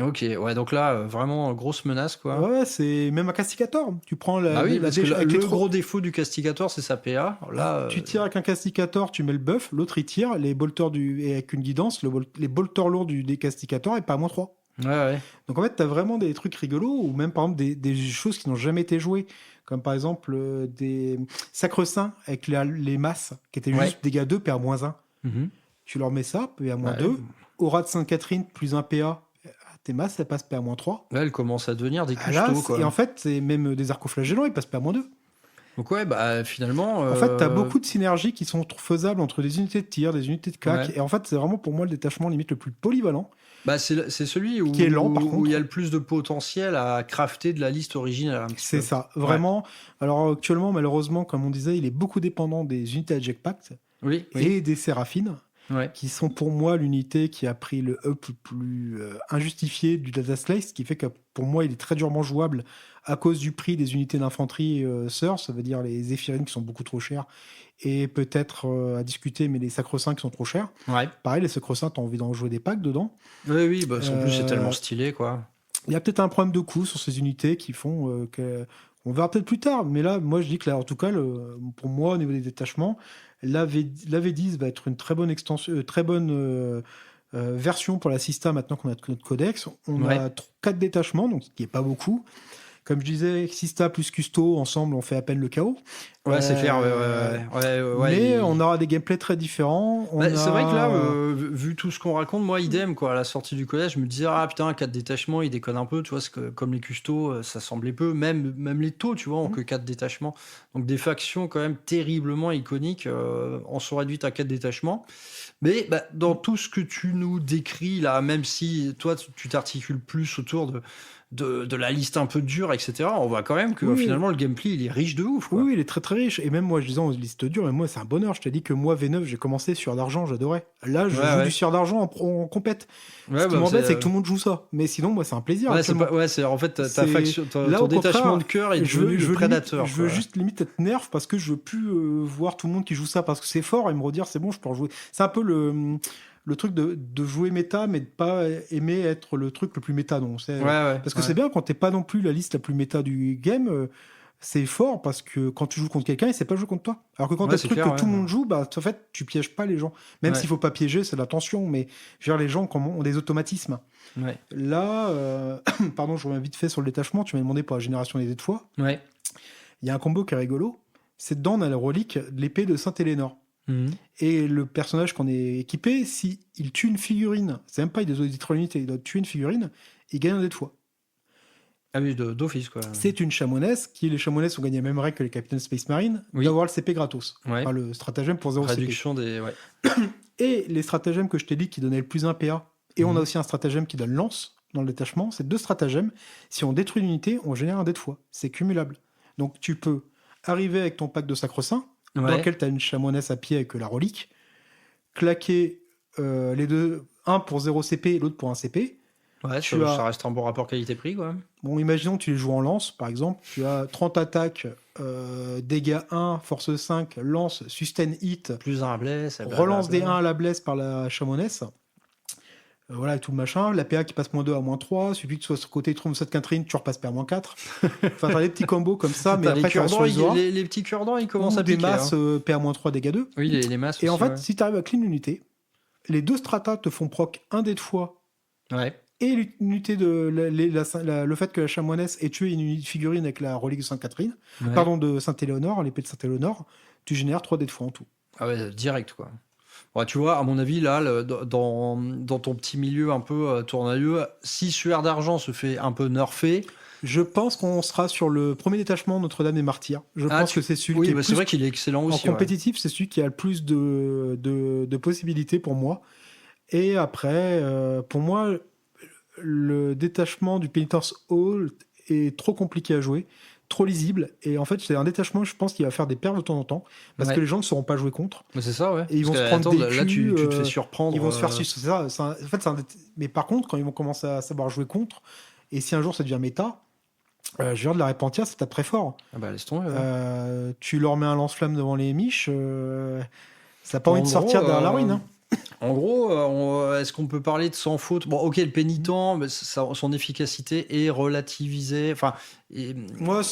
Ok, ouais, donc là, vraiment, grosse menace, quoi. Ouais, c'est même un Casticator. Tu prends la, Ah oui, la parce que déche- avec les le trois- gros défaut du Castigator, c'est sa PA. Là, Tu tires avec un Casticator, tu mets le buff, l'autre il tire, les bolters et avec une guidance, les bolters lourds des Casticator et pas -3. Ouais. Donc en fait, t'as vraiment des trucs rigolos, ou même par exemple des choses qui n'ont jamais été jouées, comme par exemple des Sacre-Saint avec les masses, qui étaient Ouais. juste dégâts 2, PA-1. Mhm. Tu leur mets ça, PA-2. Ouais. Aura de Sainte-Catherine, +1 PA. Tes masses, elles passent PA-3. Là, elle commence à devenir des Ah là, custos, quoi. et en fait, c'est même des arcoflagellants, ils passent PA-2. Donc ouais, bah finalement... En fait, t'as beaucoup de synergies qui sont faisables entre des unités de tir, des unités de cac, Ouais. et en fait, c'est vraiment pour moi le détachement limite le plus polyvalent. Bah, c'est celui où, Qui est lent, par où contre. il y a le plus de potentiel à crafter de la liste originale. Un petit C'est peu. ça, vraiment. Alors actuellement, malheureusement, comme on disait, il est beaucoup dépendant des unités à Jetpack Oui. et des Séraphines, Ouais. qui sont pour moi l'unité qui a pris le up le plus injustifié du Data Slice, ce qui fait que pour moi, il est très durement jouable à cause du prix des unités d'infanterie Sœurs, ça veut dire les Zéphyrines qui sont beaucoup trop chères, et peut-être à discuter, mais les Sacre-Saints qui sont trop chers. Ouais. Pareil, les Sacre-Saints, t'as envie d'en jouer des packs dedans. Oui, bah, en plus, c'est Euh, tellement stylé, quoi. Il y a peut-être un problème de coût sur ces unités qui font que... On verra peut-être plus tard, mais là, moi, je dis que là, en tout cas, pour moi, au niveau des détachements, la V10 va être une très bonne extension, très bonne version pour la Sista maintenant qu'on a notre codex. On a 4 détachements, donc ce qui n'est pas beaucoup. Comme je disais, Sista plus Custo, ensemble, on fait à peine le chaos. Ouais, c'est clair. Ouais, mais on aura des gameplays très différents. C'est vrai que là, vu tout ce qu'on raconte, moi, idem, quoi, à la sortie du collège, je me disais, ah putain, 4 détachements, ils déconnent un peu, tu vois, comme les custos, ça semblait peu, même les taux, tu vois, ont que 4 détachements. Donc des factions quand même terriblement iconiques, en sont réduites à 4 détachements. Mais bah, dans tout ce que tu nous décris, là, même si toi, tu t'articules plus autour de la liste un peu dure, etc., on voit quand même que finalement, le gameplay, il est riche de ouf, quoi. Oui, il est très très riche. Et même moi, je disais en liste dure, mais moi, c'est un bonheur. Je t'ai dit que moi, V9, j'ai commencé sur d'argent, j'adorais. Là, je joue du sur d'argent en compète. Ce qui m'embête, c'est que tout le monde joue ça. Mais sinon, moi, c'est un plaisir. En fait, ta faction, ton détachement de cœur est devenu le prédateur. Je veux juste limite être nerf parce que je veux plus voir tout le monde qui joue ça parce que c'est fort et me redire, c'est bon, je peux en jouer. C'est un peu le truc de jouer méta, mais de pas aimer être le truc le plus méta. Non, parce que c'est bien quand t'es pas non plus la liste la plus méta du game. C'est fort parce que quand tu joues contre quelqu'un, il sait pas jouer contre toi. Alors que quand t'as le truc que tout le monde joue, bah, en fait, tu pièges pas les gens. Même s'il faut pas piéger, c'est de la tension, mais je veux dire, les gens ont des automatismes. Ouais. Là, pardon, je reviens vite fait sur le détachement. Tu m'as demandé pour la génération des fois. Ouais. Il y a un combo qui est rigolo. C'est dedans, on a la relique de l'épée de Saint-Hélénor. Et le personnage qu'on est équipé, s'il tue une figurine, c'est même pas il doit détruire l'unité, il doit tuer une figurine, il gagne un dé de foi. Ah oui, d'office, quoi. C'est une chamonesse, les chamonesses ont gagné la même règle que les capitaines Space Marine, d'avoir le CP gratos. Ouais. Enfin, le stratagème pour 0 Réduction CP. des... Ouais. Et les stratagèmes que je t'ai dit qui donnaient le plus 1 PA, et on a aussi un stratagème qui donne lance dans le détachement, c'est 2 stratagèmes. Si on détruit l'unité, on génère un dé de foi. C'est cumulable. Donc tu peux arriver avec ton pack de Sacre-Saint, dans lequel tu as une chamonesse à pied avec la relique, claquer les deux, un pour 0 CP et l'autre pour 1 CP. Ouais, Tu ça, as- ça reste un bon rapport qualité-prix, quoi. Bon, imaginons que tu les joues en lance, par exemple. Tu as 30 attaques, dégâts 1, force 5, lance, sustain hit, Plus un blesse, relance des 1 blablabla. à la blesse par la chamonesse. Voilà, et tout le machin. La PA qui passe -2 à -3. Suffit que tu sois sur le côté trompe de Catherine, tu repasses PA -4. Enfin, t'as des petits combos comme ça, mais T'as après, les tu vas cure-dents, sur les auras. les petits cure-dents, ils commencent Ou à des piquer. masses Hein. PA -3, dégâts 2. Oui, les masses Et en aussi, fait, si tu arrives à clean l'unité, les deux stratas te font proc un dé de fois. ouais. Et l'unité de le fait que la chamoinesse ait tué une figurine avec la relique de Sainte-Catherine, Ouais. pardon, de Saint-Éléonore, l'épée de Saint-Éléonore, tu génères 3 dés de fois en tout. Ah ouais, direct, quoi. Ouais, tu vois, à mon avis, là, dans ton petit milieu un peu tournoyeux, si Suaire d'Argent se fait un peu nerfer... Je pense qu'on sera sur le premier détachement Notre-Dame des Martyrs. Je pense que c'est celui Oui, qui est bah, le c'est plus vrai qu'il est excellent en aussi. Ouais. compétitif, c'est celui qui a le plus de possibilités pour moi. Et après, pour moi, le détachement du Penitence Hall est trop compliqué à jouer, trop lisible. Et en fait, c'est un détachement, je pense, qui va faire des pertes de temps en temps, parce Ouais. que les gens ne sauront pas jouer contre. Mais c'est ça, ouais. Et ils Parce vont que, se prendre attends, des là, tu culs, te fais surprendre. Ils vont se faire suivre. C'est ça. En fait, mais par contre, quand ils vont commencer à savoir jouer contre, et si un jour ça devient méta, je veux dire, de la Répentia, ça tape très fort. Ah bah, laisse tomber. Ouais. Tu leur mets un lance-flamme devant les miches, ça n'a pas En envie de gros, sortir derrière la ruine. Hein. En gros, est-ce qu'on peut parler de sans faute? Bon, ok, le pénitent, mais son efficacité est relativisée. Enfin, Moi,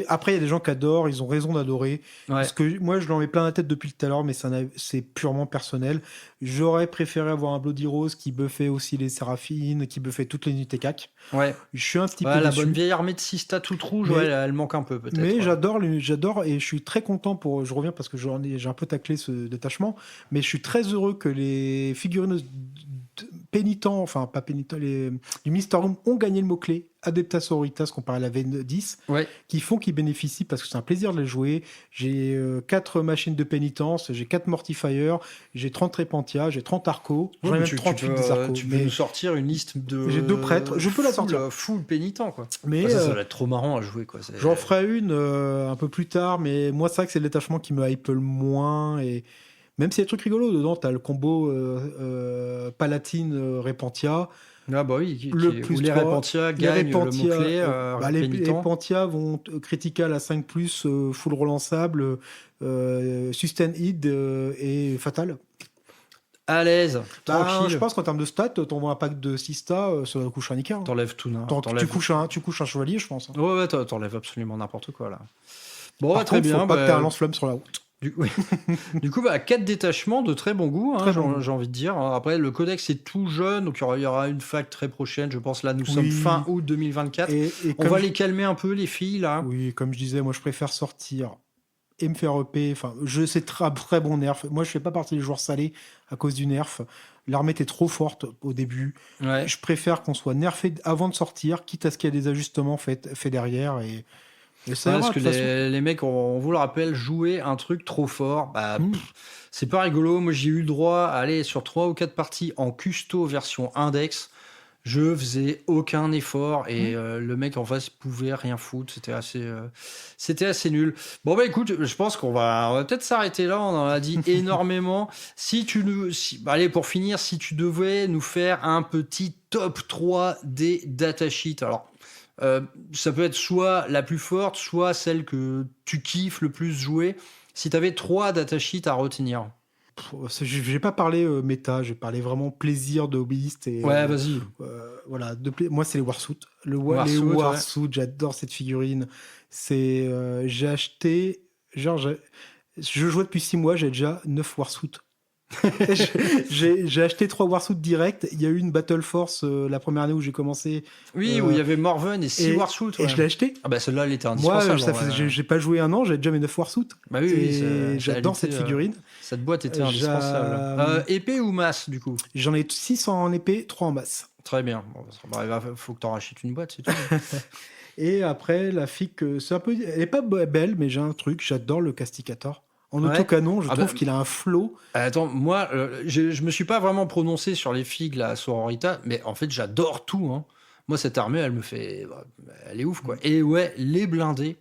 après, il y a des gens qui adorent, ils ont raison d'adorer. ouais. Parce que moi, je l'en mets plein la tête depuis tout à l'heure, mais c'est purement personnel. J'aurais préféré avoir un Bloody Rose qui buffait aussi les Séraphines, qui buffait toutes les unités CAC. Ouais. Je suis un petit Ouais, peu la déçu. bonne vieille armée de 6 stats toute rouge, Mais- ouais, elle manque un peu peut-être. Mais ouais. j'adore et je suis très content je reviens parce que j'ai un peu taclé ce détachement, mais je suis très heureux que les figurines pénitents, enfin pas pénitents, du Mister Room ont gagné le mot-clé Adepta Sororitas comparé à la V10, Ouais. qui font qu'ils bénéficient parce que c'est un plaisir de les jouer. J'ai 4 machines de pénitence, j'ai 4 Mortifier, j'ai 30 Répentia, j'ai 30 Arco, j'en ai Ouais, même tu 38 peux, des Arco. tu peux nous sortir une liste de. J'ai 2 prêtres, je peux la sortir. Full pénitent, quoi. Mais Ouais, ça va être trop marrant à jouer, quoi. j'en ferai une un peu plus tard, mais moi, c'est vrai que c'est le détachement qui me hype le moins. Et même s'il y a des trucs rigolos dedans, t'as le combo Palatine Répentia. Ah bah oui, Le plus où les 3, Répentia les gagnent le Répentia, mot-clé. les pénitent. Répentia vont critical à 5+, full relançable, sustain hit et fatal. À l'aise, Bah, tranquille. je pense qu'en termes de stats, t'envoies un pack de 6 stats, ça va coucher un Icar. T'enlèves tout. Tu couches un chevalier, je pense. Hein. Ouais, t'enlèves absolument n'importe quoi, là. Bon, Par très contre, bien. faut pas bah, que t'aies un lance-flamme sur la route. Oui. Du coup, 4 détachements de très bon goût, hein, Très bon goût. j'ai envie de dire. Après, le codex est tout jeune, donc il y aura une fac très prochaine. Je pense là, nous sommes Oui. fin août 2024. Et On comme va je- les calmer un peu, les filles, là. Oui, comme je disais, moi je préfère sortir et me faire EP. Enfin, c'est très, très bon nerf. Moi je fais pas partie des joueurs salés à cause du nerf. L'armée était trop forte au début. Ouais. Je préfère qu'on soit nerfé avant de sortir, quitte à ce qu'il y ait des ajustements faits derrière. Et ça Ouais, ira, parce que de toute façon. les mecs, on vous le rappelle, jouer un truc trop fort, Mm. c'est pas rigolo. Moi, j'ai eu le droit à aller sur 3 ou 4 parties en custo version index. Je faisais aucun effort et le mec en face pouvait rien foutre. C'était assez nul. Bon, bah écoute, je pense qu'on va peut-être s'arrêter là. On en a dit énormément. Allez, pour finir, si tu devais nous faire un petit top 3 des datasheets. Alors, ça peut être soit la plus forte, soit celle que tu kiffes le plus jouer. Si tu avais 3 datasheets à retenir. J'ai pas parlé méta, j'ai parlé vraiment plaisir de hobbyiste. Et, Ouais, vas-y. voilà, moi c'est les Warsuit. Les Warsuit, Warsuit, j'adore cette figurine. J'ai acheté, je jouais depuis 6 mois, j'ai déjà 9 Warsuit. j'ai acheté 3 Warsuit direct. Il y a eu une Battle Force la première année où j'ai commencé. Oui, où il y avait Morven et 6 Warsuit. Et je l'ai acheté. Ah bah celle-là, elle était Moi, indispensable. j'ai pas joué un an, j'ai déjà mes 9 Warsuit. Bah oui, Et j'adore cette figurine. Cette boîte était indispensable. Épée ou masse, du coup? J'en ai 6 en épée, 3 en masse. Très bien. Bon, il faut que t'en rachètes une boîte, c'est tout. Et après, la FIC, elle est pas belle, mais j'ai un truc, j'adore le Casticator. En Ouais. autocanon, je Ah trouve bah- qu'il a un flow. Attends, moi, je me suis pas vraiment prononcé sur les figues, la Sororita, mais en fait, j'adore tout. Hein. Moi, cette armée, elle est ouf, quoi. Et ouais, les blindés,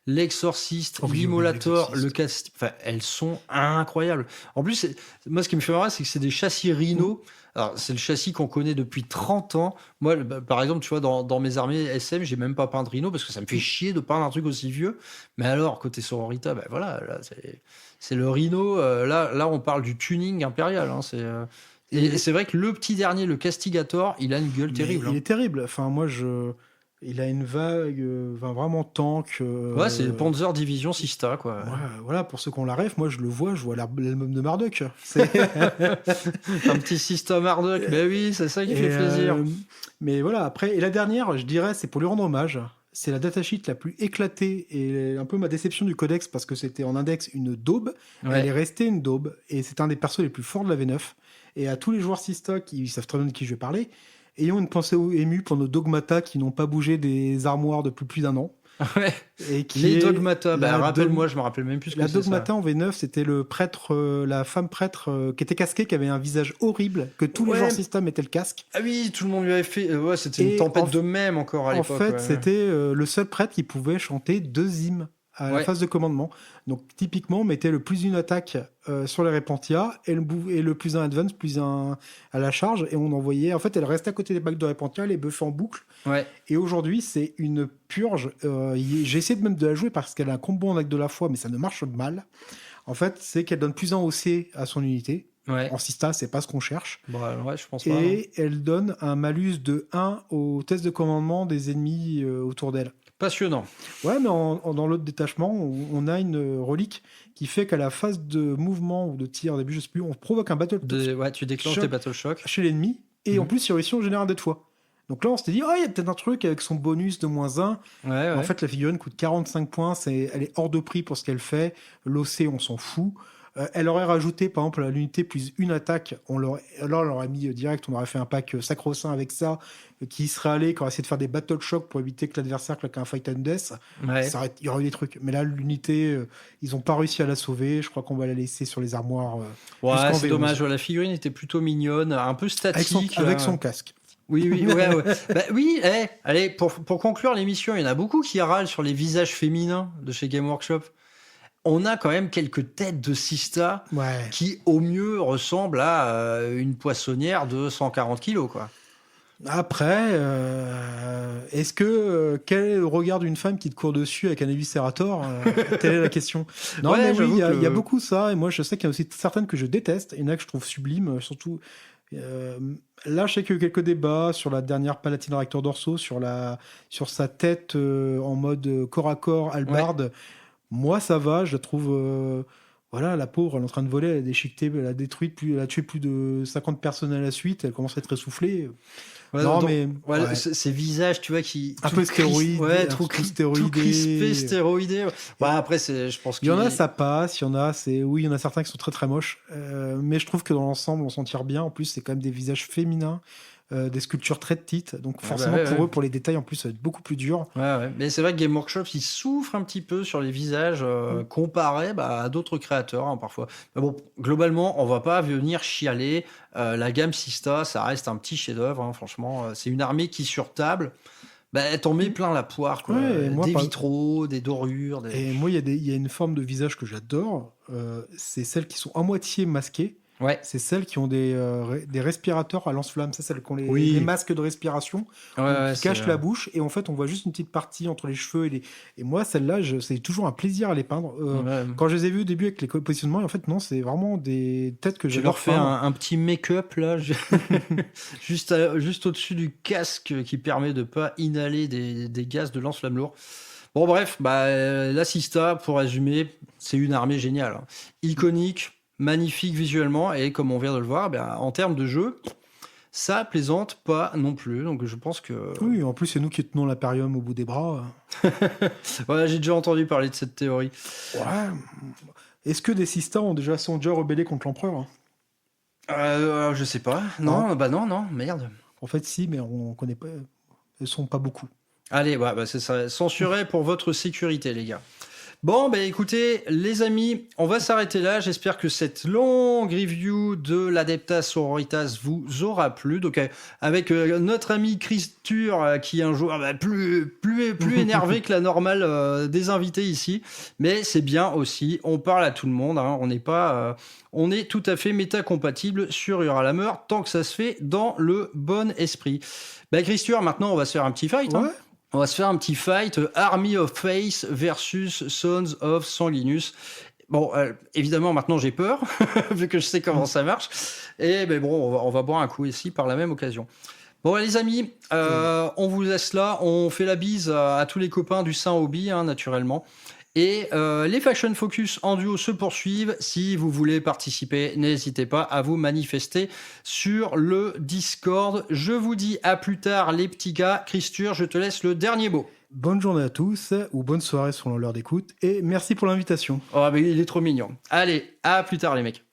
l'exorciste, Oh oui, l'immolator, l'exorciste. elles sont incroyables. En plus, moi, ce qui me fait marrer, c'est que c'est des châssis Rhino Alors, c'est le châssis qu'on connaît depuis 30 ans. Moi, par exemple, tu vois, dans mes armées SM, j'ai même pas peint de Rhino parce que ça me fait chier de peindre un truc aussi vieux. Mais alors, côté Sororita, ben voilà, là, c'est le Rhino. Là, on parle du tuning impérial. Hein, et c'est vrai que le petit dernier, le Castigator, il a une gueule Mais terrible. il Hein. est terrible. Enfin, il a une vague, vraiment tank. Ouais, c'est le Panzer Division Sista, quoi. Ouais, voilà, pour ceux qui ont la ref, moi je vois l'album de Marduk. C'est... Un petit Sista Marduk, ben oui, c'est ça qui fait plaisir. Mais voilà, après, et la dernière, je dirais, c'est pour lui rendre hommage. C'est la datasheet la plus éclatée et un peu ma déception du codex parce que c'était en index une daube. Ouais. Elle est restée une daube et c'est un des persos les plus forts de la V9. Et à tous les joueurs Sista qui savent très bien de qui je vais parler, ayons une pensée émue pour nos dogmata qui n'ont pas bougé des armoires depuis plus d'un an. Ouais. Et qui Les est dogmata, la rappelle-moi, je me rappelle même plus ce que La c'est dogmata en V9, c'était le prêtre, la femme prêtre qui était casquée, qui avait un visage horrible, que tous les Ouais. joueurs système mettaient le casque. Ah oui, tout le monde lui avait fait. Ouais, c'était Et une tempête en de mèmes encore à En l'époque. fait, ouais. c'était le seul prêtre qui pouvait chanter 2 hymnes à la Ouais. phase de commandement. Donc typiquement, on mettait le plus une attaque sur les Repentia et le plus un advance, plus un à la charge, et on envoyait. En fait, elle restait à côté des bacs de Repentia, les buffait en boucle. Ouais. Et aujourd'hui, c'est une purge. J'ai essayé même de la jouer parce qu'elle a un combo avec de la foi, mais ça ne marche mal. En fait, c'est qu'elle donne plus un OC à son unité. Ouais. En Sista, c'est pas ce qu'on cherche. Bon, ouais, je pense pas. Et elle donne un malus de 1 au test de commandement des ennemis autour d'elle. Passionnant. Ouais, mais dans l'autre détachement, on a une relique qui fait qu'à la phase de mouvement ou de tir, au début, je sais plus, on provoque un battle Ouais, tu déclenches Choc. tes Battle Shock. chez l'ennemi, et Mhm. en plus, il réussit en général 2 fois. Donc là, on s'était dit, oh, il y a peut-être un truc avec son bonus de -1. Ouais. En fait, la figurine coûte 45 points, elle est hors de prix pour ce qu'elle fait. L'OC, on s'en fout. Elle aurait rajouté, par exemple, à l'unité plus une attaque. On l'aurait mis direct, on aurait fait un pack sacro-saint avec ça, qui serait allé, qui aurait essayé de faire des battle shock pour éviter que l'adversaire claque un fight and death. Ouais. Il y aurait eu des trucs. Mais là, l'unité, ils n'ont pas réussi à la sauver. Je crois qu'on va la laisser sur les armoires. Ouais, jusqu'en c'est V11. dommage. La figurine était plutôt mignonne, un peu statique. Avec son casque. Oui, ouais. Bah, oui, allez, pour conclure l'émission, il y en a beaucoup qui râlent sur les visages féminins de chez Game Workshop. On a quand même quelques têtes de Sista Ouais. qui, au mieux, ressemblent à une poissonnière de 140 kilos, quoi. Après, est-ce que quel est le regard d'une femme qui te court dessus avec un Eviscerator Telle est la question. Non, Ouais, mais oui, j'avoue il y a que- beaucoup ça. Et moi, je sais qu'il y a aussi certaines que je déteste. Il y en a que je trouve sublimes, surtout. Là, je sais qu'il y a eu quelques débats sur la dernière Palatine Rector d'Orso, sur sa tête en mode corps à corps, hallebarde. Moi, ça va, je la trouve. Voilà, la pauvre, elle est en train de voler, elle a déchiqueté, elle a tué plus de 50 personnes à la suite, elle commence à être essoufflée. Ouais, non, donc, mais. ouais, ouais. ces visages, tu vois, qui. Un tout peu stéroïdes, Ouais, un trop peu stéroïdés. tout crispé, stéroïdé. Ouais, après, je pense Il y en a, ça passe. Il y en a, oui, il y en a certains qui sont très très moches. Mais je trouve que dans l'ensemble, on s'en tire bien. En plus, c'est quand même des visages féminins, des sculptures très petites. Donc forcément, pour eux, pour les détails, en plus, ça va être beaucoup plus dur. Ouais. Mais c'est vrai que Game Workshop, il souffre un petit peu sur les visages comparé à d'autres créateurs, hein, parfois. Mais bon, globalement, on va pas venir chialer. La gamme Sista, ça reste un petit chef-d'œuvre, hein, franchement. C'est une armée qui, sur table, t'en mets plein la poire, quoi. Ouais, et moi, des vitraux, des dorures. Et moi, il y a une forme de visage que j'adore. C'est celles qui sont à moitié masquées. Ouais. C'est celles qui ont des respirateurs à lance-flammes. C'est celles qui ont Oui. les masques de respiration qui cachent c'est- la bouche. Et en fait, on voit juste une petite partie entre les cheveux et moi, celles-là, c'est toujours un plaisir à les peindre. Ouais. Quand je les ai vus au début avec les positionnements, en fait, non, c'est vraiment des têtes que Je j'adore leur fais peindre. un petit make-up là, juste au-dessus du casque qui permet de pas inhaler des gaz de lance-flamme lourd. Bon bref, la Sista, pour résumer, c'est une armée géniale, hein. Iconique, magnifique visuellement, et comme on vient de le voir, en termes de jeu, ça plaisante pas non plus. Donc je pense que... Oui, en plus, c'est nous qui tenons l'Aperium au bout des bras. Ouais, j'ai déjà entendu parler de cette théorie. Ouais. Est-ce que des Sista sont déjà rebellés contre l'Empereur? Je sais pas. Non, non, merde. En fait, si, mais on connaît pas. Elles sont pas beaucoup. Allez, c'est ça. Censuré pour votre sécurité, les gars. Bon, ben écoutez, les amis, on va s'arrêter là. J'espère que cette longue review de l'Adeptas Sororitas vous aura plu. Donc, avec notre ami Christur, qui est un joueur plus énervé que la normale des invités ici. Mais c'est bien aussi, on parle à tout le monde. Hein, on n'est pas... on est tout à fait méta-compatible sur Huralammer tant que ça se fait dans le bon esprit. Ben, Christur, maintenant, on va se faire un petit fight. Ouais. Hein. On va se faire un petit fight Army of Faith versus Sons of Sanguinus. Bon, évidemment, maintenant j'ai peur, vu que je sais comment ça marche. Et ben bon, on va boire un coup ici par la même occasion. Bon, les amis, on vous laisse là. On fait la bise à tous les copains du Saint Hobby, hein, naturellement. Et les Faction Focus en duo se poursuivent. Si vous voulez participer, n'hésitez pas à vous manifester sur le Discord. Je vous dis à plus tard, les petits gars. Christur, je te laisse le dernier mot. Bonne journée à tous, ou bonne soirée selon l'heure d'écoute, et merci pour l'invitation. Oh, mais il est trop mignon. Allez, à plus tard, les mecs.